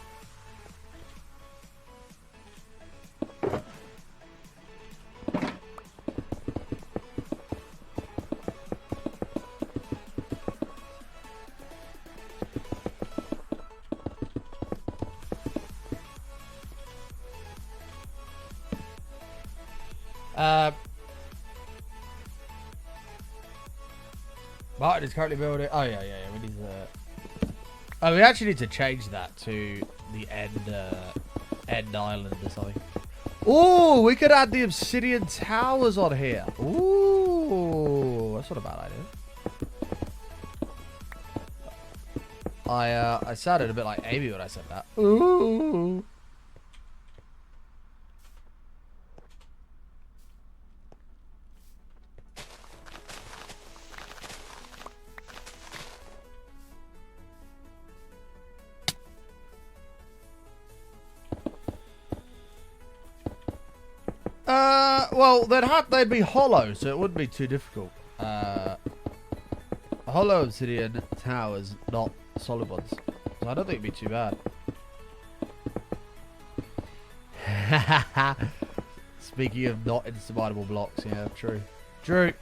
Martin is currently building. Oh yeah. We need to. Oh, we actually need to change that to the end island or something. Oh, we could add the obsidian towers on here. Ooh, that's not a bad idea. I sounded a bit like Amy when I said that. Ooh. Well, they'd be hollow, so it wouldn't be too difficult. Hollow obsidian towers, not solid ones. So I don't think it'd be too bad. Speaking of not insurmountable blocks, yeah, true. True.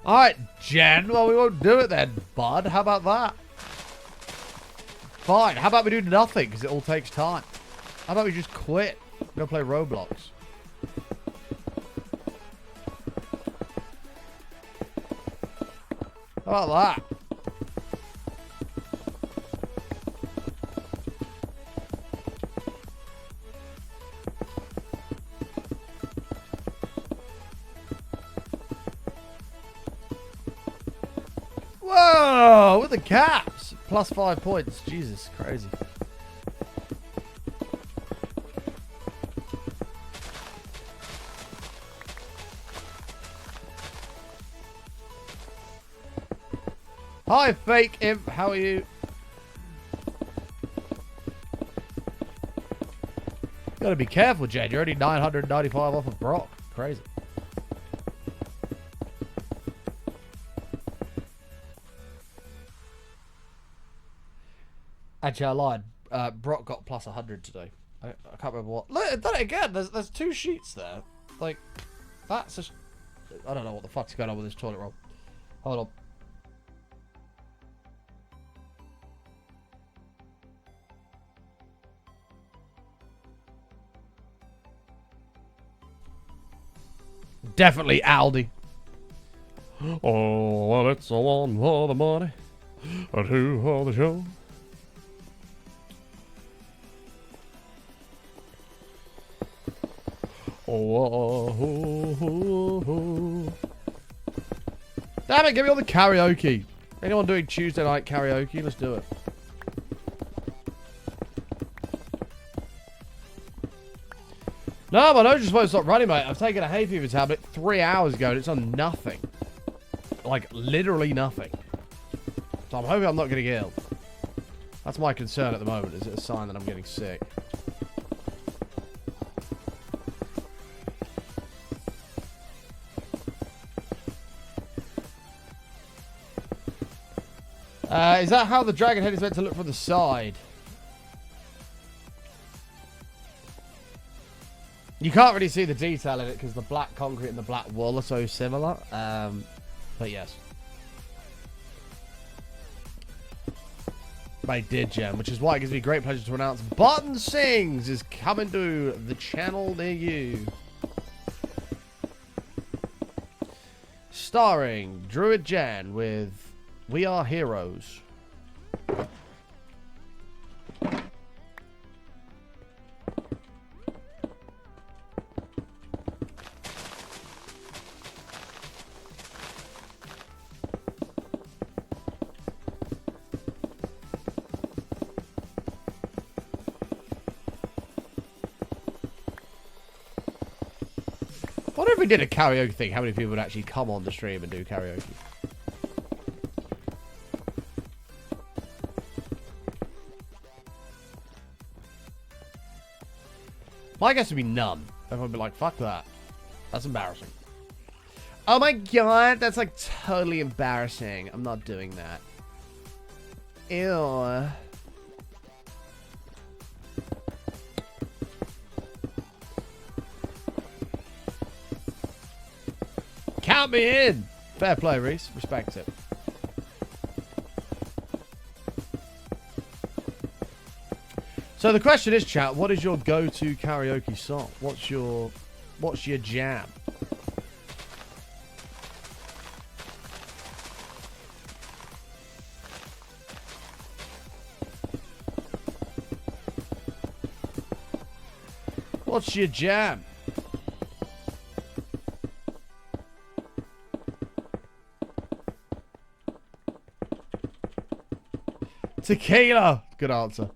Alright, Jen. Well, we won't do it then, bud. How about that? Fine. How about we do nothing, because it all takes time? How about we just quit? Go play Roblox. How about that? Whoa, with the caps. Plus 5 points. Jesus, crazy. Hi, fake imp. How are you? Gotta be careful, Jed. You're only 995 off of Brock. Crazy. Actually, I lied. Brock got plus 100 today. I can't remember what. Look, done it again. There's 2 sheets there. Like, that's just. I don't know what the fuck's going on with this toilet roll. Hold on. Definitely Aldi. Oh, well, it's a one for the money, a 2 for the show. Damn it, give me all the karaoke. Anyone doing Tuesday night karaoke? Let's do it. No, my nose just won't stop running, mate. I've taken a hay fever tablet 3 hours ago and it's on nothing. Like, literally nothing. So I'm hoping I'm not getting ill. That's my concern at the moment. Is it a sign that I'm getting sick? Is that how the dragon head is meant to look from the side? You can't really see the detail in it because the black concrete and the black wool are so similar. But yes. I did, Gem, which is why it gives me great pleasure to announce Button Sings is coming to the channel near you. Starring Druid Jan with We Are Heroes. What if we did a karaoke thing? How many people would actually come on the stream and do karaoke? My guess would be none. Everyone would be like, fuck that. That's embarrassing. Oh my god, that's like totally embarrassing. I'm not doing that. Ew. Count me in. Fair play, Reese. Respect it. So the question is, chat, what is your go-to karaoke song? What's your jam? What's your jam? Tequila. Good answer.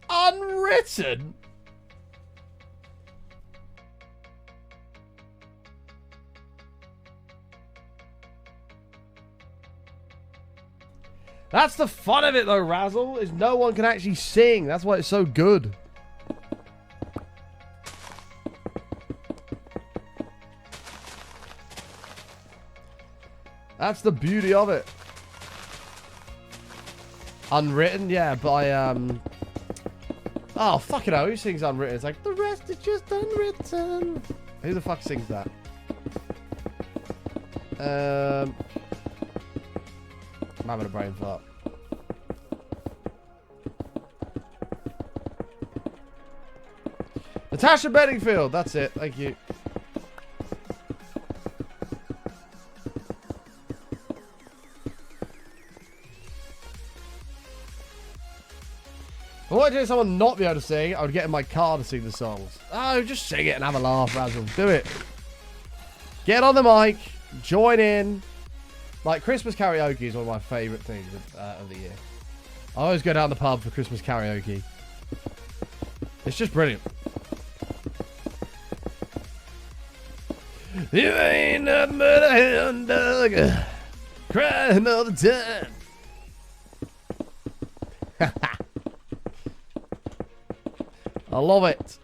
Unwritten? That's the fun of it though, Razzle, is no one can actually sing. That's why it's so good. That's the beauty of it. Unwritten, yeah, by oh, fucking hell, who sings Unwritten? It's like, the rest is just unwritten. Who the fuck sings that? I'm having a brain fart. Natasha Bedingfield, that's it. Thank you. If I wanted to hear someone not be able to sing, I would get in my car to sing the songs. Oh, just sing it and have a laugh, Razzle. Do it. Get on the mic. Join in. Like, Christmas karaoke is one of my favourite things of the year. I always go down the pub for Christmas karaoke. It's just brilliant. You ain't nothing but a hound dog crying all the time. I love it.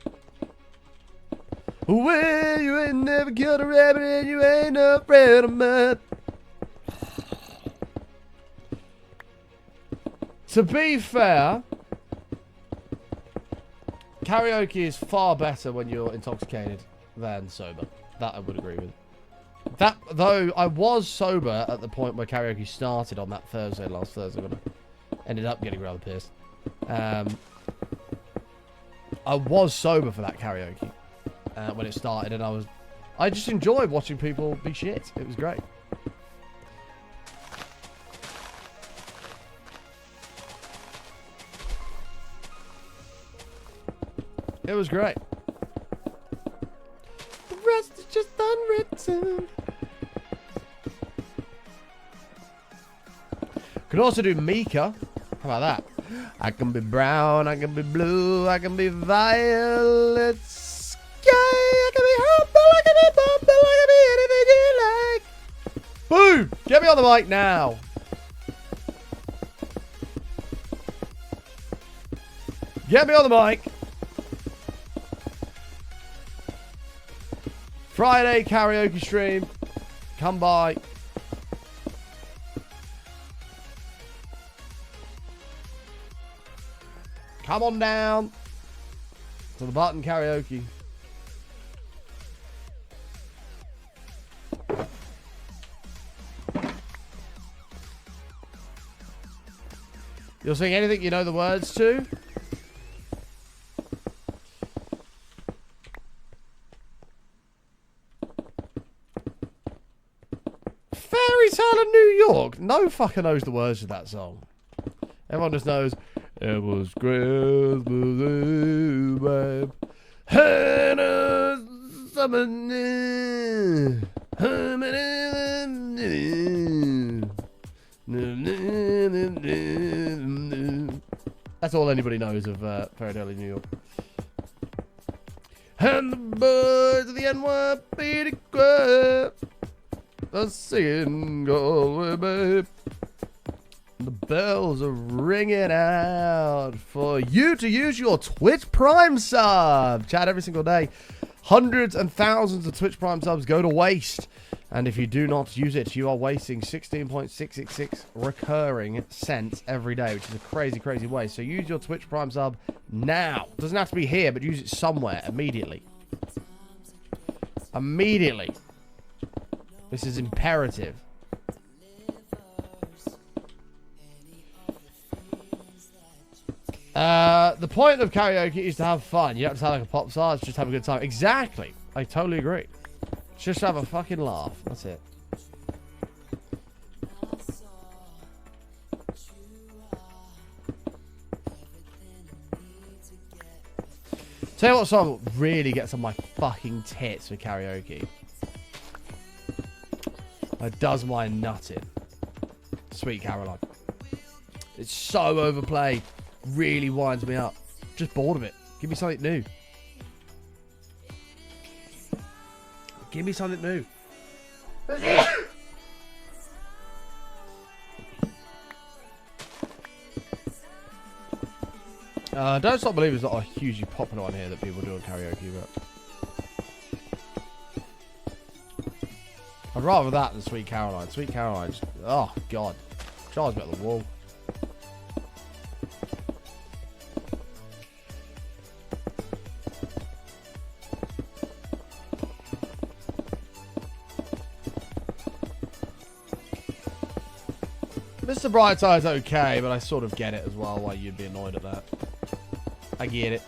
Well, you ain't never killed a rabbit and you ain't no friend of mine. To be fair, karaoke is far better when you're intoxicated than sober. That I would agree with. That, though, I was sober at the point where karaoke started on that Thursday, last Thursday, when I ended up getting rather pissed. I was sober for that karaoke. when it started, and I just enjoyed watching people be shit. It was great. It was great. The rest is just unwritten. Could also do Mika. How about that? I can be brown, I can be blue, I can be violet sky, I can be humble, I can be bumble, I can be anything you like. Boom! Get me on the mic now. Get me on the mic. Friday karaoke stream. Come by. Come on down to the Button Karaoke. You'll sing anything you know the words to. Fairy Tale of New York. No fucker knows the words to that song. Everyone just knows. It was Christmas Eve, babe. Hannah summer. That's all anybody knows of Fairy Tale of New York. And the birds of the NYPD Club are singing Galway, babe. The bells are ringing out for you to use your Twitch Prime sub. Chat every single day. Hundreds and thousands of Twitch Prime subs go to waste. And if you do not use it, you are wasting 16.666 recurring cents every day, which is a crazy, crazy waste. So use your Twitch Prime sub now. Doesn't have to be here, but use it somewhere immediately. Immediately. This is imperative. The point of karaoke is to have fun. You don't have to sound like a pop star. It's just have a good time. Exactly. I totally agree. Just have a fucking laugh. That's it. Tell you what song really gets on my fucking tits for karaoke. It does my nutting. Sweet Caroline. It's so overplayed. Really winds me up. Just bored of it. Give me something new. Give me something new. Don't Stop Believing is not a hugely popular one here that people do on karaoke, but I'd rather that than Sweet Caroline. Sweet Caroline, just, oh god, drives me up the wall. Mr. Brightside's okay, but I sort of get it as well, why you'd be annoyed at that. I get it.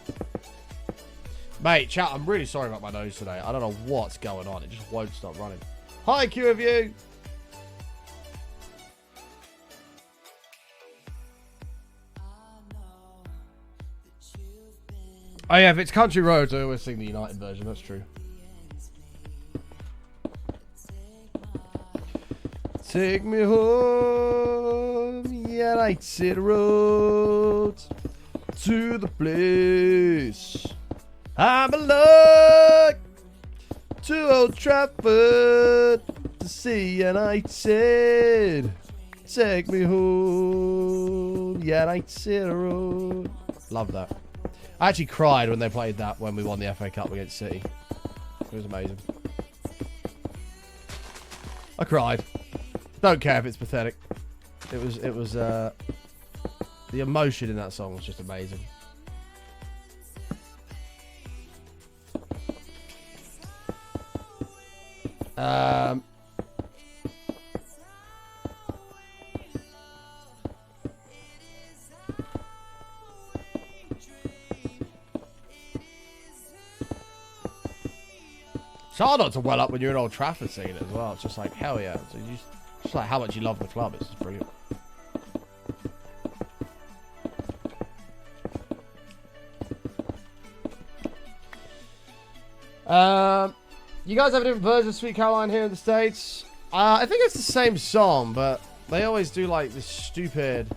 Mate, chat, I'm really sorry about my nose today. I don't know what's going on. It just won't stop running. Hi, Q of you. Oh yeah, if it's Country Roads, I always sing the United version. That's true. Take me home, United Roads, to the place I belong, to Old Trafford, to see United. Take me home, United Road. Love that. I actually cried when they played that when we won the FA Cup against City. It was amazing. I cried. Don't care if it's pathetic. It was the emotion in that song was just amazing. It's hard not to well up when you're in Old Trafford seeing it as well. It's just like, hell yeah. So you just like how much you love the club. It's just brilliant. You guys have a different version of Sweet Caroline here in the States? I think it's the same song, but they always do like this stupid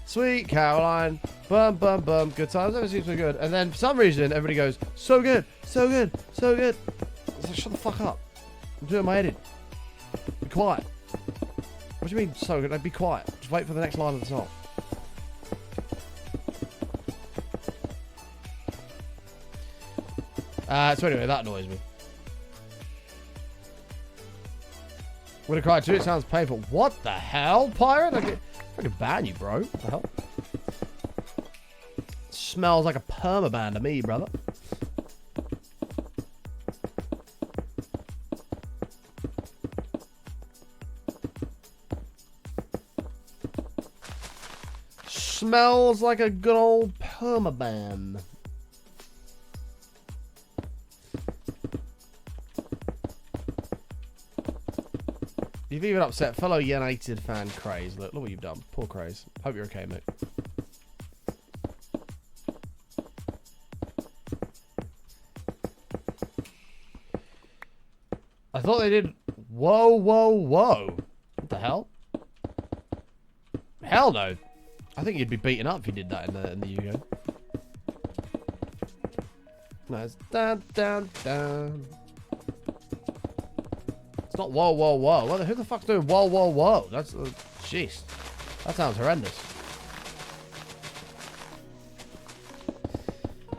Sweet Caroline, bum bum bum, good times, never seems so good. And then for some reason, everybody goes, so good, so good, so good. It's like, shut the fuck up. I'm doing my edit. Be quiet. What do you mean so good? Like, be quiet. Just wait for the next line of the song. So anyway, that annoys me. Would have cried too. It sounds painful. What the hell, pirate? Like, I could ban you, bro. What the hell? Smells like a permaban to me, brother. Smells like a good old permaban. You've even upset fellow United fan Craze. Look what you've done. Poor Craze. Hope you're okay, mate. I thought they did. Whoa, whoa, whoa. What the hell? Hell no. I think you'd be beaten up if you did that in the UK. No, it's down, down, down. It's not whoa, whoa, whoa. Who the fuck's doing whoa, whoa, whoa? That's, jeez. That sounds horrendous.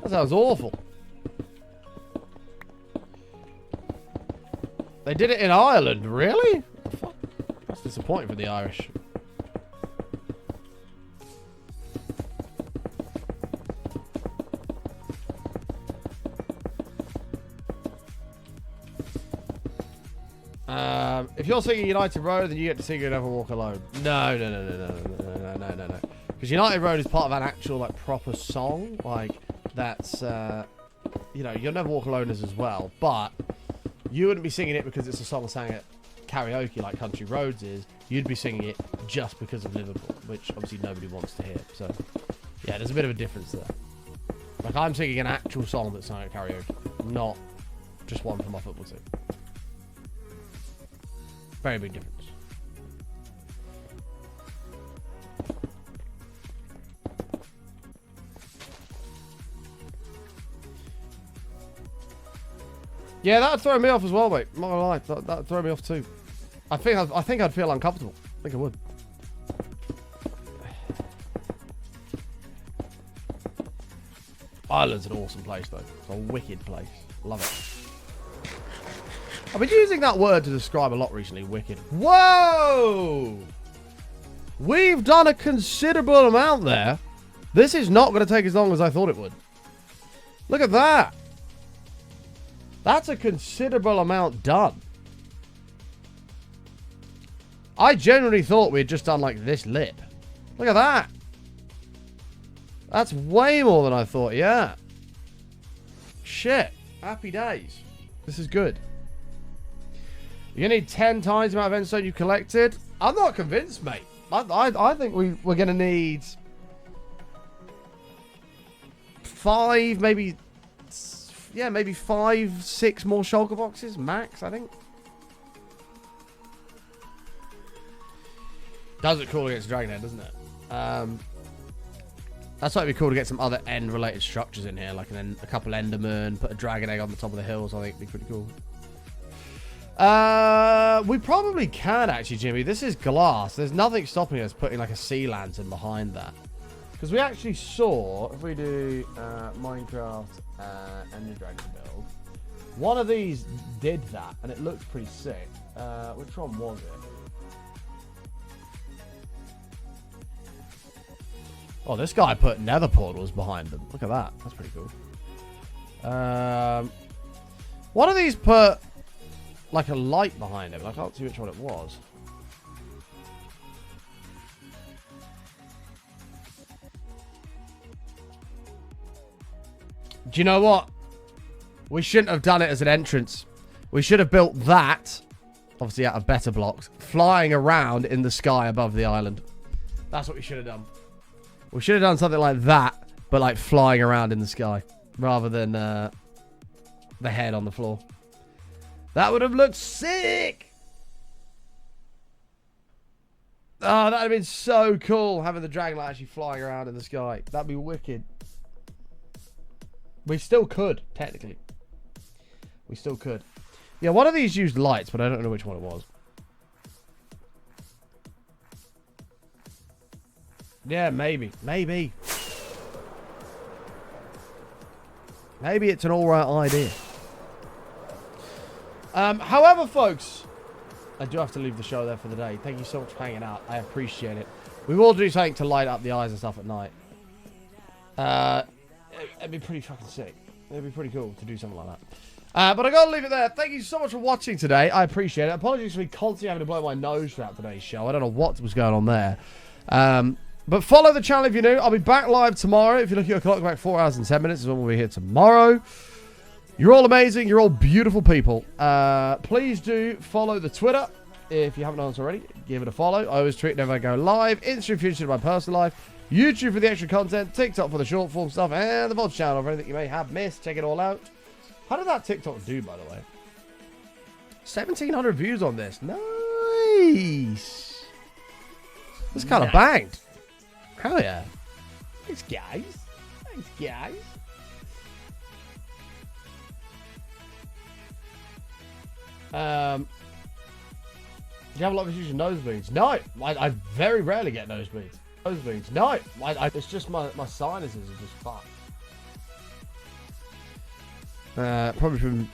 That sounds awful. They did it in Ireland, really? What the fuck? That's disappointing for the Irish. If you're singing United Road, then you get to sing You Never Walk Alone. No. Because United Road is part of an actual, like, proper song. Like, that's, you know, You'll Never Walk Alone is as well. But you wouldn't be singing it because it's a song sang at karaoke like Country Roads is. You'd be singing it just because of Liverpool, which obviously nobody wants to hear. So, yeah, there's a bit of a difference there. Like, I'm singing an actual song that's sung at karaoke, not just one from my football team. Very big difference. Yeah, that'd throw me off as well, mate. I'm not gonna lie, that'd throw me off too. I think I'd feel uncomfortable. I think I would. Ireland's an awesome place, though. It's a wicked place. Love it. I've been using that word to describe a lot recently. Wicked. Whoa! We've done a considerable amount there. This is not going to take as long as I thought it would. Look at that. That's a considerable amount done. I genuinely thought we had just done like this lip. Look at that. That's way more than I thought, yeah. Shit. Happy days. This is good. You're going to need 10 times the amount of endstone you collected? I'm not convinced, mate. I think we're going to need 5, maybe... Yeah, maybe 5, 6 more shulker boxes, max, I think. Does look cool against Dragon Head, doesn't it? That's why it'd be cool to get some other end-related structures in here, like a couple Endermen, put a Dragon Egg on the top of the hills. I think it'd be pretty cool. We probably can, actually, Jimmy. This is glass. There's nothing stopping us putting, like, a sea lantern behind that. Because we actually saw, if we do Minecraft Ender Dragon build, one of these did that, and it looked pretty sick. Which one was it? Oh, this guy put nether portals behind them. Look at that. That's pretty cool. One of these put like a light behind him. I can't see which one it was. Do you know what? We shouldn't have done it as an entrance. We should have built that, obviously out of better blocks, flying around in the sky above the island. That's what we should have done. We should have done something like that, but like flying around in the sky, rather than the head on the floor. That would have looked sick! Oh, that would have been so cool, having the Dragonlight actually flying around in the sky. That'd be wicked. We still could, technically. We still could. Yeah, one of these used lights, but I don't know which one it was. Yeah, maybe. Maybe. Maybe it's an alright idea. However, folks, I do have to leave the show there for the day. Thank you so much for hanging out. I appreciate it. We will do something to light up the eyes and stuff at night. It'd be pretty fucking sick. It'd be pretty cool to do something like that. But I gotta leave it there. Thank you so much for watching today. I appreciate it. Apologies for me constantly having to blow my nose throughout today's show. I don't know what was going on there. But follow the channel if you're new. I'll be back live tomorrow. If you look at your clock, about 4 hours and 10 minutes is when we'll be here tomorrow. You're all amazing. You're all beautiful people. Please do follow the Twitter. If you haven't done this already, give it a follow. I always tweet whenever I go live. Instagram featured my personal life. YouTube for the extra content. TikTok for the short form stuff. And the VODs channel for anything you may have missed. Check it all out. How did that TikTok do, by the way? 1,700 views on this. Nice. This kind of banged. Hell yeah. Thanks, guys. Thanks, guys. Do you have a lot of issues with nosebleeds? No. I very rarely get nosebleeds. Nosebleeds. No. It's just my sinuses are just fucked. Probably from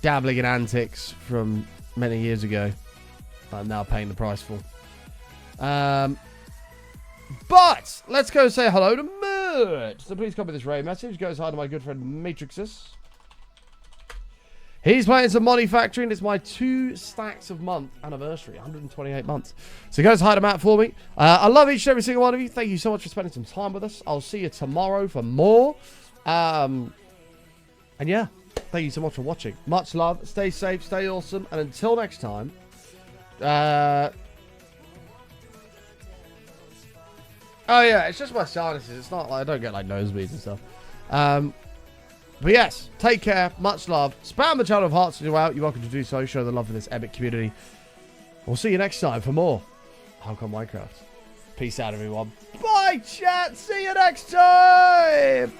dabbling in antics from many years ago. I'm now paying the price for. But let's go say hello to Mert. So please copy this raid message. Goes hi to my good friend Matrixus. He's playing some Money Factory, and it's my 2 stacks of month anniversary, 128 months. So goes hi to Matt for me. I love each and every single one of you. Thank you so much for spending some time with us. I'll see you tomorrow for more. And yeah, thank you so much for watching. Much love. Stay safe. Stay awesome. And until next time. Oh yeah, it's just my sinuses. It's not like I don't get like nosebleeds and stuff. But yes, take care. Much love. Spam the channel of hearts to do out. You're welcome to do so. Show the love for this epic community. We'll see you next time for more How Come Minecraft. Peace out, everyone. Bye, chat. See you next time.